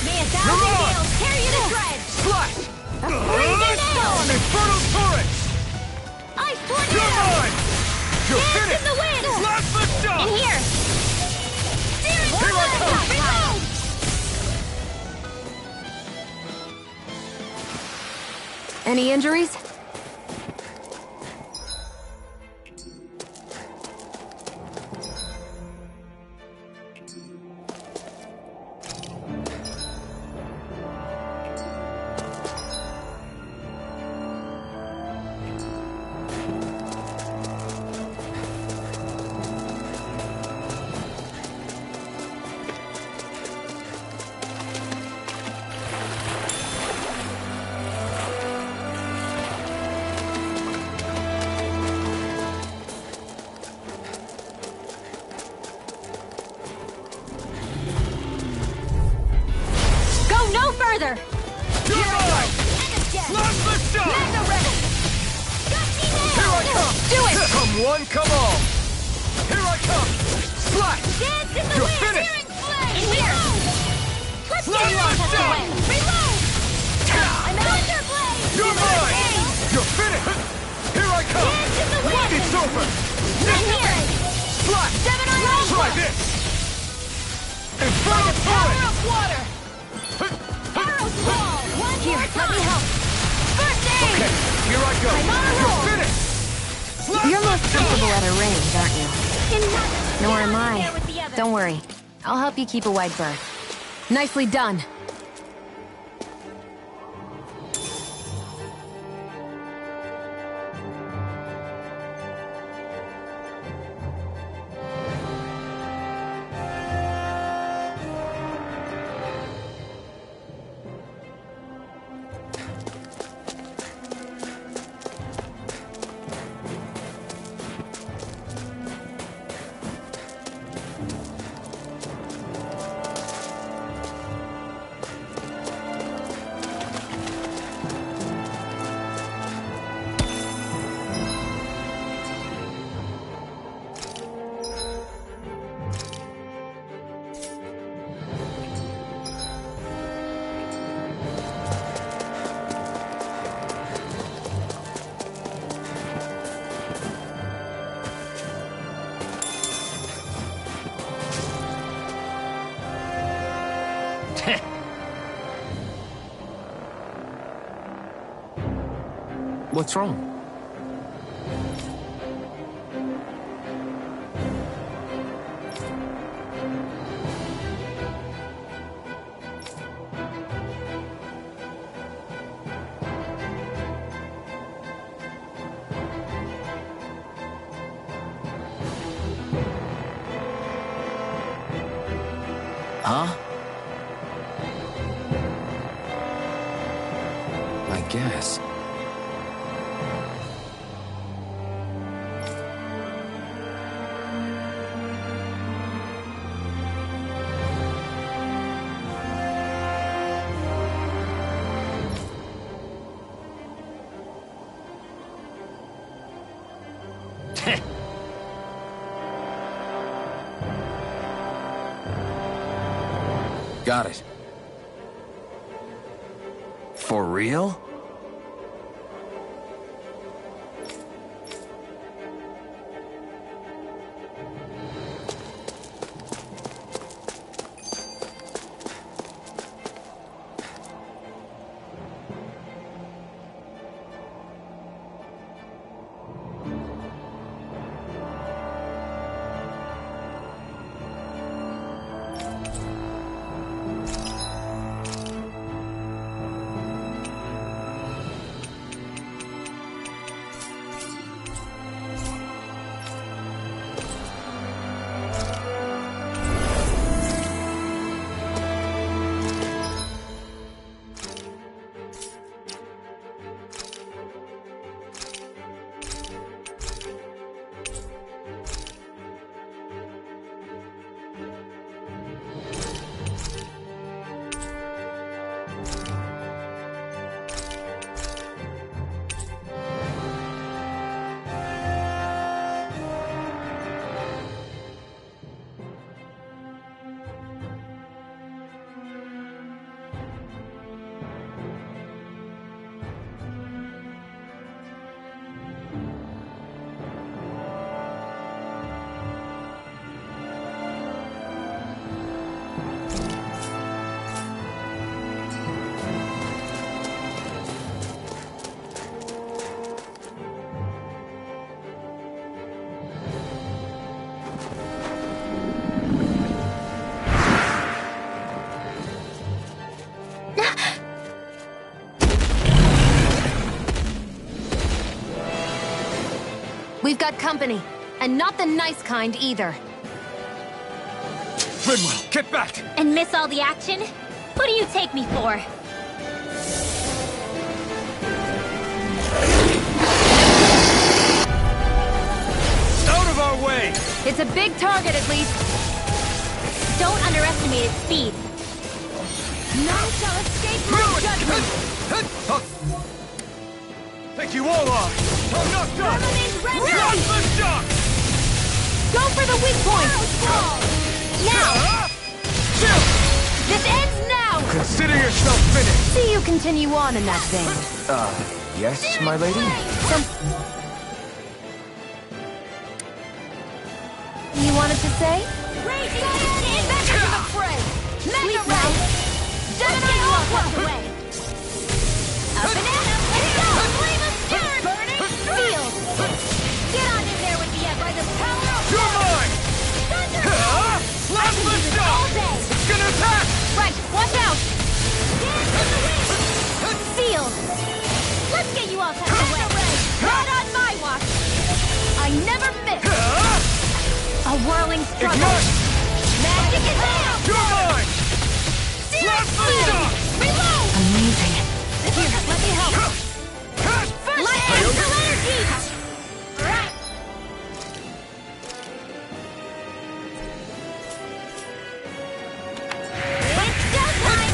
May a thousand gales tear you to shreds! Slash! A freezing storm! Infernal torrent! Ice You're tornado! mine! You're Dance in finished! the wind! Slash the stuff! In here! Searing Here I come! Reload! Any injuries? No further! You're mine! Slash the stuff! Here I come! Do it! Come one, come all! Here I come! Slash! Dance in the You're wind! finished! Searing flame! In here! Let's Slash get the the stuff! way! Reload! I'm Thunder Blade! You're mine! You're finished! Here I come! Dance in the wind! It's over! In here! Slash! 7 on Try this! Infernal Power torrent! of water! Arrows wall! One here, let me help! First aid! Okay, here I go! I'm on a roll! You're finished! Slash You're the most stuff! comfortable at a range, aren't you? Enough! Nor am There I. with the others. Don't worry. I'll help you keep a wide berth. Nicely done. What's wrong? Huh? I guess. Got it. For real? We've got company, and not the nice kind either. Rinwell, get back! And miss all the action? Who do you take me for? Out of our way! It's a big target, at least. Don't underestimate its speed. None shall escape my judgment! Think you all are! I'm not done! Ready! Drop the shock! Go for the weak point! Now! This ends now! Consider yourself finished! See you continue on in that vein. Yes, my lady? You wanted to say? Back into the fray! Mega Ray! Gemini Aqua! A banana! Let's go! Flame of Stern! Burning Field! Get on in there with the F by the power of You're mine! Thunder! Blast the shock! All day! It's gonna attack! Right, watch out! Dance in the wind! Field! Let's get you all tucked away! Not on my watch! I never miss! A whirling struggle! Ignite! Magic is out! You're mine! Blast the shock! Reload! Amazing. Here, let me help. First, astral energy! It's showtime!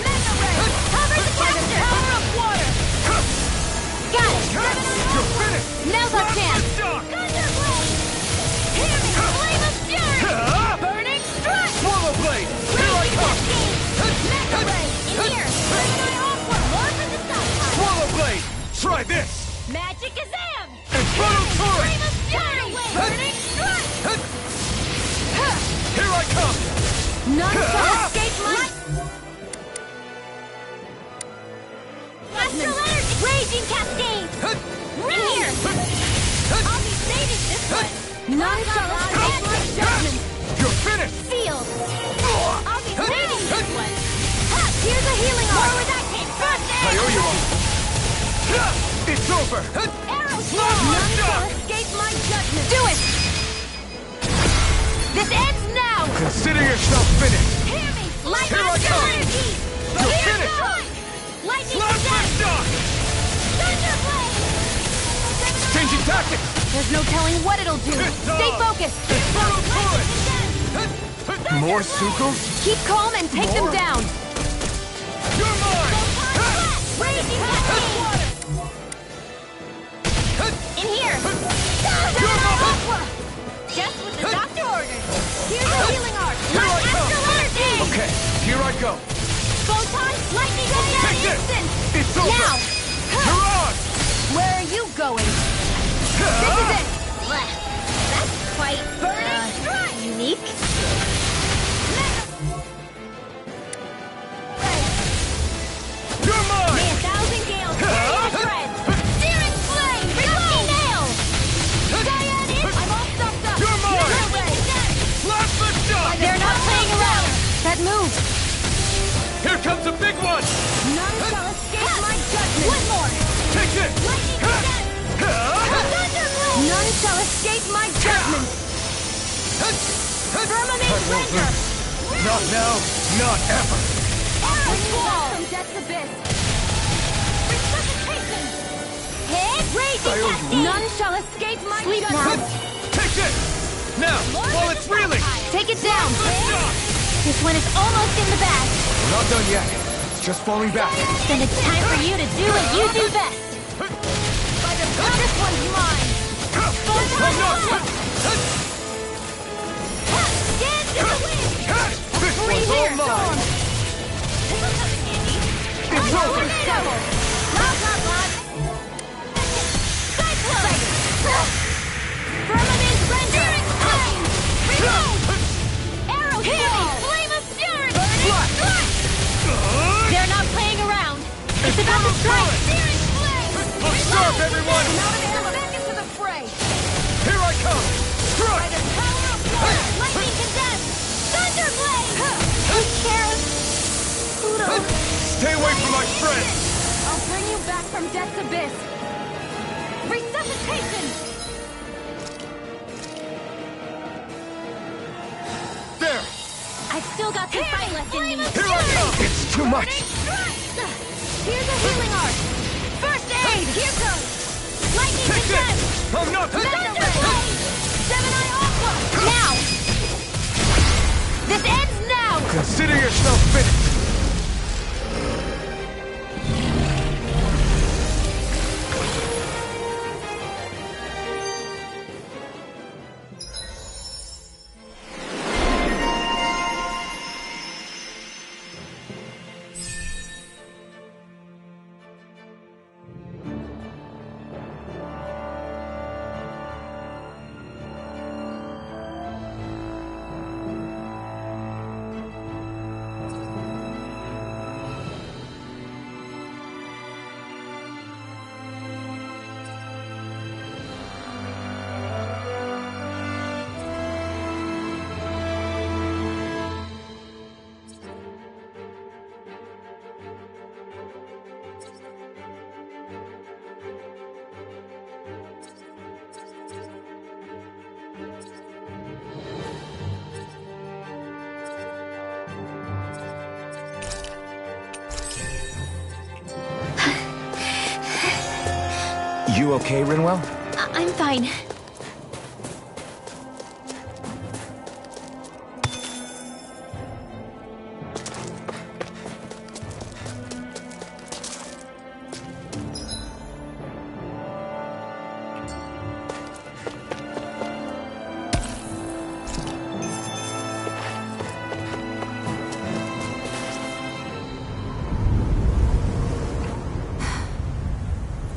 Mega Ray! Cover the caster! Power of water! Got it! You're finished! Now's our chance! Shock! Thunder Blade! Hear me! Flame of Fury! Burning Strike! Swallow Blade! Here I come! Mega Ray! In here! Gemini Aqua! More for the stop! Swallow Blade! Try this! Magic Azam! Infernal Torrent! Flame of Fury! Burning Strike! Here I come! None shall escape my... Astral energy! Raging Cascade! In here! I'll be saving this one! None shall escape my judgment! You're finished! Field! I'll be saving this one! Here's a healing More arm! where that came from! I owe you one! It's over! Arrow Blast the None shall shock! escape my judgment! Do it! This ends now! Consider yourself finished! Hear me! Light Here I astral come! energy! You're Here's finished! mine! Lightning Blast the Azam! shock! Thunder Blade! Changing tactics! There's no telling what it'll do! Stay focused! Infernal Torrent! More Sukkos? Keep calm and take them down! You're mine! Raging Cascade! In here! Aqua! Just what the doctor ordered! Here's a healing arc! Light astral energy! Okay, here I go! Photon lightning Take Azam! this! It's over! Now! You're on! Where are you going? This is it! That's quite, unique. You're mine! May 1,000 gales carry the shreds! Searing flame! Reload! Nail! Diane in! I'm all stuffed up! You're mine! Lightning Blast the shock! They're not playing around! That move! Here comes a big one! None shall escape my judgment! One more! Take this! Lightning Azam! Thunderblade! None shall escape my judgment! Firmament Render! Not now, not ever! Bringing you back from death's abyss! Resuscitation! Hit! Raging Cascade! None shall escape my Sleep judgment! Take this! Now, while it's reeling! Take it down! The shock! This one is almost in the bag. We're not done yet. It's just falling back. Then it's time for you to do what you do best. By the God, this one's mine! Dance in the wind! This Free one's all here, mine! Storm! This will come in handy. It's over! Double! Not! Cyclone! Firmament Render! Flame! Reload! Arrow Heal! Flame of Fury! Blast! They're not playing around. It's about to strike! Searing flame! Look sharp, everyone! Now to come back into the fray! Here I come! By Strike! the power of water! Lightning condensed! Thunderblade! Take care of Pluto. Stay away from my friends! I'll bring you back from death's abyss! Resuscitation! still got some fight left in me. Here I come! It's too much! Here's a healing art. First aid, here goes. Lightning defense. I'm not... Thunder blade. Seven Eye Aqua. Now. This ends now. Consider yourself finished! You okay, Rinwell? I'm fine.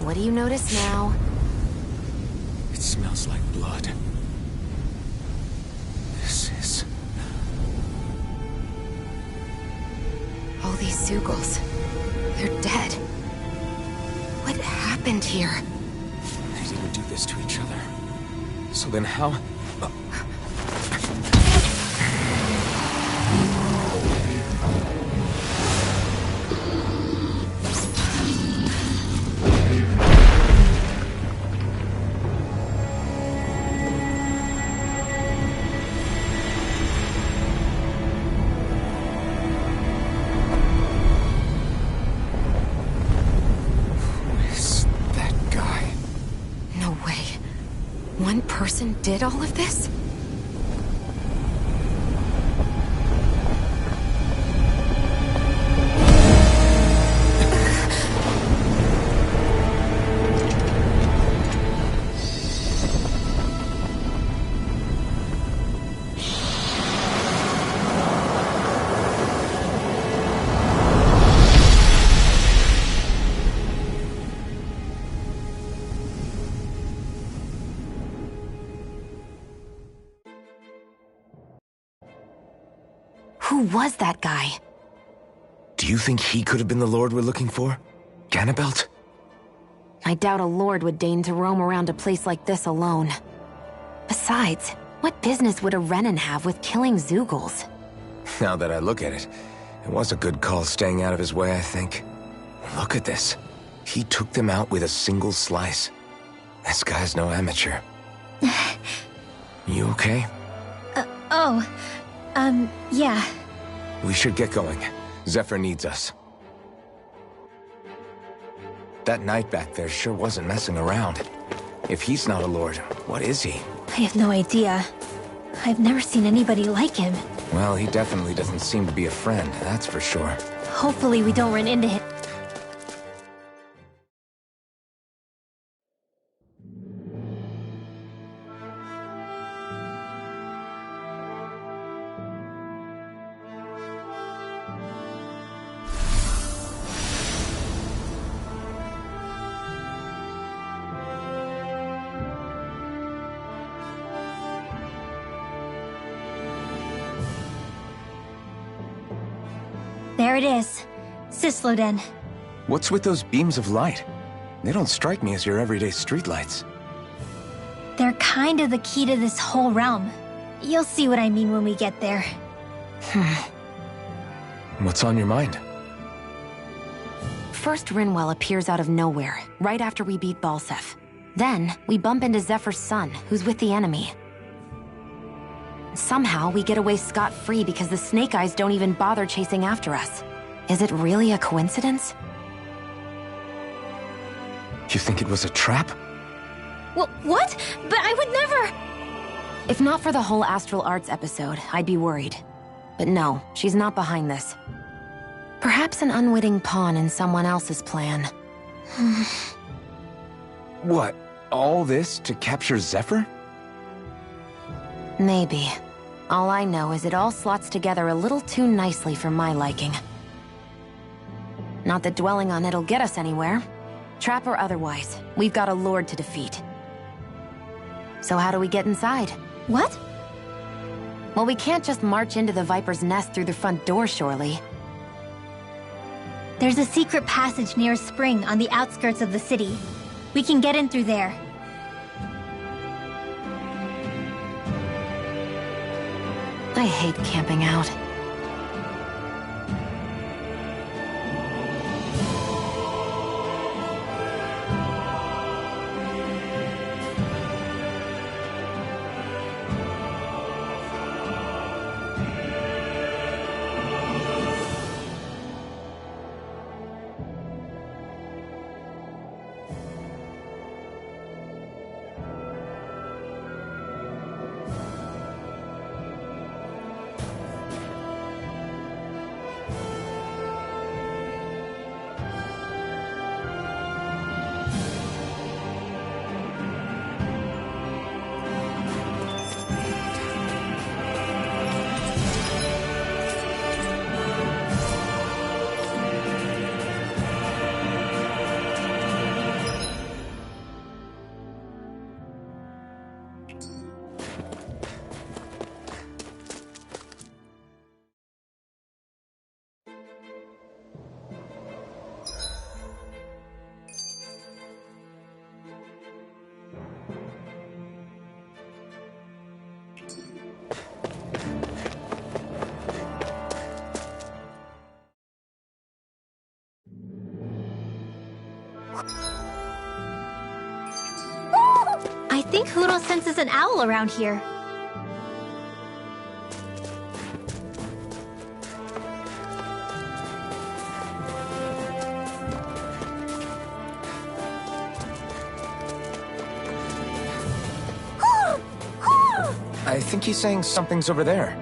What do you notice now? It smells like blood. This is... All these Zeugles. They're dead. What happened here? They didn't do this to each other. So then how... One person did all of this? Who was that guy? Do you think he could have been the Lord we're looking for? Ganabelt? I doubt a Lord would deign to roam around a place like this alone. Besides, what business would a Renan have with killing Zeugles? Now that I look at it, it was a good call staying out of his way, I think. Look at this. He took them out with a single slice. This guy's no amateur. You okay? Yeah. We should get going. Zephyr needs us. That knight back there sure wasn't messing around. If he's not a lord, what is he? I have no idea. I've never seen anybody like him. Well, he definitely doesn't seem to be a friend, that's for sure. Hopefully we don't run into him. There it is. Cysloden. What's with those beams of light? They don't strike me as your everyday streetlights. They're kind of the key to this whole realm. You'll see what I mean when we get there. What's on your mind? First, Rinwell appears out of nowhere, right after we beat Balseph. Then, we bump into Zephyr's son, who's with the enemy. Somehow, we get away scot-free because the Snake Eyes don't even bother chasing after us. Is it really a coincidence? You think it was a trap? What? But I would never... If not for the whole Astral Arts episode, I'd be worried. But no, she's not behind this. Perhaps an unwitting pawn in someone else's plan. What? All this to capture Zephyr? Maybe. All I know is it all slots together a little too nicely for my liking. Not that dwelling on it'll get us anywhere. Trap or otherwise, we've got a lord to defeat. So how do we get inside? What? Well, we can't just march into the Viper's nest through the front door, surely. There's a secret passage near a spring on the outskirts of the city. We can get in through there. I hate camping out. I think Hootle senses an owl around here. I think he's saying something's over there.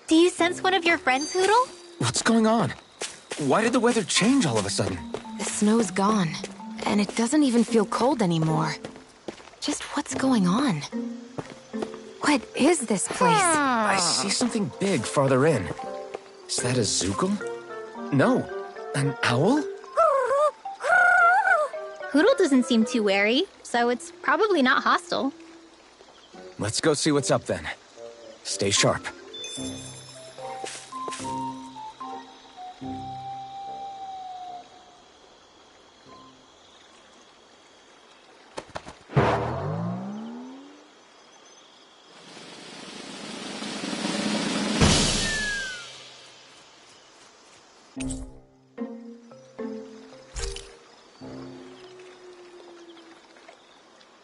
Do you sense one of your friends, Hootle? What's going on? Why did the weather change all of a sudden? The snow's gone, and it doesn't even feel cold anymore. Just what's going on? What is this place? I see something big farther in. Is that a Zoogle? No, an owl? Hootle doesn't seem too wary, so it's probably not hostile. Let's go see what's up then. Stay sharp.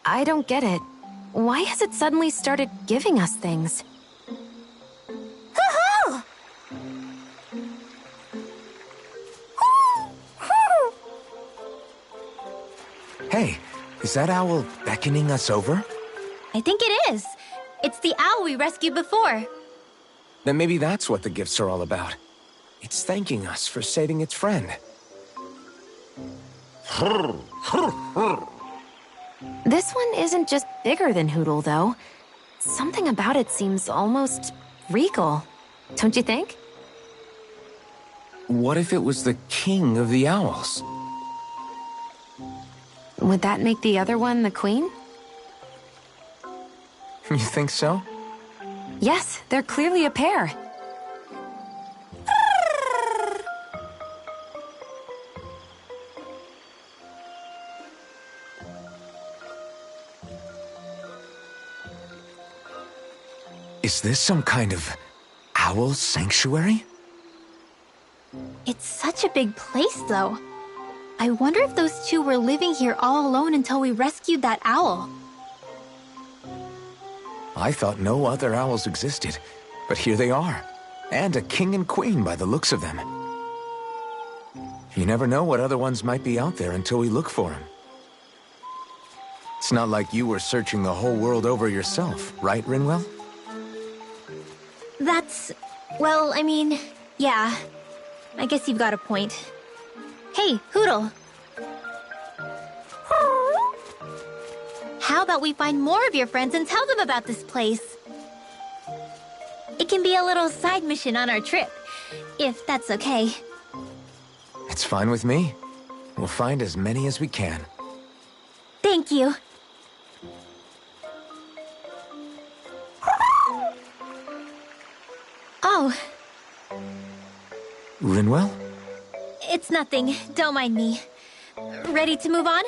I don't get it. Why has it suddenly started giving us things? Hey, is that owl beckoning us over? I think it is. It's the owl we rescued before. Then maybe that's what the gifts are all about. It's thanking us for saving its friend. This one isn't just bigger than Hootle, though. Something about it seems almost regal. Don't you think? What if it was the king of the owls? Would that make the other one the queen? You think so? Yes, they're clearly a pair. Is this some kind of owl sanctuary? It's such a big place, though. I wonder if those two were living here all alone until we rescued that owl. I thought no other owls existed, but here they are. And a king and queen by the looks of them. You never know what other ones might be out there until we look for them. It's not like you were searching the whole world over yourself, right, Rinwell? That's... well, I mean, yeah. I guess you've got a point. Hey, Hootle! How about we find more of your friends and tell them about this place? It can be a little side mission on our trip, if that's okay. It's fine with me. We'll find as many as we can. Thank you. Oh. Rinwell? It's nothing. Don't mind me. Ready to move on?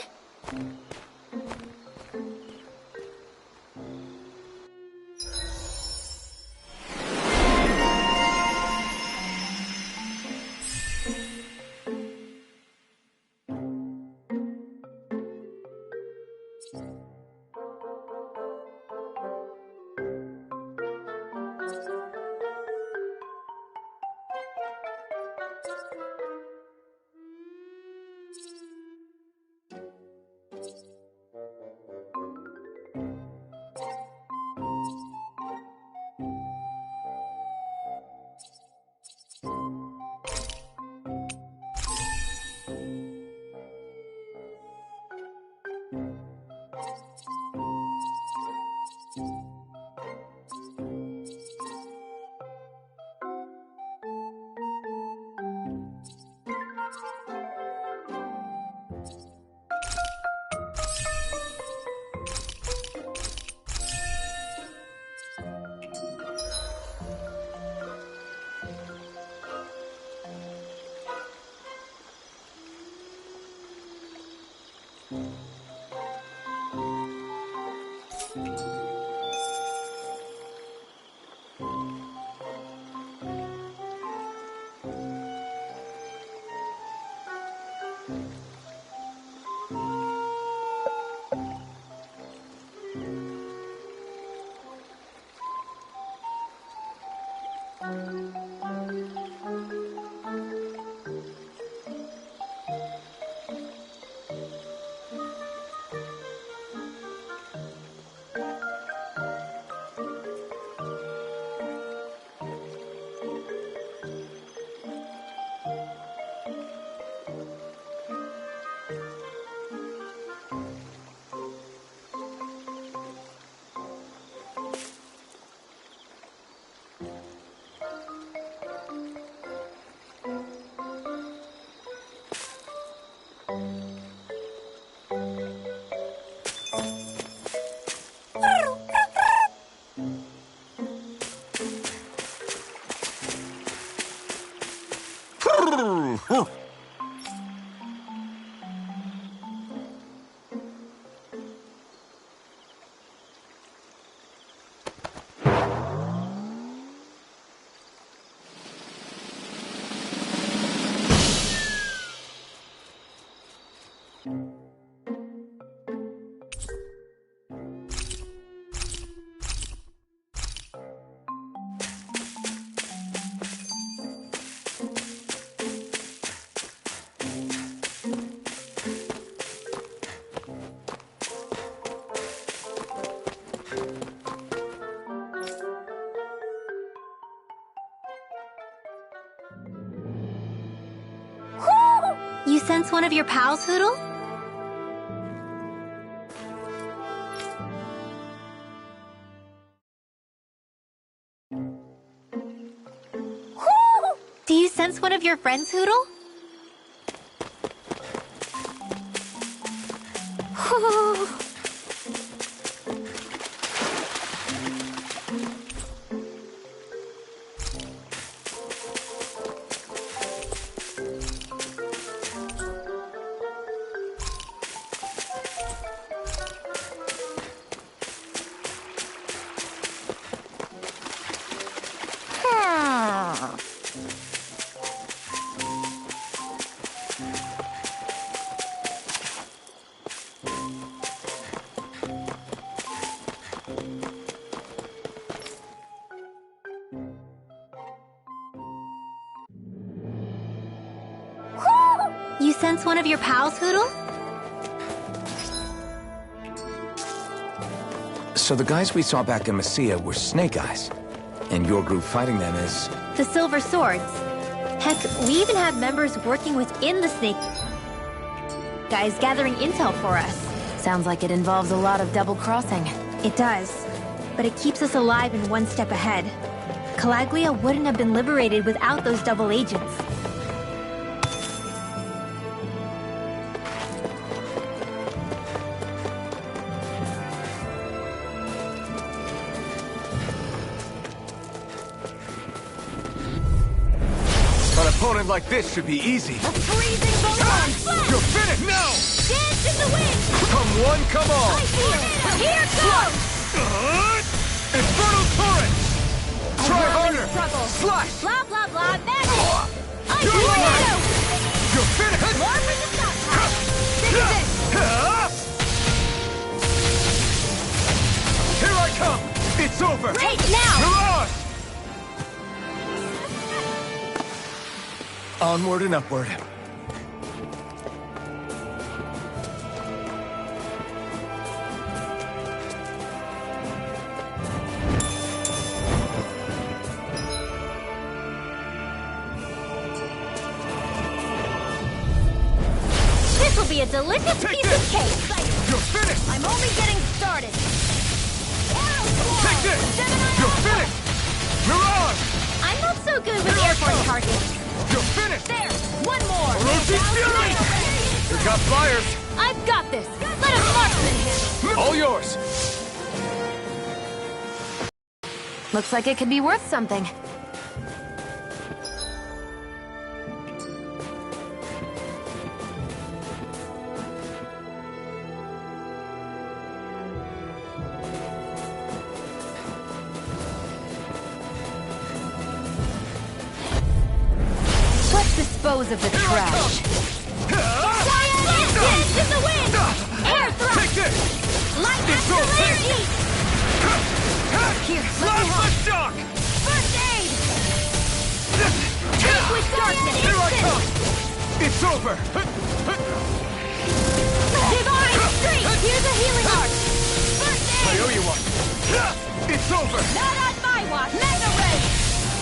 You sense one of your pals, Hootle? Do you sense one of your friends, Hootle? You sense one of your pals, Hootle? So the guys we saw back in Messia were Snake Eyes, and your group fighting them is... The Silver Swords. Heck, we even have members working within the Snake Guys gathering intel for us. Sounds like it involves a lot of double-crossing. It does. But it keeps us alive and one step ahead. Calaglia wouldn't have been liberated without those double agents. An opponent like this should be easy. A freezing balloon! You're finished! No! Dance in the wind! Come one, come all! I feel it! Here goes! Infernal Torrent! Try harder! Struggle! Slash! Blah, blah, blah, magic! I You're feel right. it! You're finished! More for the stockpile! This is it! Here I come! It's over! Right now! Mirage! Onward and upward. This will be a delicious Take piece this. of cake! You're finished! I'm only getting started! Take this! You're finished! Mirage! I'm not so good with Here I airborne come. targets. You're finished! There! One more! Orochi Fury! You got flyers! I've got this! Let us marksman him! All yours! Looks like it could be worth something. Let's dispose of the trash. Dance in the wind! Air thrust! Take this! Light It's all artillery! Here, let me Flash help. the shock! First aid! Take with darkness! Here I come! It's over! Divine Streak! Here's a healing art! First I aid! owe you one! It's over! Not on my watch! Mega Ray!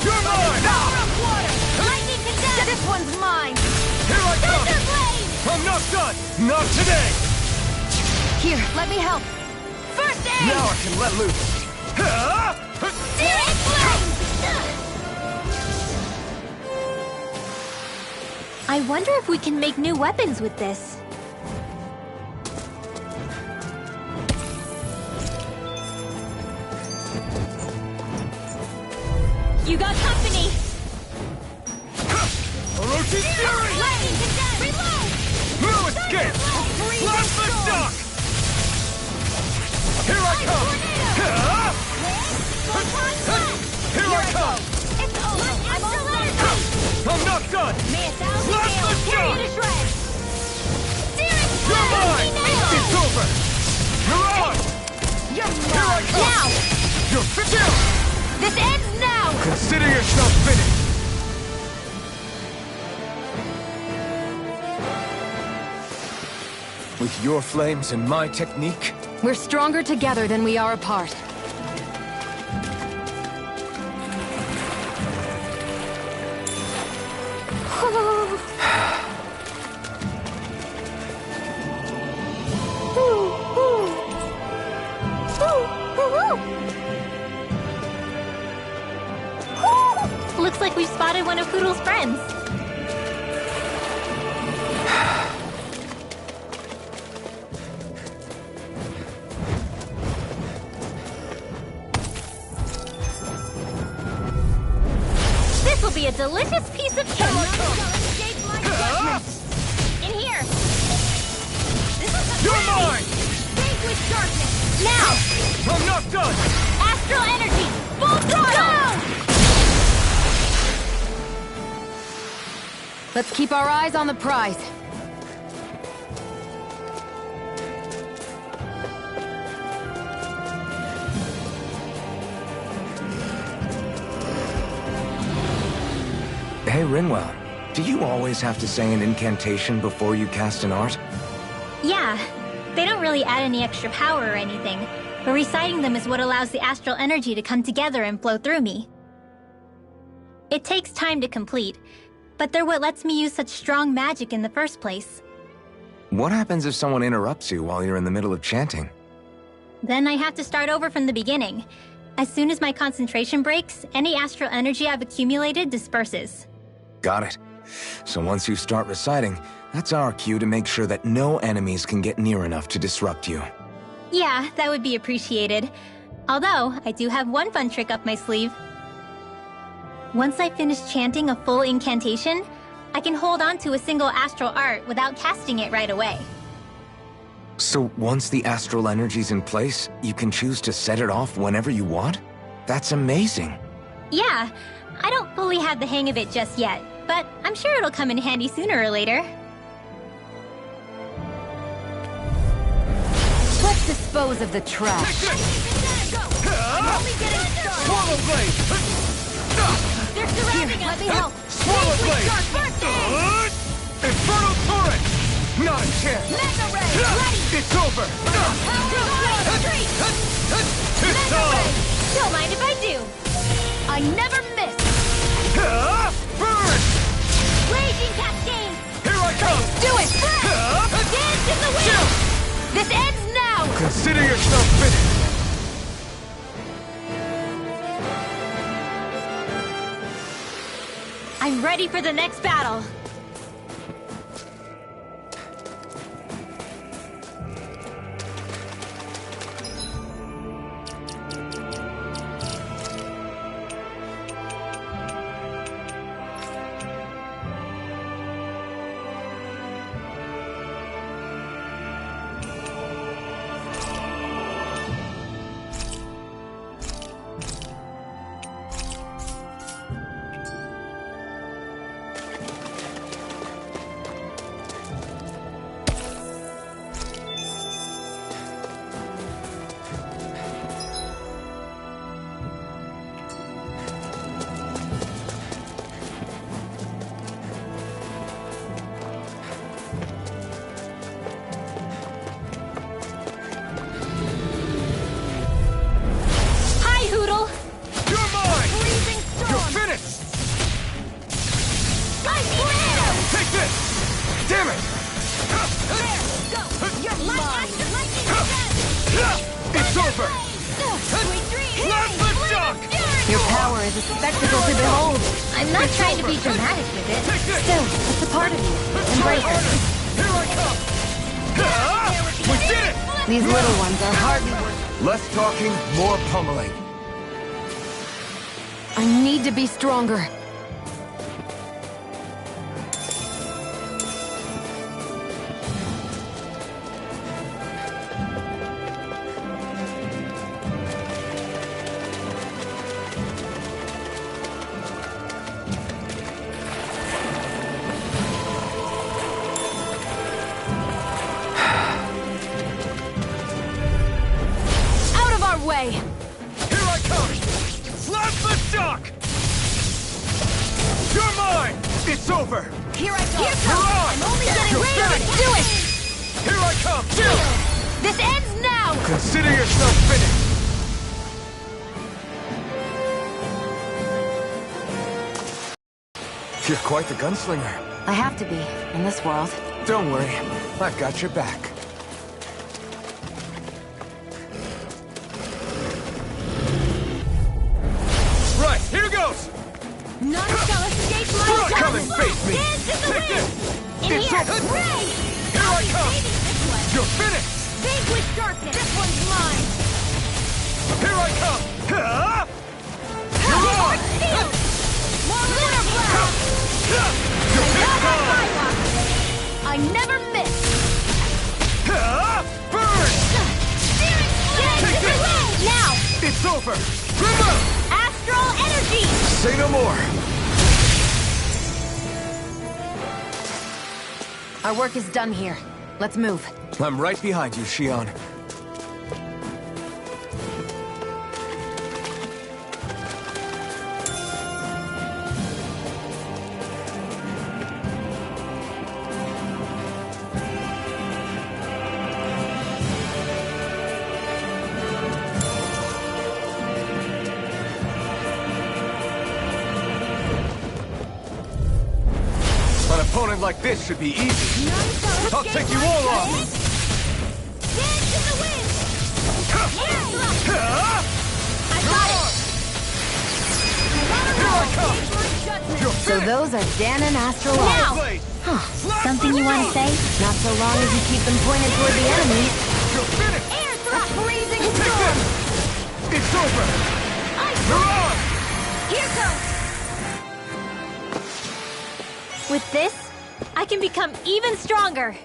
You're mine! Power of water! Lightning condense! This one's mine. Here I come! Thunder Blade! I'm not done! Not today! Here, let me help. First aid! Now I can let loose! Searing Flame! I wonder if we can make new weapons with this. You got company! Orochi Fury! Lightning condense! Reload! No escape! Flash the shock! Here I come! Here I come! It's over! I'm all done! I'm not done! May a thousand Flash nails the tear you shock! to shreds! Searing You're Flame! mine! Nails! It's over! Mirage! You're Here I mine! come! Now! You're finished! This ends now! Consider yourself finished! With your flames and my technique, We're stronger together than we are apart. Looks like we've spotted one of Hootle's friends. This will be a delicious piece of cake. In here. you're mine! Vanquish darkness! Now! I'm not done! Astral energy! Full throttle! Let's keep our eyes on the prize. Hey, Rinwell. Do you always have to say an incantation before you cast an art? Yeah, they don't really add any extra power or anything, but reciting them is what allows the astral energy to come together and flow through me. It takes time to complete, but they're what lets me use such strong magic in the first place. What happens if someone interrupts you while you're in the middle of chanting? Then I have to start over from the beginning. As soon as my concentration breaks, any astral energy I've accumulated disperses. Got it. So once you start reciting, that's our cue to make sure that no enemies can get near enough to disrupt you. Yeah, that would be appreciated. Although, I do have one fun trick up my sleeve. Once I finish chanting a full incantation, I can hold on to a single astral art without casting it right away. So once the astral energy's in place, you can choose to set it off whenever you want? That's amazing. Yeah, I don't fully have the hang of it just yet, but I'm sure it'll come in handy sooner or later. Let's dispose of the trash. Swallow Blade! They're surrounding us! Let me help! Swallow Blade! Inferno Torrent! Not a chance! Mega Ray! Ready! It's over! It's time! Don't mind if I do! I never miss! Burn! Raging Cascade! Here I come! Do it! Dance in the wind! This ends now! Consider yourself finished! I'm ready for the next battle! Damn it! It's over! Your power is a spectacle to behold. I'm not trying to be dramatic with it. Still, it's a part of you. Embrace it. Here I come! We did it! These little ones are hardly worth. Less talking, more pummeling. I need to be stronger. Way. Here I come! Plasma shock! You're mine! It's over! Here I go! You're on! I'm only getting ready! Do it! Here I come! This ends now! Consider yourself finished! You're quite the gunslinger. I have to be, in this world. Don't worry, I've got your back. Right, here goes! None shall escape my justice! Come and face me! Dance in the Take wind! this! In It's here! over. Ray! Here I come! This one! You're finished! Vanquish darkness! This one's mine! Here I come! You're on! More lunar blast! I never miss! Burn! Take this! Now! It's over! Remember! Astral energy! Say no more! Our work is done here. Let's move. I'm right behind you, Xion. opponent like this should be easy. I'll take you all on! Dance in the wind! I got it! So those are Dan and Astral Now! Eyes. Something you want to say? Not so long as you keep them pointed toward the enemy. Air thrust! Blazing storm! It's over! You're on! Here comes! With this, I can become even stronger.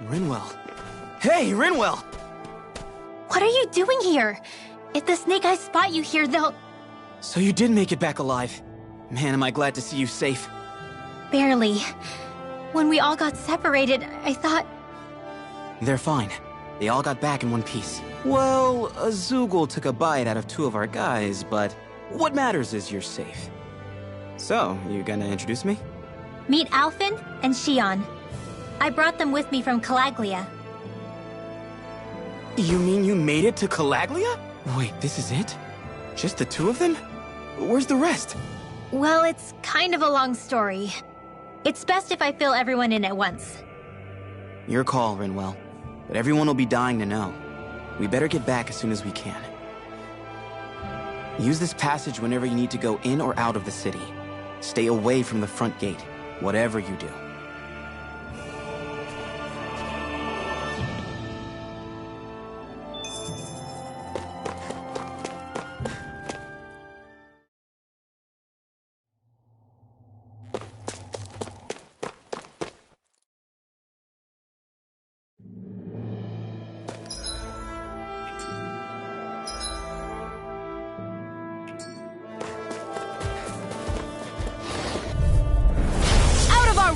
Rinwell. Hey, Rinwell! What are you doing here? If the Snake Eyes spot you here, they'll... So you did make it back alive. Man, am I glad to see you safe. Barely. When we all got separated, I thought... They're fine. They all got back in one piece. Well, Azugul took a bite out of 2 of our guys, but what matters is you're safe. So, you gonna introduce me? Meet Alphen and Shion. I brought them with me from Calaglia. You mean you made it to Calaglia? Wait, this is it? Just the 2 of them? Where's the rest? Well, it's kind of a long story. It's best if I fill everyone in at once. Your call, Rinwell. But everyone will be dying to know. We better get back as soon as we can. Use this passage whenever you need to go in or out of the city. Stay away from the front gate, whatever you do.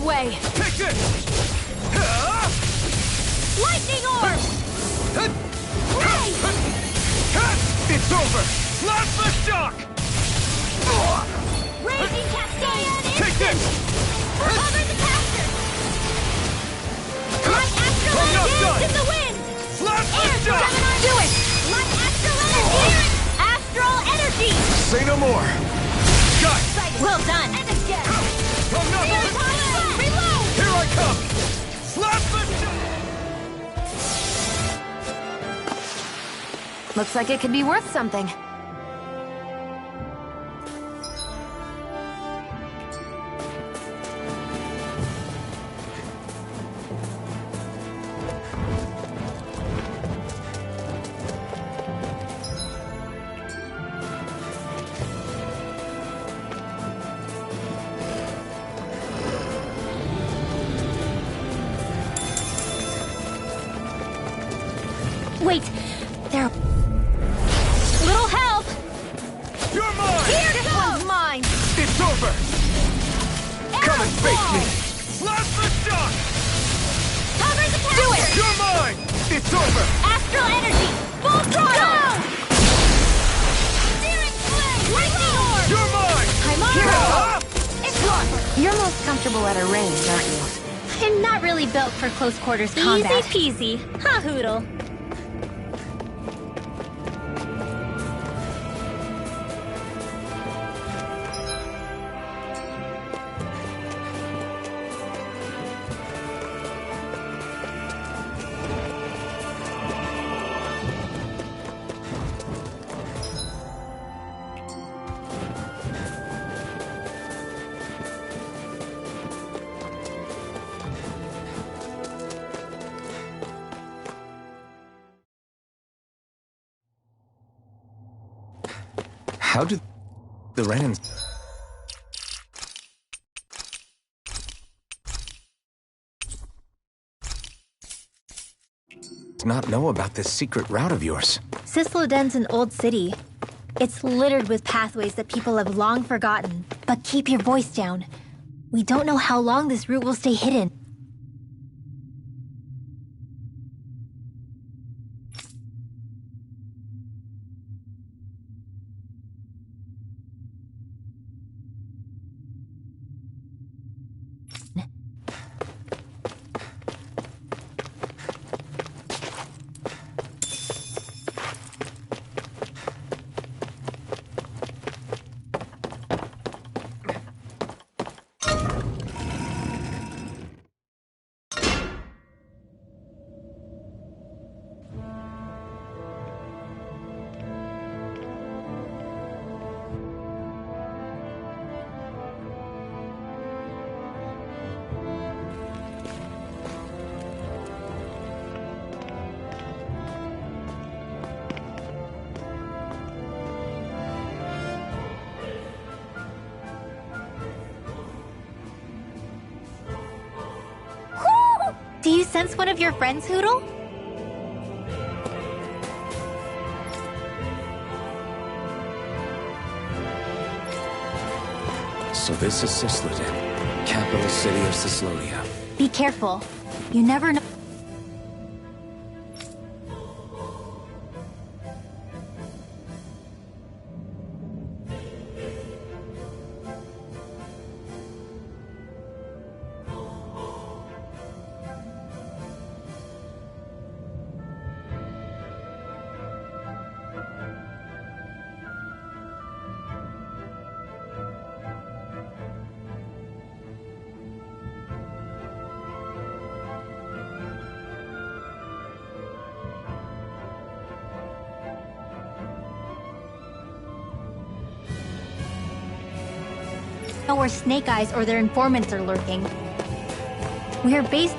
Way. Take this! Lightning orb! It's over! Plasma shock! Raging Cascade! Take this! Cover the caster! Light Astral Energy in the wind! Plasma Air shock! Gemini, do it! Light Astral Energy! Astral Energy! Say no more! Got! Well done! From nothing! Reload! Here I come! Plasma shock! Looks like it could be worth something. Wait, there are... Little help! You're mine! Here it goes! Mine! It's over! Come and face me! Plasma shock! Cover the caster! Do it! You're mine! It's over! Astral Energy! Full throttle! Go! Steering flame! Lightning orb! You're mine! I'm on! It's over! You're most comfortable at a range, aren't you? I'm not really built for close quarters combat. Easy peasy. Ha hoodle. How did the Renans not know about this secret route of yours? Sisloden's an old city. It's littered with pathways that people have long forgotten. But keep your voice down. We don't know how long this route will stay hidden. Do you sense one of your friends, Hootle? So this is Cisloden, capital city of Cyslodia. Be careful. You never know. Where Snake Eyes or their informants are lurking. We're based